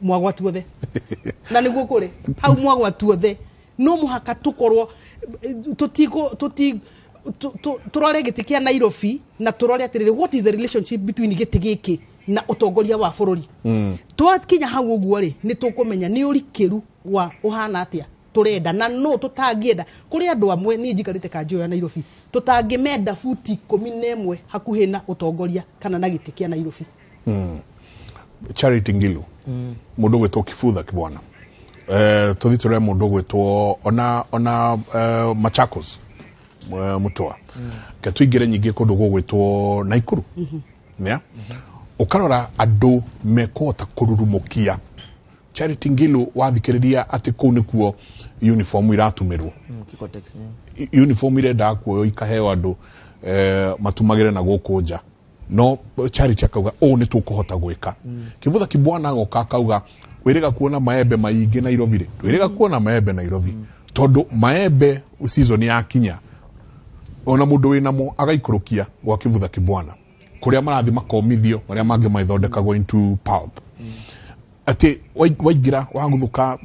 mwagwatuothe na niguo kuri hau mwagwatuothe no muhaka tukorwo turore giti kia Nairobi na turore atiriri what is the relationship between giti giki na utongoria wa bururi twakinya hau uguo ri ni tukumenya ni urikiru wa uhana atia turenda na no tutangienda kuri andu amwe ni njikarite kanjo ya Nairobi tutangimenda futi 11 hakuhi na utongoria kana na giti kia Nairobi. Charity Ngilu mundu gwetwo Kibutha Kibwana tuthi tore mundu gwetwo ona Machakos mutoa katwigire nyingi kundu gwetwo Naikuru ya ukarora andu mekota kururumukia Charity Ngilu wathikiriria ati ku nikuo uniform iratumirwo uniform irenda kuoyo ikaheo andu matumagire na gukunja no Charity akauga ni tukuhota gwika Kibutha Kibwana goka akauga wirega kuona maembe maingi Nairobi ri wirega kuona maembe Nairobi tondu maembe season ya kinya ona mundu winamo agaikurukia gwa Kibutha Kibwana kuria marathi makomithio maria mangi maithondekagwo into pulp ati waigira waguthuka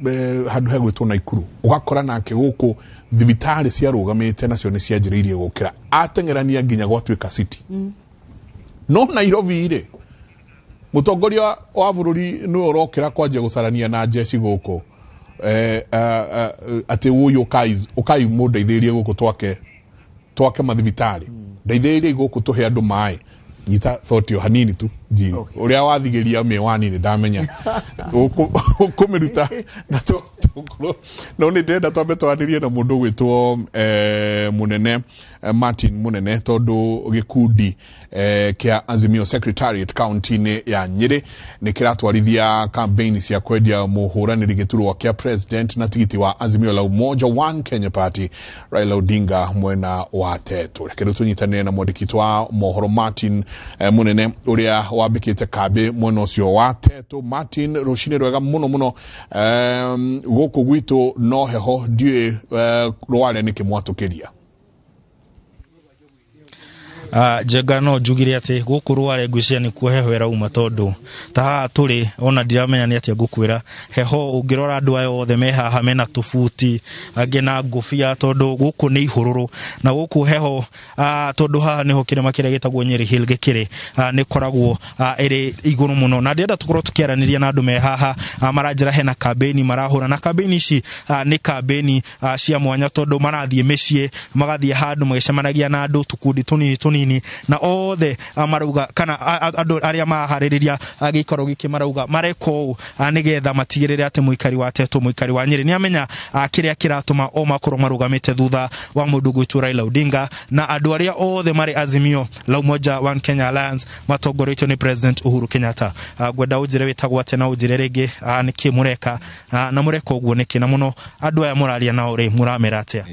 handu hegwitwo Naikuru ugakora nake guku thibitari cia rugamite nacio ni cianjiriirie gukira atengerania nginya gwatuika city no Nairobi ire mutongoria wa bururi no urokira kwanje gucarania na jeshi guku ati uyu ukai mundeithirie guku twake mathibitari ndeithirie guku tuhe andu mai nyita thought yo hanini tu ji uria wathigeria mewani ni ndamenya ukumiruta na to no ni ndenda twambe twanirie na mundu gwitwo munene Martin munene tondu gikundi kia Azimio Secretariat county ya Nyeri ni kiratwarithia campaign cia kwendia muhuraniri giturwa kia president na tigiti wa Azimio la Umoja One Kenya Party Raila Odinga mwena wa Tetu rekero tunyitanire na mwandiki wa mohoro Martin munene uria wabikite kabe mwena ucio wa Tetu. Martin rucine rwega muno guku gwitu no heho die rwale ni kimwatukiria Jega no njugire ati guku rware ngwiciria ni kuo heho erauma tondu ta turi ona ndiramenya ni atia ngukwira heho ungirora andu ayo othe me haha mena tufuti ange na ngufia tondu guku ni ihururu na guku heho tondu haha niho kirema kiria gitagwo Nyeri Hill gikiri ni koragwo iri iguru muno na ndienda tukorwo tukiaraniria na andu me haha maranjira hena campaign marahura na campaign ici ni campaign cia mwanya tondu marathie micii magathie handu magicemanagia na andu tukundi tunini na othe marauga kana andu aria mahaririria gikoro giki marauga mareko nigetha matigirire ati muikari wa Tetu muikari wa Nyeri ni amenya kiria kiratuma o makoro marugamite thutha wa mundu gwitwo Raila Odinga na andu aria othe mari Azimio la Umoja One Kenya Alliance matongoretio ni President Uhuru Kenyatta gwenda ujire witagwo ati na ujire ringi niki mureka na mureka uguo niki na muno andu aya muraria nao ri muramera atia.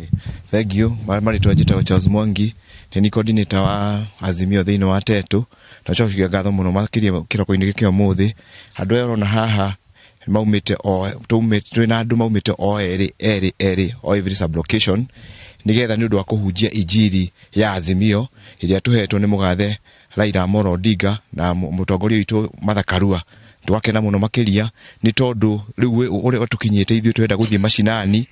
Thank you mari twajita Charles Mwangi ni coordinator wa Azimio thini wa Tetu na chokia ngatho muno makiria kiroko-ini giki omuthi andu ero na haha maumite twina andu maumite eri o every sublocation nigetha ni undu wa kuhunjia injiri ya Azimio iria tuhetwo ni mugathe Raila Amolo Odinga na mutongoria witu Martha Karua twakena muno makiria ni tondu riu uri tukinyite ithio twenda guthie mashinani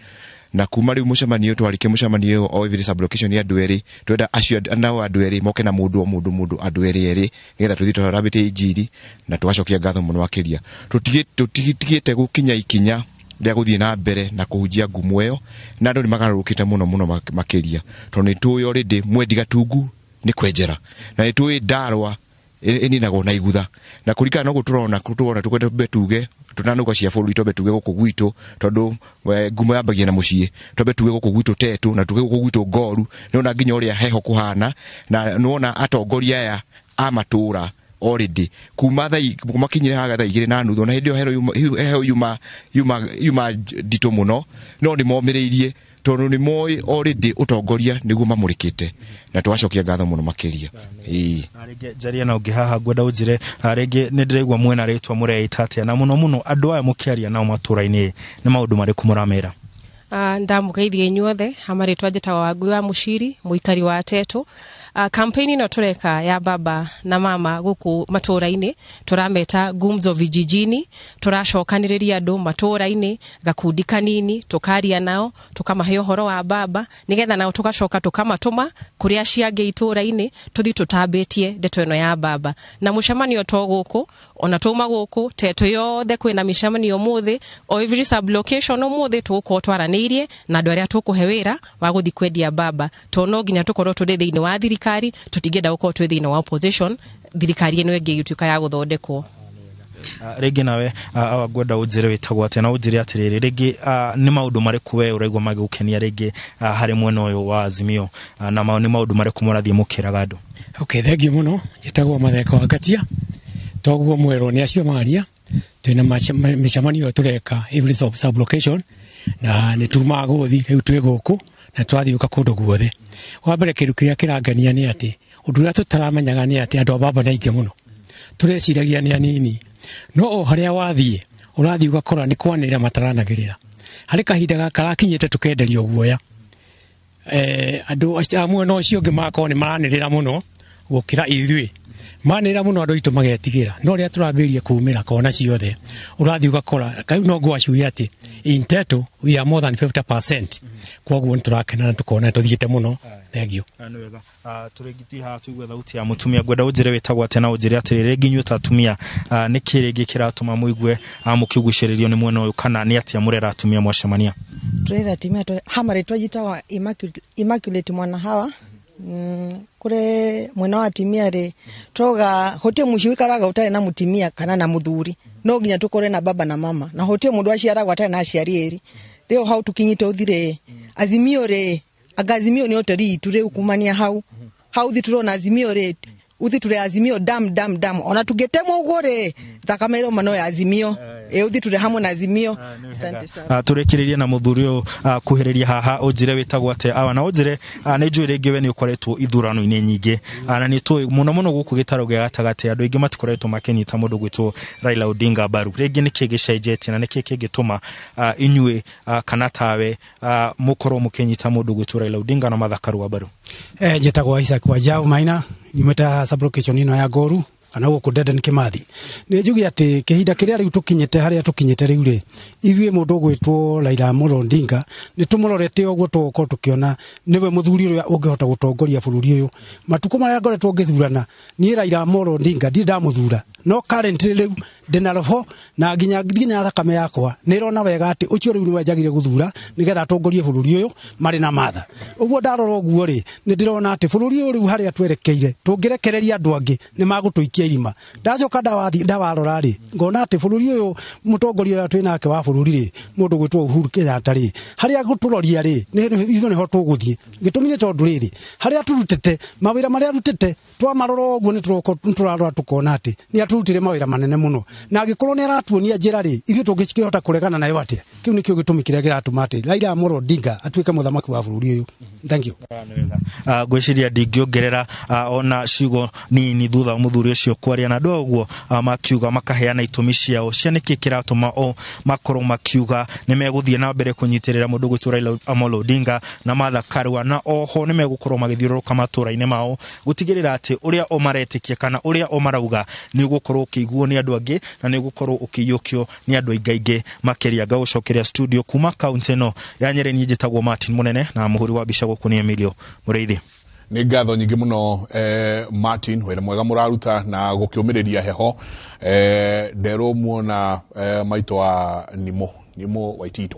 na kuma riu mucemanio twarike mucemanio o every sublocation ya dueri twenda acio nao adueri moke na mundu adueri eri nigetha tuthi twarabite injiri na twacokia ngatho muno makiria tutigite gukinya ikinya ria guthie na mbere na kuhunjia ngumu eyo na andu ni magarurukite muno makiria tondu nitui already mwendi gatungu ni kwenjera na nitui ndarwa ininago na igutha na kurikana no guturona tukwete betuge tunanuka cia bũrũri tobe tuge guku gwitu tondu ngumo yambagia na mucii tobe tuge guku gwitu Tetu na tuge guku gwitu Ngoru niona nginya uria heho kuhana na nuona atongoria aya amatura already kuma thai makinyire haga thai igire na nutho na hindi heho yuma dito muno no ni momiriirie tondu ni moi already utongoria niguo mamurikite na twacokia ngatho muno makiria arige jaria na ungi haha gwenda ujire arige ni ndiregwa mwena ritwa mureita atia na muno andu aya mukiaria nao matura-ini ni maundu mariku muramera ndamugeithia inyuothe amaritwa njetaga Wangui wa Muciri muikari wa Tetu. Campaign ino tureka ya baba na mama guku matura-ini turameta gumzo vijijini, turacokaniriria andu matura-ini gakundi kanini tukaria nao tukamahe uhoro wa baba nigetha nao tugacoka tukamatuma kuria ciange itura-ini tuthi tutambitie ndeto ino ya baba na mucemanio to guku ona tuma guku Tetu yothe kwina micemanio muthi o every sub location muthi tuko twaranirie na andu aria tukuhe wira wa guthi kwendia baba tono nginya tukorwo turi thiini wa thirikari tutigenda gukorwo twi thiini wa opposition thirikari ino ingi gituika ya guthondekwo. Rege nawe awagwenda unjire witagwo ate na unjire atiriri rege ni maundu mariku we uraigwa magukenia rege hari mwena uyu wa Azimio na ni maundu mariku murathie mukiraga andu. Okay, thengio muno njitagwo Matheka wa Gatia toguo mwero ni acio maria twina micemanio tureka every sub location na ni tuma guthi riu twi guku na twathiuka kundu guothe. Wa mbere kiru kiria kirangania ni ati undu uria tutaramenyaga ni ati andu baba na inge muno tureciragia ni anini no haria wathie urathie ugakora ni kwanira mataranagirira hari kahinda gaka karakinyite tukenderio guoya andu amwe no cio ngi makoni maranirira muno gukira ithui manira muno andu itu magetigira no ria turambiria kuumira kona ciothe urathie ugakora kau no gwacui ati in Tetu we are more than 50%. Kwoguo turakena na tukona tuthiite muno. Thank you. Anu wega turigiti ha tuigwe thauti ya mutumia gwenda unjire witagwo ate na unjire atiriri nginyu tatumia nikirigi kiratuma muigwe mukiguciririo ni mwena uyu kana ni atia murera atumia mwacemania. Turera atumia hamare twajitawa Immaculate mwana hawa kure mwena wa atumia ri toga hote mushi wikaraga utari na mutumia kana na muthuri no nginya tukore na baba na mama na hote mundu aciaragwa atari na aciari eri reo hau tukinyite uthire Azimio ri agazimio ni oteri ture ukumania hau thiturona Azimio ri uthi ture Azimio dam ona tugetemo gore thakamero mano ya Azimio uthi ture hamwe na Azimio. Asante sana. Turekiriria na muthuri uyu kuhiriria haha unjire witagwo ate awa na unjire ni njui ringi we ni ukoretwo ithurano ine nyingi na ni tu muno guku gitaro gia gatagate andu ingi matikoretwo makenyita mundu gwitwo Raila Odinga baru ringi ni kigicenjetie na ni kigituma inyue kana tawe mukorwo mukenyita mundu gwitwo Raila Odinga na mathakaru wa baru. Jetagwo Isaac wa Jau Maina yumeta sublocation ino ya Goru kana guku Dedan Kimathi ni njugi ati kihinda kiria riu tukinyete haria tukinyete riu ri ithue mundu gwitwo Raila Odinga ni tumurorete ogwo tuko tukiona niwe muthuri uria ungihota gutongoria bururi uyu matuko maria ngoretwo ngithurana ni Raila Odinga ndi ndamuthura no currently riu ndina roho na nginya thakame yakwa ni rona wega ati ucio riu ni wenjagire guthura nigetha atongorie bururi uyu mari na matha ugwo ndarora ogwo ri ni ndirona ati bururi uyu riu haria twerekeire tungirekereria andu angi ni magutuikia irima ndacoka ndawarora ri ngona ati bururi uyu mutongoria uria twinake wa bururi ri mundu gwitwo Uhuru Kenyatta ri haria guturoria ri ithu niho tuguthie gitumire tondu riri haria turutete mawira maria rutete twamarora ogwo ni turarora tukona ati ni aturutire mawira manene muno na gikorwo ni aratuonia njira ri ithu tungikihota kuregana nayo atia kiu nikio gitumi kiria giratuma ati Raila Odinga atuike muthamaki wa bururi uyu. Thank you. Gwiciria ndingiongerera ona ciugo ni thutha muthuri ucio kwaria na ndogwo makiuga makaheana itumi ciao cia niki kiratuma o makorwo makiuga ni meguthie na mbere kunyitirira mundu gwitwo Raila Odinga na mathakarwa na oho ni megukorwo magithiururuka matura-ini mao gutigirira ati uria o maretikia kana uria o marauga ni gukorwo ukiguo ni andu angi na ni gukorwo ukiyukio ni andu aingaingi makiria ngaucokeria studio kuma kaunti no ya Nyeri ni njitagwo Martin Munene na muhuri wa bica guku ni Emilio Mureithi. Ni ngatho nyingi muno Martin wena mwega muraruta na gukiumiriria heho ndero muona maito wa nimo waitito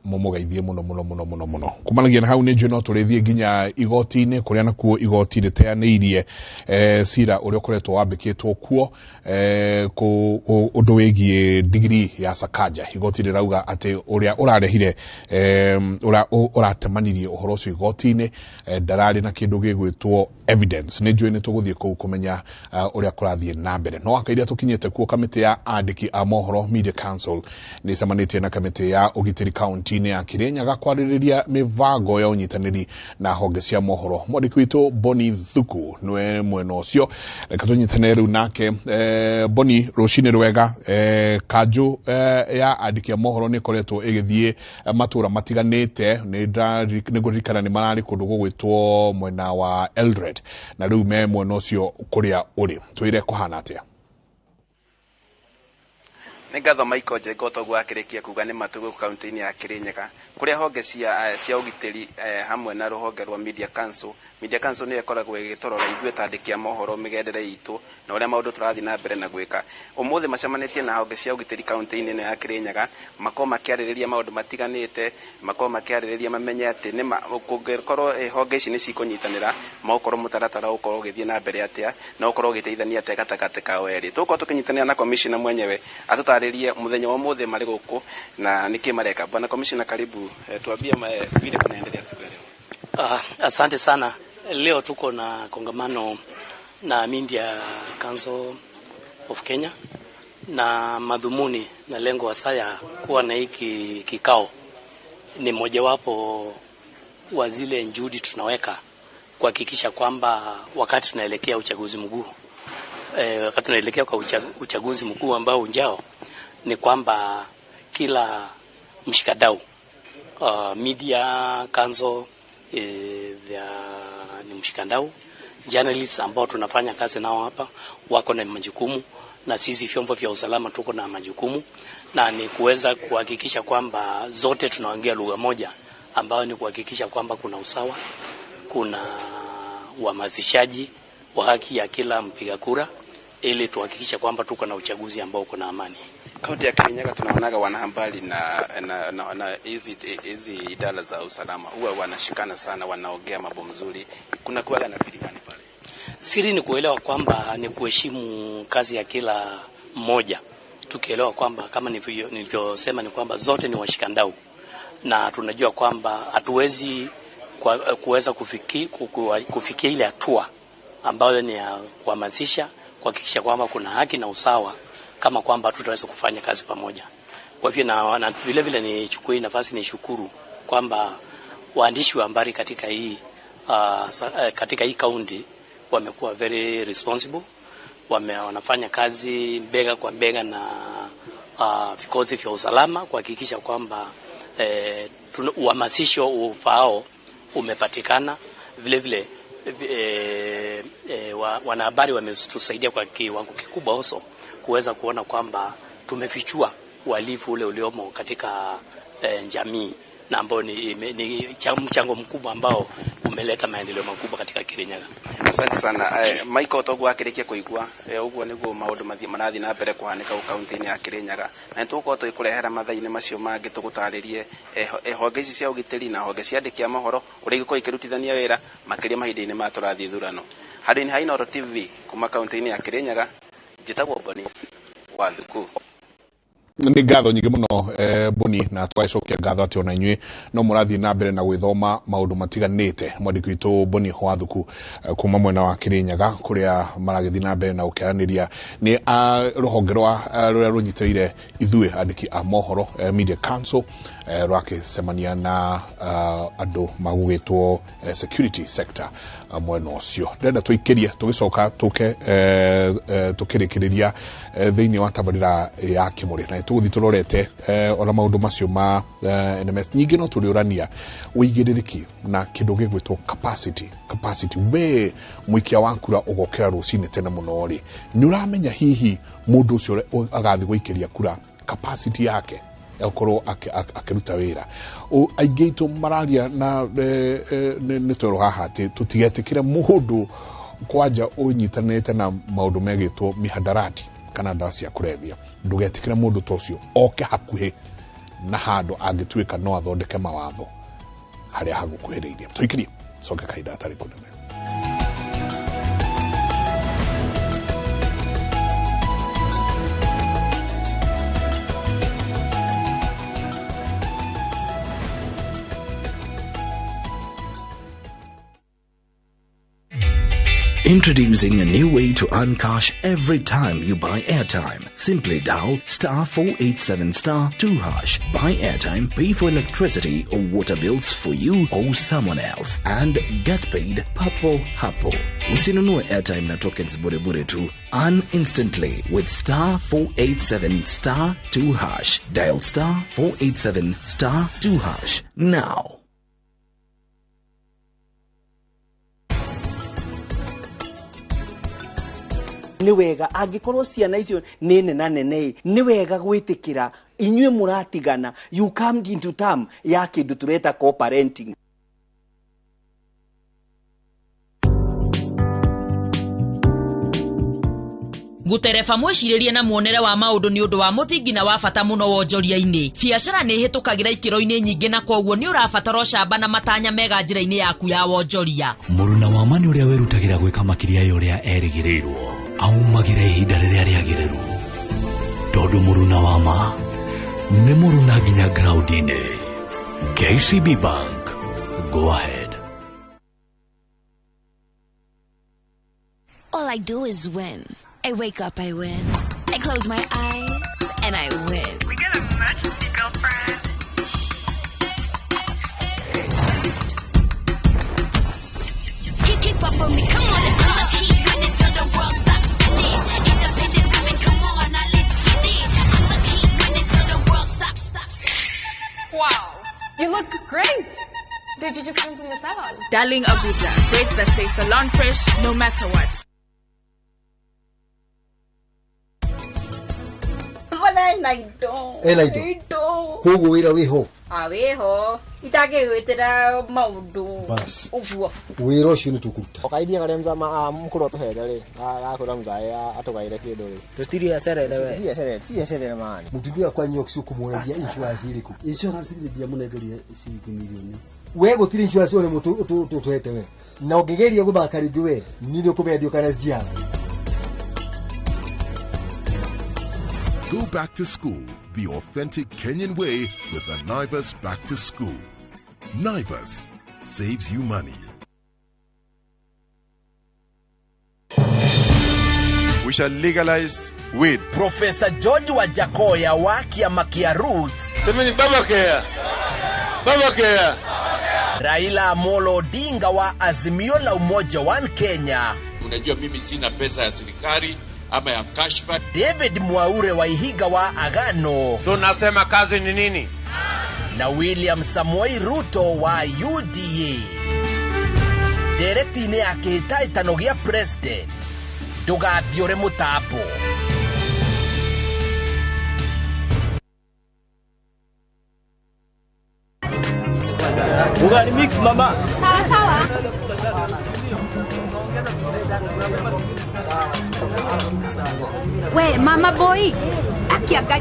mumugeithie muno kumanagia na hau ni njuno turithie nginya igoti-ini kuria nakuo igoti riteaniirie cira uria ukoretwo wambikitwo kuo ku undu wigie degree ya Sakaja. Igoti rirauga ati uria urarehire uratemanirie uhoro ucio igoti-ini ndarari na kindu gigwitwo evidence ne joine to guthie ko kumenya uria kurathie na mbere no akairia tukinyete kuo kamiti ya andiki a mohoro media council ni samanitie na kamiti ya ugitiri county ni ya Kirinyaga kwaririria mivango ya unyitaniri na honge cia mohoro mwandiki witu Boni Thuku nwe mweno cio reka tunyitanire nake Boni rucine rwega kanju ya andiki a mohoro ni koretwo igithie matura matiganite ni gurikana ni marari kundu gugwitwo mwena wa Eldred na riu me mwena ucio kuria uri twire kuhana atia Ngatho Michael Jengoto gwakirikia kuga ni matugu kaunti-ini ya Kirinyaga kuria honge cia ugitiri hamwe na ruhonge rwa media council ni ikoragwo igitorora ithuĩ tandĩki a mohoro migendere itu na uria maundu turathi na mbere na gwika umuthi macemanitie na honge cia ugitiri kaunti-ini ya Kirinyaga mako makiarĩrĩria maundu matiganite mako makiarĩrĩria mamenye ati ni kungĩkorwo honge ici ni cikunyitanĩra maũkorwo mũtaratara ũkorwo ũgĩthiĩ na mbere atia na ũkorwo ũgĩteithania atia gatagatĩ kao erĩ tukorwo tukinyitanĩra na commissioner mwenyewe atutaririe muthenya wa muthi mari guku na niki mareka bwana commissioner karibu tuambie vile kunaendelea siku ya leo. Asante sana. Leo tuko na kongamano na Media Council of Kenya na madhumuni na lengo hasa ya kuwa na hiki kikao ni mojawapo wa zile juhudi tunaweka kuhakikisha kwamba wakati tunaelekea uchaguzi mkuu kwa uchaguzi mkuu ambao ujao ni kwamba kila mshikadau Media Council ni mshikadau, journalists ambao tunafanya kazi nao hapa wako na majukumu na sisi vyombo vya usalama tuko na majukumu na ni kuweza kuhakikisha kwamba zote tunaongea lugha moja ambayo ni kuhakikisha kwamba kuna usawa, kuna uhamasishaji wa haki ya kila mpiga kura ili tuhakikisha kwamba tuko na uchaguzi ambao uko na amani. Kaunti ya Kirinyaga tunaonaga wanahabari na hizi idara za usalama huwa wanashikana sana, wanaongea mambo mzuri. Kuna kuwaga na siri gani pale? Siri ni kuelewa kwamba ni kuheshimu kazi ya kila mmoja. Tukielewa kwamba kama nilivyosema ni kwamba zote ni washikandau na tunajua kwamba hatuwezi kuweza kufikia ile hatua ambayo ni ya kuhamasisha kuhakikisha kwamba kuna haki na usawa kama kwamba tutaweza kufanya kazi pamoja. Kwa hivyo na vile vile nichukue nafasi nishukuru kwamba waandishi wa habari katika hii kaunti wamekuwa very responsible, wanafanya kazi bega kwa bega na vikosi vya usalama kuhakikisha kwamba uhamasisho ufaao umepatikana. Vile vile wanahabari wametusaidia kwa kiwango kikubwa also kuweza kuona kwamba tumefichua uhalifu ule uliomo katika jamii na ambao ni mchango mkubwa ambao umeleta maendeleo makubwa katika Kirinyaga. Asante sana. Michael Togo akirikia kuigua uguo niguo maundu marathi na mbere kuhanika kaunti-ini ya Kirinyaga na tuko tuikurehera mathaini macio mangi tugutaririe honge ici cia ugitiri na honge cia andiki a mohoro uria igiko ikirutithania wira makiria mahinda-ini ma turathi thurano. Handũ-inĩ ha Inooro TV kuma kaunti-ini ya Kirinyaga njitagwo Boni wa Thuku. Ni ngatho nyingi muno Boni na twacokia ngatho ati ona inyuĩ no mũrathi na mbere na gwĩthoma maũndũ matiganĩte mwandĩki witũ Boni wa Thuku kuma mwena wa Kirinyaga kuria maragĩthi na mbere na gũkĩaranĩria ni rũhonge rũrĩa rũnyitĩrĩire ithuĩ andĩki a mohoro Media Council rwakĩcemania na andũ magũgĩtwo security sector mwena ũcio. Ndĩrenda tũikĩrie tũgĩcoka tũkĩrĩkĩrĩria thĩinĩ wa tabarĩra ya Kĩmũrĩ na tuguthi turorete ona maundu macio ma NMS nyingi no turiurania uigĩrĩrĩki na kindu gĩgwĩtwo capacity we muikia wa kura ugokera rucini tene muno ri ni uramenya hihi mundu ucio agathi gũikĩria kura capacity yake ukorwo akiruta wira aingĩto mararia na nĩ twero haha ati tutigetikire mundu kwanja unyitanĩte na maundu megĩtwo mihadarati kana ndawa cia kulevya ndugetikire mundu tocio oke hakuhi na handu angĩtuĩka no athondeke mawatho harĩa hagukuhĩrĩirie tuikirie soke kaida atari kunene. Introducing a new way to earn cash every time you buy airtime. Simply dial *487*2#. Buy airtime, pay for electricity or water bills for you or someone else, and get paid papo hapo. Usinunue airtime na tokens bure bure tu. Earn instantly with *487*2#. Dial *487*2# now. Ni wega angikorwo ciana icio nene na nene ni wega gwitikira inyue muratigana you come into term ya kindu tureta co-parenting. Gutereba mwiciririe na muonere wa maundu ni undu wa muthingi na wa bata muno wonjoria-ini. Biacara ni hitukagira ikiro-ini nyingi na kwoguo ni urabatara camba na matanya mega njira-ini yaku ya wonjoria. Muruna wa mani uria werutagira gwika makiria uria erigirirwo aumagira ihinda riria riagiriru. Tondu muruna wa ma ni muruna nginya ground-ini. KCB Bank, go ahead. All I do is win. I wake up, I win. I close my eyes, and I win. We got an emergency, girlfriend. Keep up with me, come on, let's go. Keep running till the world stops spinning. Independent women, come on, now let's get it. I'ma keep running till the world stops. Wow, you look great. Did you just come from the salon? Darling Abuja, braids that stay salon fresh no matter what. Naido. Kugu wira wiho. Aweho. Itage wetera maudu. Bas. Ufuo. Wira ucio ni tukuruta. Okaidia kare mzama mukuru tuhede ri. Akora mzaya atugaire kindu ri. Tutiri aserere we. Aserere mani. Mutibia kwa nyoksi kumuragia insurance iriku. Insurance irigia munegeria ciringi milioni. We gutiri insurance one mutu tuhete we. Na ugegeria guthaka ringi we. Nini ukubendio kana SGR. Go back to school the authentic Kenyan way with the Naivas Back to School. Naivas saves you money. We shall legalize weed. Professor George Wajakoya wa Kiamakia Roots. Semeni Baba Kea. Baba Kea. Raila Amolo Odinga wa Azimio la Umoja One Kenya. Unajua mimi sina pesa ya serikali ama ya kashfa. David Mwaure wa Ihiga wa Agano. Tunasema kazi ni nini? Na William Samoei Ruto wa UDA. Deretine akihita itanogia president. Ndugathiore mutapo. Ugari mix mama. Sawa sawa. We mama boy,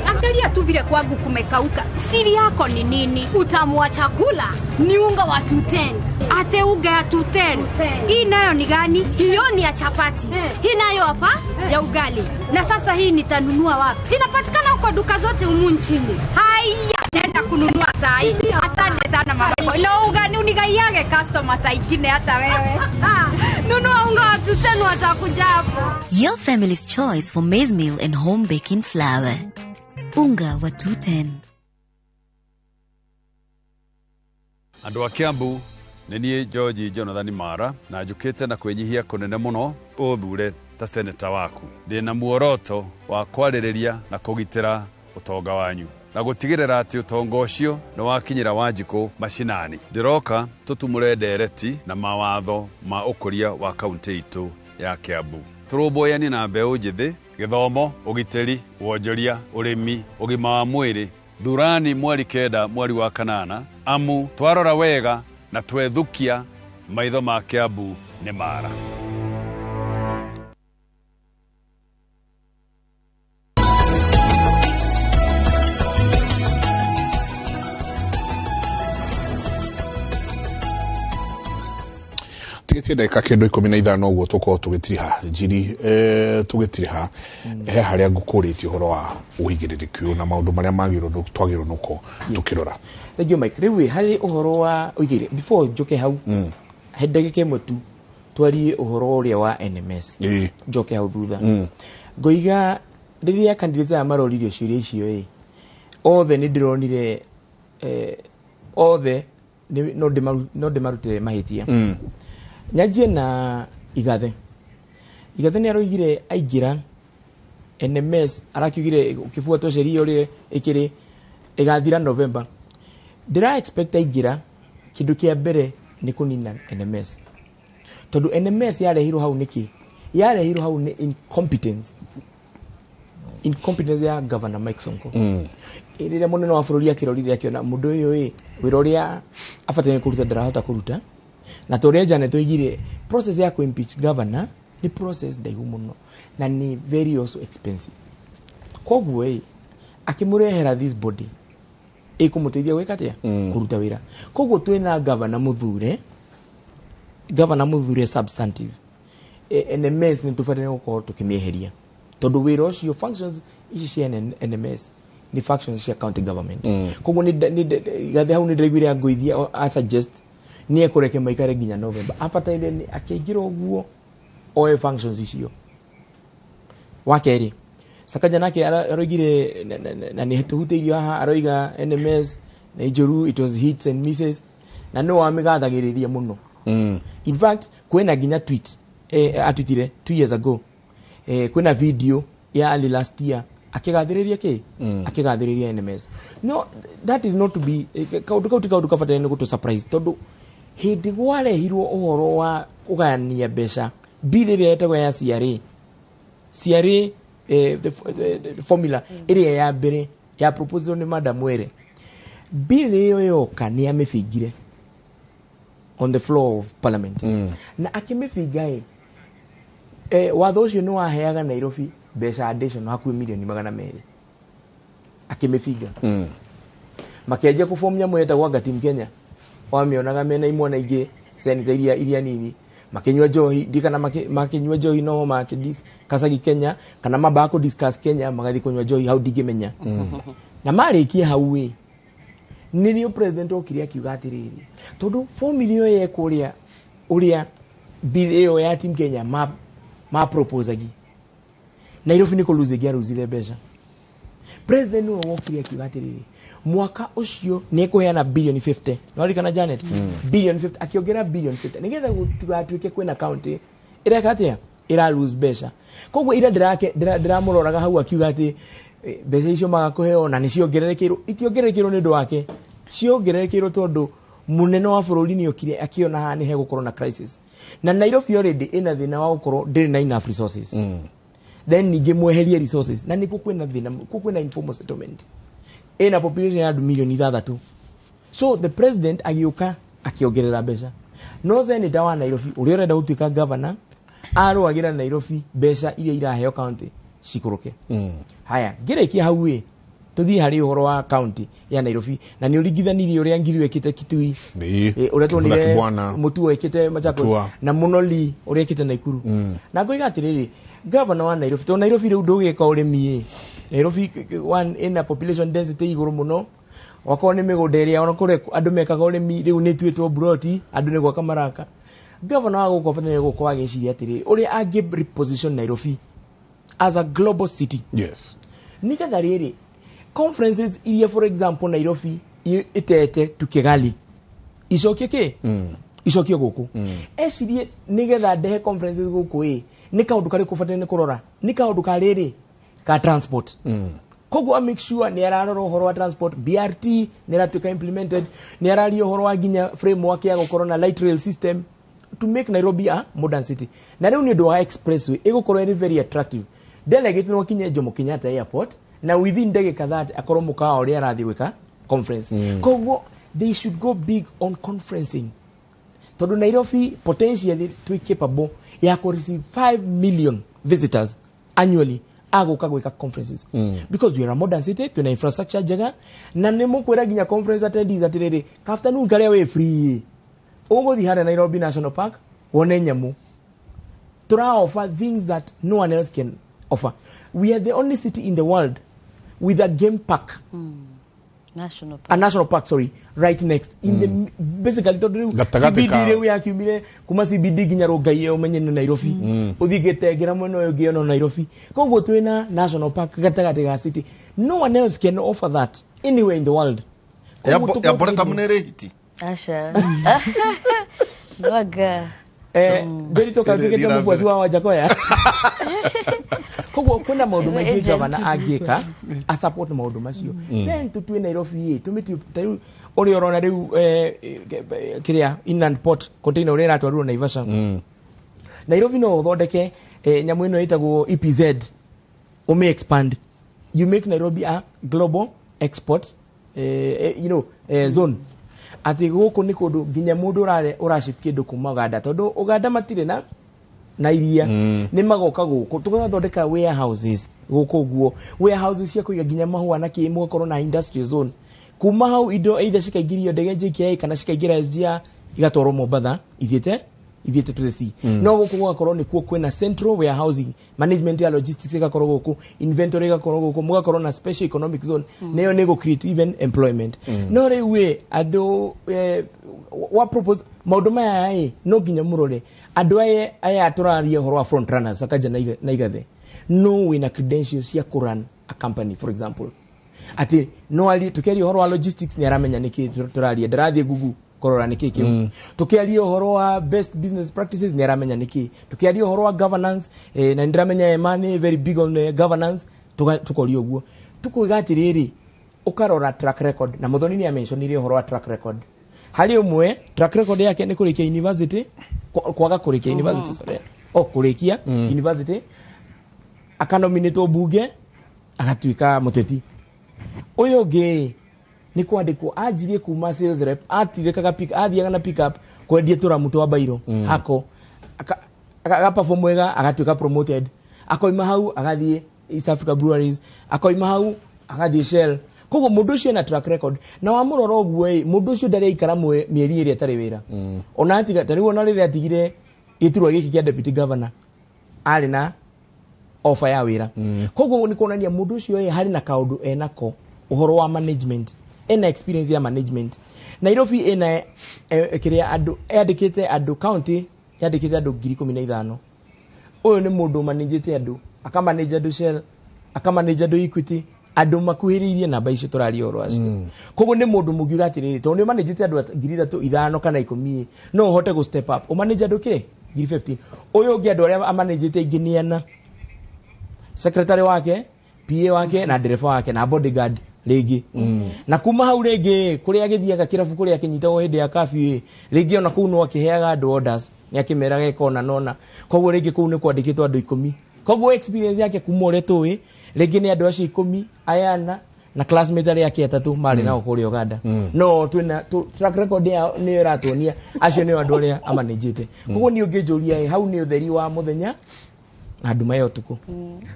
angalia tu vile kwangu kumekauka. Siri yako ni nini? Utamu wa chakula ni unga wa 210. Ate unga ya 210. Hii nayo ni gani? Hiyo ni ya chapati. Hii nayo hapa ya ugali. Na sasa hii nitanunua wapi? Inapatikana huko duka zote humu nchini. Haya, naenda kununua saa hii. Asante sana mama boy. Na ugani unigaiage customer saa ingine hata wewe. Nunua unga wa 210 watakuja hapo. Your family's choice for maize meal and home baking flour. Unga wa 210. Andu wa Kiambu nenie George Jonathan Mara na njukite na kwenyihia kunene muno uthure ta senator waku. Ndina muoroto wa kwaririria na kugitira utonga wanyu na gutigirira ati utonga ucio ni wakinyira Wanjiku mashinani. Ndiroka tutumure ndereti na mawatho ma ukuria wa kaunti itu ya Kiambu. Turumboyani na mbeu njithi, githomo, ugitiri, wonjoria, urimi, ugima wa mwiri, thurani mweri kenda mweri wa kanana, amu twarora wega na twethukia maitho ma Kiambu ni Mara. Tigetie ndagika kendo 15 uguo tuko tugitiriha njiri tugitiriha he haria ngukuritie horo wa uigiririku na maundu maria magiro twagiro nuko tukirora. Thank you Mike. Rewe hari uhoro wa uigire before njoke hau he ndagika imwe tu twarie uhoro uria wa NMS njoke hau thutha ngoiga riria candidates aya maroririo ciuria icio othe ni ndironire othe no ndimarutire mahitia nyanjie na Igathe ni aroigire aingira NMS arakiugire ukifuata sheria uri ikiri igathira November ndira expect aingira kindu kia mbere ni kunina NMS tondu NMS yarehirwo hau niki yarehirwo hau ni incompetence ya governor Mike Sonko iriria munene wa bururi akirorire akiona mundu uyu wira uria afatanye kuruta ndarahota kuruta na toria jane toigire process ya impeach governor ni process ndaihu muno na ni very also expensive koguo akimurehera this body ikumuteithia gwikatia kuruta wira koguo twina governor muthure substantive NMS ni tufatane gukorwo tukimieheria tondu wira ucio functions ici cia NMS ni functions cia county government koguo ni Igathe hau ni ndiraiguire ngoithia a suggest ni ekureke maikare nginya November apataire ni akiingira uguo oe functions icio wakeri Sakaja nake aroigire na ni tuhuteirio haha aroiga NMS na ijoru it was hits and misses na no amigathagiriria muno in fact kwena ginya tweet atwitire 2 years ago kwena video ya early last year akigathiriria akigathiriria NMS no that is not to be kaudu kafatane ni gutu surprise tondu hindi gwarehirwo uhoro wa kugania mbeca bill iria yetagwo ya CRA the formula area ya mbere ya proposal ni Madam Were bill iyo yoka ni amefigire on the floor of parliament na akimifiga watho ucio ni waheaga Nairobi mbeca addition hakuhi milioni 200 akimifiga makenje kufomnya mweta gwa Gatim Kenya wamionaga mena imwana ingi senator iria nini makenywa johi dikana makenywa johi no makidis kasagi Kenya kana mabako discuss Kenya magathi kunywa johi how digimenya na marikia hauwe nirio president okiri akiuga atiriri tondu formula iyo yekuria uria bill iyo ya Team Kenya ma proposagi Nairobi niko luzegi aruzire mbeca president no okiri akiuga atiriri mwaka ucio ni kuheana bilioni 50 norikana Janet bilioni 50 akiongera bilioni 50 nigetha gutwike kwena county irekatia ira lose mbeca koguo ira ndiramuroraga hau akiuga ati mbeca icio magakuheo na niciongererekirwo itiongererekirwo ni ndu wake ciongererekirwo tondu munene wa bururi ni okire akiona ha ni he gukorwo na crisis na Nairobi already ina thina wa gukorwo ndiri na enough resources then ninge mweherie resources na niko kwena thina kwena informal settlement ina population ya milioni 3 so the president agioka akiongerera mbeca no senator wa Nairobi uri urenda gutuika governor aroagira Nairobi mbeca iria iraheo county cikuruke haya ngirekia hau tuthii hari uhoro wa county ya Nairobi na ni urigithanirie uria ngiri wekite Kitui uria tonire mutu wekite Machakos na munoli uria wekite Naikuru na ngoiga atiriri governor wa Nairobi to Nairobi riu ndugika urimi Nairobi one in a population density iguru muno wako ni migunda iria ona kure andu mekaga urimi riu ni twitwo broti andu ni gwaka maraka governor wa guko fatane guko agiciria atiri uria angi reposition Nairobi as a global city nigetha riri conferences iria for example Nairobi itete tukigali icokie icokie guku ecirie nigetha ndehe conferences guku ni kaundu kari kufatane kurora ni kaundu kariri ka transport koguo make sure ni ararora uhoro wa transport BRT ni ratuka implemented ni arari uhoro wa ginya framework ya gukorwo na light rail system to make Nairobi a modern city na riu ni ndu wa expressway igukorwo very attractive delegate no kinye Jomo Kenyatta airport na within ndagika that akorwo mukawa uria arathi gwika conference koguo they should go big on conferencing tondu Nairobi potentially to capable ya ko receive 5 million visitors annually agoka gwika conferences because we are a modern city tuna infrastructure jaga na nimo kwera ginya conference attendees atiriri afternoon karia we free ugothi hara Nairobi National Park wone nyamu tura offer things that no one else can offer. We are the only city in the world with a game park. National park. A national park, sorry. right next in the basically to CBD reu ya kiumire kuma CBD ginya Rongai umenye ni Nairobi uthigete mwena uyu ngi no Nairobi koguo twina national park gatagati ga city. No one else can offer that anywhere in the world. Ya boreta munere hiti Asha Noga Berito kazigete mubwazi wa Wajakoya koguo kuna maundu maingi governor agika a support maundu macio then tutwe Nairobi tumiti ori orona riu kiria inland port container uri ratwarwo Naivasha Nairobi no thondeke nyamu ino itagwo EPZ ume expand, you make Nairobi a global export zone. Ati guku ni kundu ginya mundu uraship kindu kuma Uganda tondu Uganda matire na iria ni magoka guku tugathondeka warehouses guku guo warehouses cia kuiga ginya mahua na ki mugakorwo na industrial zone kuma hau indo either cikaingĩrio ndege JKI kana cikaingĩra SGR igatwarwo Mombasa ithiĩte to the sea. No guku gugakorwo nikuo kwina central warehousing management ya logistics igakorwo guku inventory igakorwo guku mugakorwo na special economic zone nayo nego create even employment. No rewe ado wa propose maundu maya no ginya murore ado aya aturaria horo wa front runners Sakaja na Igathe no wina credentials ya kuran a company for example. Ati no ali tukeri horo wa logistics ni aramenya niki turaria ndarathie Google korora niki kiu tukiaria horo wa best business practices ni aramenya niki tukiaria horo wa governance na ndiramenya Emani very big on governance tukoria uguo tukuiga atiriri ukarora track record na Muthoni ni amentionire horo wa track record hali umwe track record yake ni kurikia university kwaga kurikia university sorry kurikia university akanominate bunge agatuika muteti uyo ge ni kwandikwo ajirie kuma sales rep atirekaga athiaga na pick up kwendia turamuto wa bairo hako perform wega agatuika promoted akoima hau agathie East Africa Breweries akoima hau agathie Shell koguo mundu ucio na track record na wa muroro guo mundu ucio ndari ikara mieri iri atari wira ona atiga tari wona riri atigire iturwa giki kia deputy governor ari na offer ya wira koguo ni kuonania mundu ucio hari na kaundu enako uhoro wa management ena experience ya management. Nairobi ena kiria andu yandikite andu county yandikite andu 15,000 uyu ni mundu managete andu akamanage andu Shell akamanage andu Equity andu makuhiririe namba icio turaria oro acio koguo ni mundu mugiuga atiriri tondu ni managete andu 3,500 kana 10 no uhote go step up umanage andu ki 15 uyu ungi andu aria amanagete inginiana secretary wake PA wake na dereva wake na bodyguard legi na kuma hau legi kuri agithiaga kirabu kuri akinyitawo hindi ya curfew legi ona kuu no akiheaga andu orders ni akimeraga ikona nona koguo legi kuu ni kwandikitwo andu 10 koguo experience yake kuma uretwi legi ni andu acio 10 ayana na classmate ari yake atatu mari nao kuri Uganda no twina track record ya ni ratuonia acio ni andu aria amanagete koguo ni ungijuria hau ni utheri wa muthenya andu mayo tuku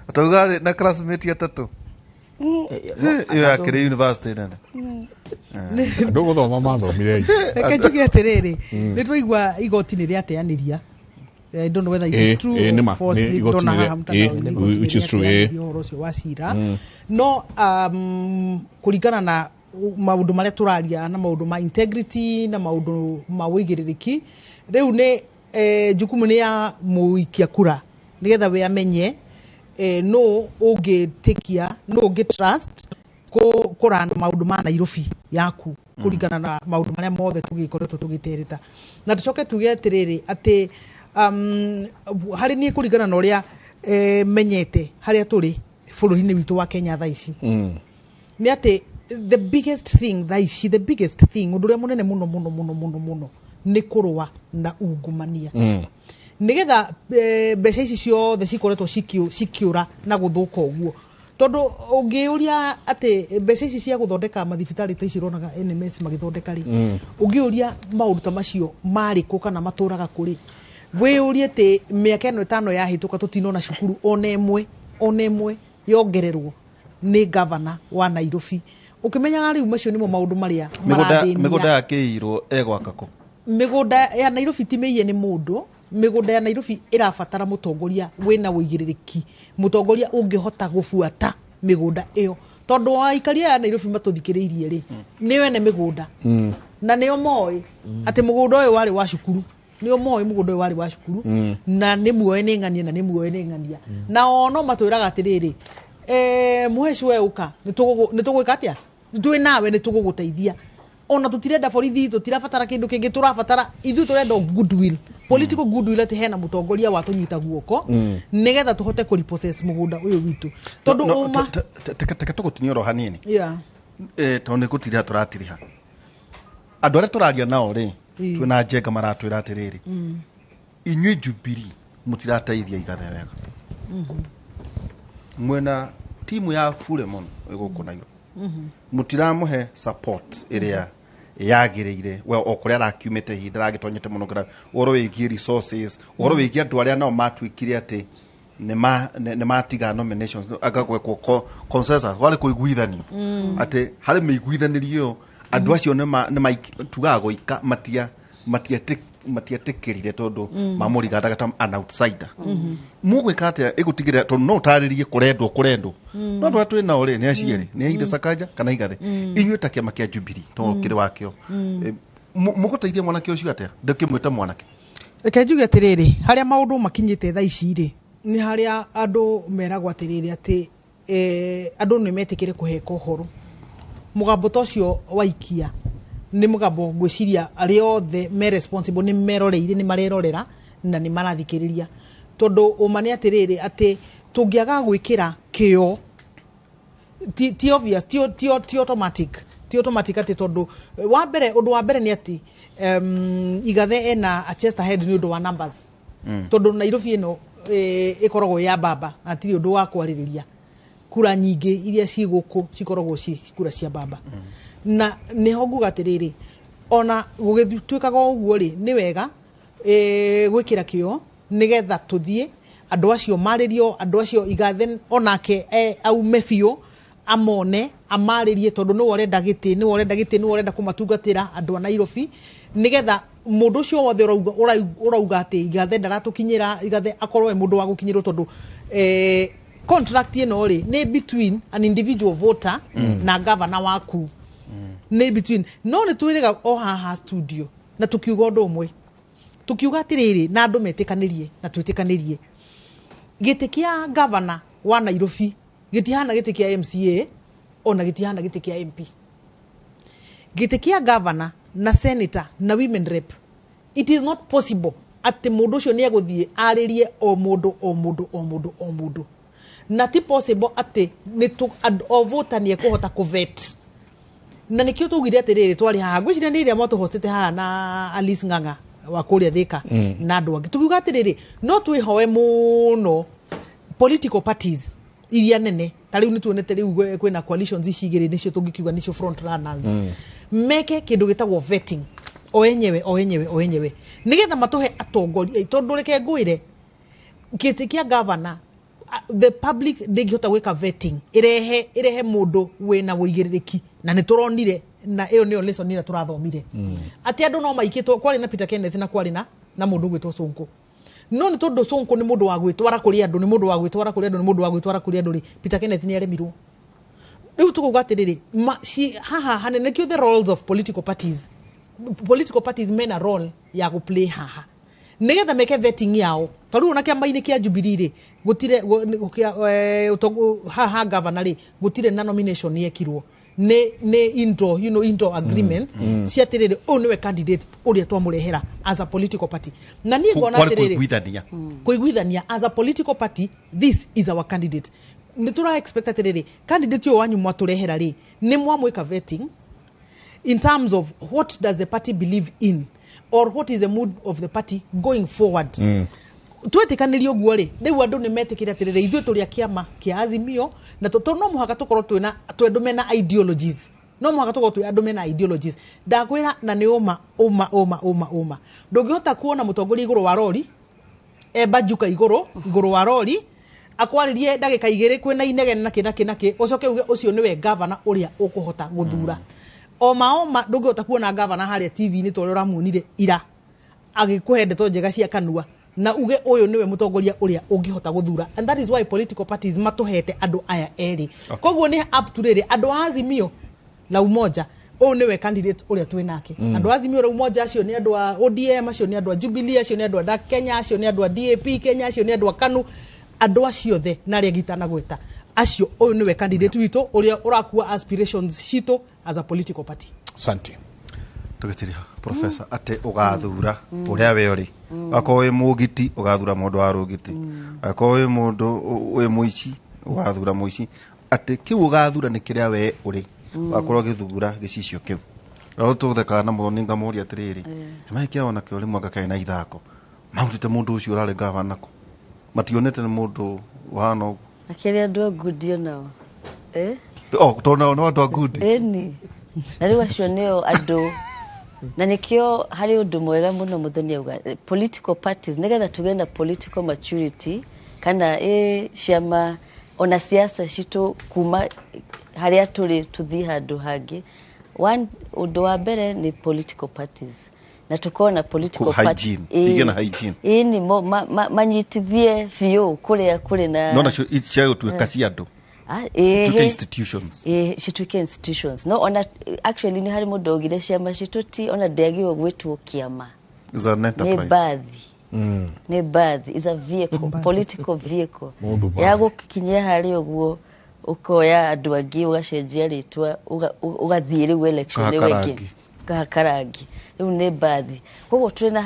atoga na classmate atatu iyo akiri university nana ndugu thoma mathomire reke njuge atiriri ni twaigua igoti ni riateaniria I don't know whether it's true or false which is true wa cira no kuringana na maundu maria turaria na maundu ma integrity na maundu ma wigiririki riu ni jukumu ni ya muikia kura nigetha we amenye no ungitikia no ungitrust kurana maundu ma Nairobi yaku kuringana na maundu maria mothe tugikoretwo tugitereta na tucoke tuge atiriri ati hari ni kuringana na uria menyete haria turi bururi-ini witu wa Kenya thaa ici ni ati the biggest thing undu uria munene muno ni kurwa na ungumania nigetha mbeca ici ciothe cikoretwo cikiura na guthuka uguo tondu ungiuria ati mbeca ici cia guthondeka mathibitari ta ici ronaga NMS magithondeka ri ungiuria maundu ta macio mari ku kana maturaga kuri we urie ati miaka 5 yahituka tutinona cukuru ona imwe yongererwo ni governor wa Nairobi ukimenya riu macio nimo maundu maria migunda yakiirwo egwakako migunda ya Nairobi timeiye ni mundu migunda ya Nairobi irabatara mutongoria wina wigiririki mutongoria ungihota gufuata migunda iyo tondu aikaria ya Nairobi matuthikiriirie ri niwe ne migunda na nio moi ati mugunda uyu wari wa cukuru nio moi mugunda uyu wari wa cukuru na ni muoe ni ng'ania na ni muoe ni ng'ania na ono matwiraga atiriri muhecu we uka nitugwika atia twi nawe nituguguteithia ona tutirenda borithi tutirabatara kindu kingi turabatara ithu turenda goodwill political goodwill ati hena mutongoria watunyita guoko nigetha tuhote ku repossess mugunda uyu witu tondu uma teka tugutinio ro hanini tondu gutira turatiriha andu aria turaria nao ri twina njenga maratwira atiriri inyui Jubilee mutirateithia Igathe wega mwena timu ya Fulham iguku Nairobi mutiramuhe support iria yagireire we okuria arakiumite hinda ragitonyete muno gira oro wigie resources oro wigie andu aria nao matwikire ati ne matiga nominations agagwekwo consensus wale kuiguithani ati hari meiguithanirio andu acio ne tugaga goika matiatikirire tondu mamuriga ta an outsider mugwika atia igutigire tondu no tariririe kurendwo no andu atwi na ore ne aciere ne ide Sakaja kana Igathe inywe ta kiama kia Jubilee to kiri wakio muguteithia mwanake ucio atia ndakimwita mwanake reke njuge atiriri haria maundu makinyite tha ici ri ni haria andu meragwa atiriri ati andu ni metikire kuheka uhoro mugambo tocio waikia ni mugambo gwiciria ari othe me responsible ni meroreire ni marerorera na ni marathikiriria tondu umane atiriri ati tungiaga gwikira kio ti obvious ti automatic ati tondu undu wa mbere ni ati Igathe ena a chest ahead ni undu wa numbers tondu Nairobi ino ikoragwo ya baba atiri undu wa kwaririria kura nyingi iria ciguku cikoragwo ci kura cia baba na niho ngugatiriri ona gugituikaga uguo ri ni wega gwikira kio nigetha tuthie andu acio maririo andu acio Igathe onake aume biu amone amaririe tondu no orenda giti no orenda kumatungatira andu a Nairobi nigetha mundu ucio wothe urauga ati Igathe ndaratukinyira Igathe akorwo mundu wa gukinyirwo tondu contract ino ri ni between an individual voter na governor waku ni between no ni twiriga o haha studio na tukiuga undu umwe tukiuga atiriri na andu metikanirie na twitikanirie giti kia governor wa Nairobi gitihana giti kia MCA ona gitihana giti kia MP giti kia governor na senator na women rep it is not possible ati mundu ucio ni aguthie aririe o mundu na ti possible ati ni tu voter ni ekuhota kuvet na nikio tugire atiriri twari haha gwiciria ni iria moto hostete haha na Alice Ng'ang'a wa kuria Thika na andu angi tugiuga atiriri no twihoe muno political parties iria nene tariu ni tuonete riu kwina coalitions icigire nicio tungikiuga nicio front runners meke kindu gitagwo vetting o enyewe nigetha matuhe atongoria tondu reke ngwire kitikia governor the public ndingihota gwika vetting irehe mundu wina wuigiririki na nituronire na iyo niyo lesson ira turathomire ati andu no maikitwo kwari na Peter Kenneth na kwari na mundu gwitwo Sonko no ni tondu Sonko ni mundu wa gwitwara kuri andu ni mundu wa gwitwara kuri andu ni mundu wa gwitwara kuri andu ri Peter Kenneth ni aremirwo riu tukuga atiriri haha hanene kio the roles of political parties men a role ya go play haha nigetha meke vetting yao tondu na kiama-ini kia Jubilee ri gutire haha governor ri gutire na nomination yekirwo ne into agreement ciatiriri niwe candidate uria twamurehera as a political party na ni ngona atiriri kuiguithania as a political party this is our candidate ni tura expect atiriri candidate yo wanyu mwaturehera ri ni mwamwika vetting in terms of what does the party believe in or what is the mood of the party going forward twetikanirio guo ri riu andu ni metikire atiriri ithuĩ tũrĩa kiama kia Azimio na no muhaka tukorwo twina twendu mena ideologies no muhaka tukorwo twi andu mena ideologies ndakwira na ni uma ndungihota kuona mutongoria iguru wa rori bajuka iguru wa rori akwaririe ndagika 2 kwina inegene na kinaki ucoke uge ucio niwe governor uria ukuhota guthura oma ndungihota kuona governor haria TV ni tore ramuonire ira agikuhe ndeto njega cia kanua na uge uyu niwe mutongoria uria ungihota guthura, and that is why political parties matuhete andu aya eri. Koguo ni up to riri andu Azimio na Umoja o niwe candidate uria twinake. Andu Azimio na Umoja acio ni andu a ODM, acio ni andu a Jubilee, acio ni andu a DAC Kenya, acio ni andu a DAP Kenya, acio ni andu a KANU, andu acio the na regitana gweta acio o niwe candidate witu uria urakua aspirations shito as a political party. Asante. Tugetiri professor ate ugathura uria we uri akowe mugiti ugathura mundu wa rugiti akowe mundu we muici ugathura muici ate kiu ugathura ni kiria we uri akorwo githura gicicio kiu ro tutheka na muninga muri atiriri maiki ona kio rimwe ngakaina ithako mautite mundu ucio urare gavana ko mationete ni mundu wano akiria ndu gudio nao tona no ndu good eni nari wacio nio andu na nikio hari undu mwega muno muthoni uga political parties nigetha tugenda political maturity kana ciama ona siasa citu kuma haria turi tuthi handu hangi. One undu wa mbere ni political parties na tukona political parties igena hygiene ni manyitithie fiu kuria na no na ichayo tuwekasi andu institutions shituke institutions no ona actually ni hari mundu ogire ciama shituti ona ndegio gwitwo kiama is an enterprise ne baadhi is a vehicle political vehicle ya gukinyia hari oguo ukoya andu angi ugacenjia ritwa ugathire we election wege karangi riu ne baadhi koguo turina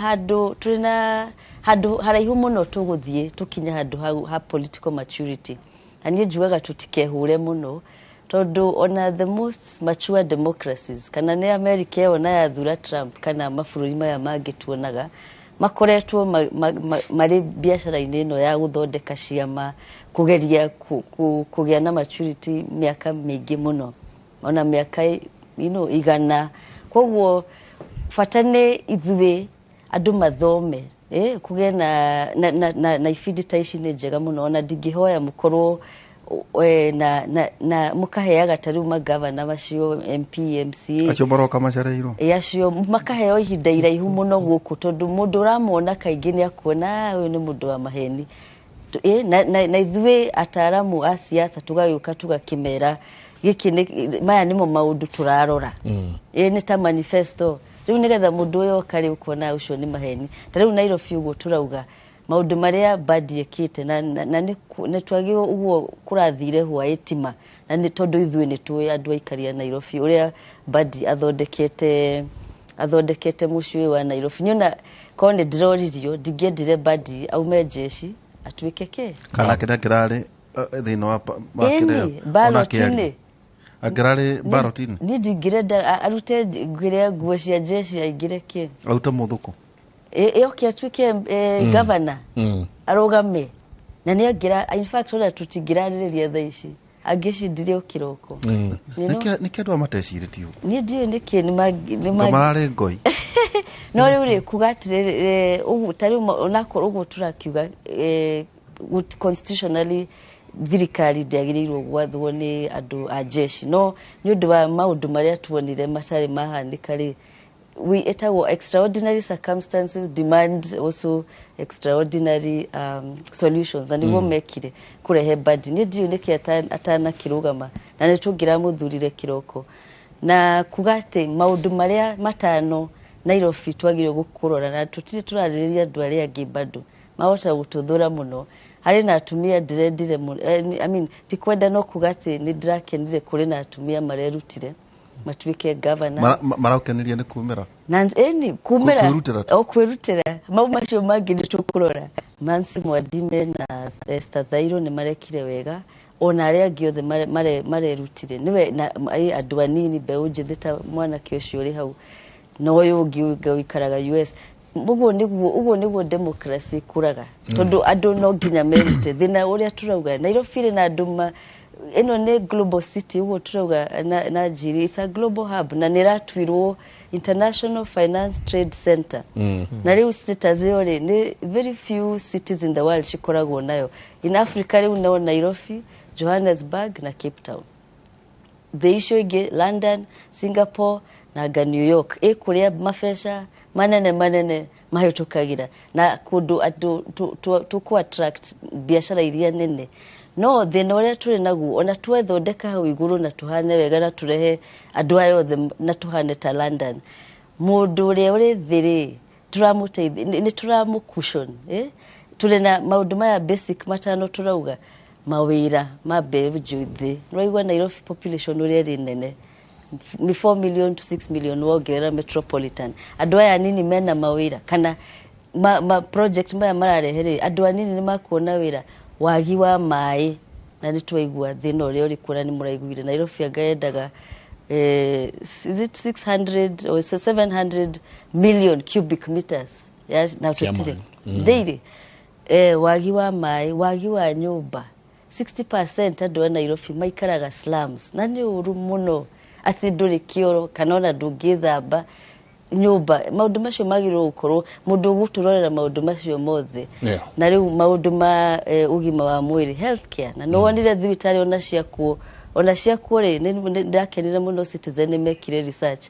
handu haraihu muno tuguthie tukinya handu ha political maturity. Ani jugaga tutikehure muno tondu ona the most mature democracies kana ne America ona yathura Trump kana mabũrũri maya mangi tuonaga makoretwo mari biashara-ini ino ya guthondeka ciama kugeria kugia na maturity miaka mingi muno ona miaka igana. Koguo fatane ithuĩ andu mathome kuge na ifidi taishi ne njega muno ona ndingihoya mukorwo na mukaheaga tariu magavana macio MP MCA acio baroka macareiro acio makaheo ihinda iraihu muno guku tondu mundu uramona kaingi ni akuona uyu ni mundu wa maheni na ithuĩ ataramu a siasa tugagiuka tugakimera giki maya nimo maundu turarora ni ta manifesto riu nigetha mundu uyo kari ukona ucio ni maheni tariu Nairobi uguo turauga maundu maria badi ekite na ni twagio uguo kurathire hwa itima na ni tondu ithuĩ ni tuwe andu aikaria Nairobi uria badi athondekete muciĩ wa Nairobi nyona kone ndĩroririo ndingĩendire badi aume jeshi atuĩke ke kana kirari thĩinĩ wa makĩrĩa agarare barotini ni ndingĩrenda arute ngire nguo cia jeshi aingire ke auta muthuku okay atuĩke governor arugame na ni agira in fact ona tutingirarĩrĩria thaa ici angicindirie ukiroko niki andu amatecirĩtio ni ndio niki ni marare ngoi no riu ri kugatire ugu tari onakorwo ugu turakiuga constitutionally thirikari ndiagĩrĩirwo gwathwo ni andu a jeshi no ni undu wa maundu maria tuonire matari mahanika ri we etagwo extraordinary circumstances demand also extraordinary solutions and niguo mekire kurehe badi ni ndio niki atana kirugama na ni tungira muthurire kiroko na kugate maundu maria matano Nairobi twagire gukurora na tutire turaririria andu aria angi bado mahota gututhura muno hari na atumia ndiredire I mean tikwenda no kugate ni ndirakenire kuri na atumia marerutire matuike governor maraukeniriye ni kumira na kumira kwirutira mau macio mangi tukurora Nancy Mwadime na Esther Thairo ni marekire wega ona aria angi othe marerutire niwe na andu anini beũ njĩthĩ ta mwana kĩocio uri hau no uyu ungi wikaraga US uguo niguo democracy kuraga tondu andu no nginya merute thina uria turauga Nairobi na andu eno ne global city uguo turauga na jiri it's a global hub na niratwirwo International Finance Trade Center na riu status yore ni very few cities in the world shikoragwo nayo in Africa riu no Nairobi, Johannesburg na Cape Town the issue ige London, Singapore na anga New York kuria mafesha manene mahitukagira na kundu tu attract biashara iria nene no thina uria turi naguo ona twethondeka hau iguru na tuhane wega na turehe andu ayo othe na tuhane ta London mundu uria uri thiri turamuteithia ni turamucushion tuli na maundu maya basic matano turauga mawira mabevu juthi raigwa Nairobi population uria ri nene ni 4 million to 6 million wongerera metropolitan andu aya nini mena mawira kana ma project maya mararehere andu anini ni makuona wira wagi wa mai na ni twaigua thina uria uri kuona ni muraiguire Nairobi agaendaga is it 600 or 700 million cubic meters na tutire daily wagi wa mai wagi wa nyumba 60% andu a Nairobi maikaraga slums na ni uru muno ati nduri kioro kanona ndungithamba nyumba maundu macio magirwo gukorwo mundu guturorera maundu macio mothe na riu maundu ma ugima wa mwiri healthcare na no wonire thibitari ona ciakuo ri ndakenire muno Citizen mekire research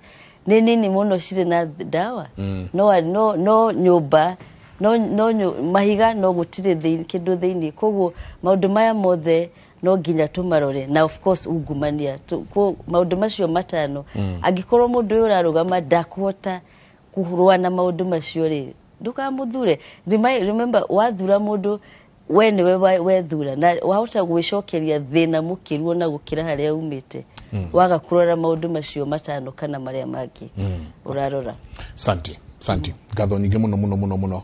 ni nini muno cire na dawa no nyumba no mahiga no gutire kindu thiini koguo maundu maya mothe no nginya tumarore na of course ungumania maundu macio matano angikorwo mundu uyu urarugama ndakuhota kuhurwa na maundu macio ri ndukamuthure remember wathura mundu we niwe wethura na wahota gwicokeria thina mukiruo na gukira haria umite waga kurora maundu macio matano kana maria mangi urarora santi ngatho nyingi muno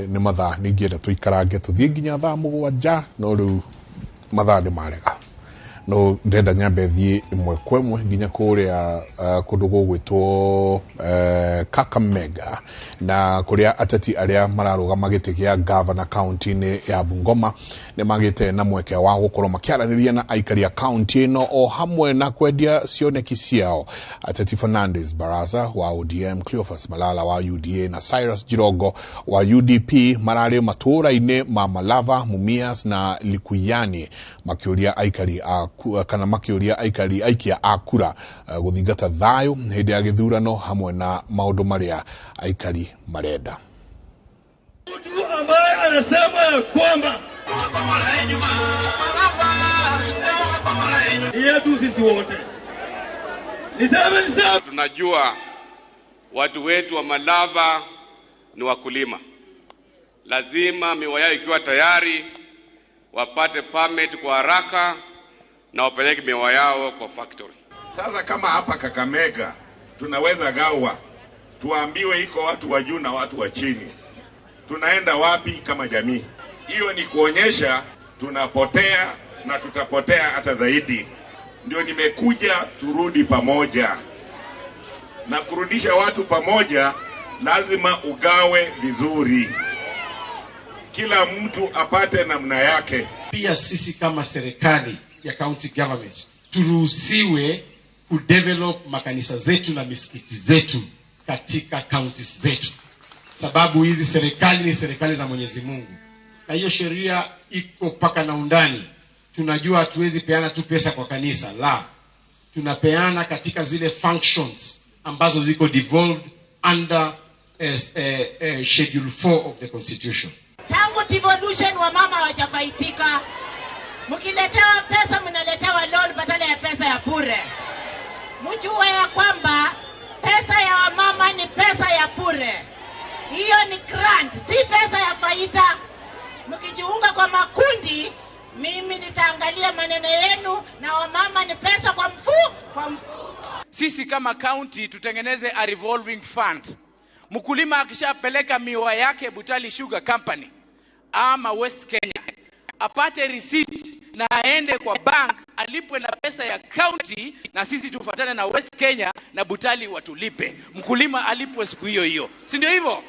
ni mathaa ningienda tuikarange tuthie nginya thaa 7 no riu mathaa ni marega no ndenda nyambe thie imwe kwa imwe nginya kuria kundu gugwitwo Kakamega na kuria ateti aria mararugama giti gia governor county ni ya Bungoma ni magite na mweke wa gukorwo makiaraniria na aikari ya county no o hamwe na kwendia cioneki ciao ateti Fernandez Baraza wa ODM, Cleophas Malala wa UDA na Cyrus Jirogo wa UDP marari matura-ini ma Malava, Mumias na Likuyani makiuria aikari kana makiuria aikari aikia akura guthingata thayo hindi ya githurano hamwe na maundu maria aikari marenda. Mtu ambaye anasema ya kwamba yetu sisi wote niseme tunajua watu wetu wa Malava ni wakulima, lazima miwa yao ikiwa tayari wapate permit kwa haraka na wapeleke miwa yao kwa factory. Sasa kama hapa Kakamega tunaweza gawa, tuambiwe iko watu wa juu na watu wa chini, tunaenda wapi kama jamii? Hiyo ni kuonyesha tunapotea na tutapotea hata zaidi. Ndio nimekuja turudi pamoja, na kurudisha watu pamoja lazima ugawe vizuri, kila mtu apate namna yake. Pia sisi kama serikali ya county government turuhusiwe kudevelop makanisa zetu na misikiti zetu katika counties zetu, sababu hizi serikali ni serikali za Mwenyezi Mungu na hiyo sheria iko paka na undani. Tunajua hatuwezi peana tu pesa kwa kanisa, la, tunapeana katika zile functions ambazo ziko devolved under schedule 4 of the constitution. Tangu devolution wa mama hawajafaitika. Mkiletewa pesa mnaletewa loan badala ya pesa ya bure. Mjue ya kwamba pesa ya wamama ni pesa ya bure. Hiyo ni grant, si pesa ya faida. Mkijiunga kwa makundi, mimi nitaangalia maneno yenu, na wamama ni pesa kwa mfu. Sisi kama county tutengeneze a revolving fund. Mkulima akishapeleka miwa yake Butali Sugar Company ama West Kenya, apate receipt na aende kwa bank alipwe na pesa ya county, na sisi tufuatane na West Kenya na Butali watulipe. Mkulima alipwe siku hiyo hiyo. Si ndio hivyo?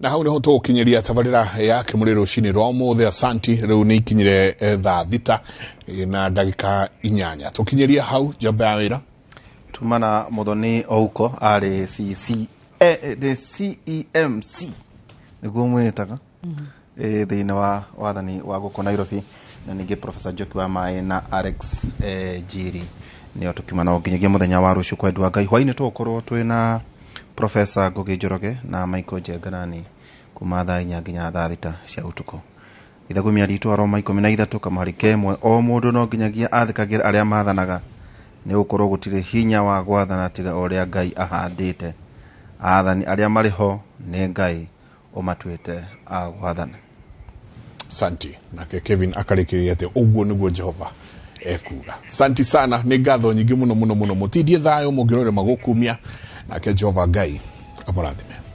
Na hau niho tukinyiria tabarira ya kimuriro shini romo the asanti riu ni kinyire thaa thita na ndagika 8 tukinyiria hau jamba wira tumana Muthoni Ouko ari the CEMC niguo mwitaga thiina wa wathani wa guko Nairobi na ningi Professor Joki wa Mai na Alex Jiri nio tukimana nginyagia muthenya wa rucio kwa ndwa Ngai hwaini tukorwo twina Professor Ngugi Njoroge na Michael Njenganani kuma thaa 4 nginya thaa 6 cia utuko ithagu miaritũ aroma 13 kamari kemwe o mundu no nginyagia athikagira aria mathanaga ni ukorwo gutire hinya wa gwathana tiga oria Ngai ahandite athani aria mariho ni Ngai umatwite agwathana. Santi nake Kevin akarikiria ate uguo niguo Jehova ekuga. Santi sana ni ngatho nyingi muno mutindie thayo mugirore magukumia nake Jehova Ngai amurathime.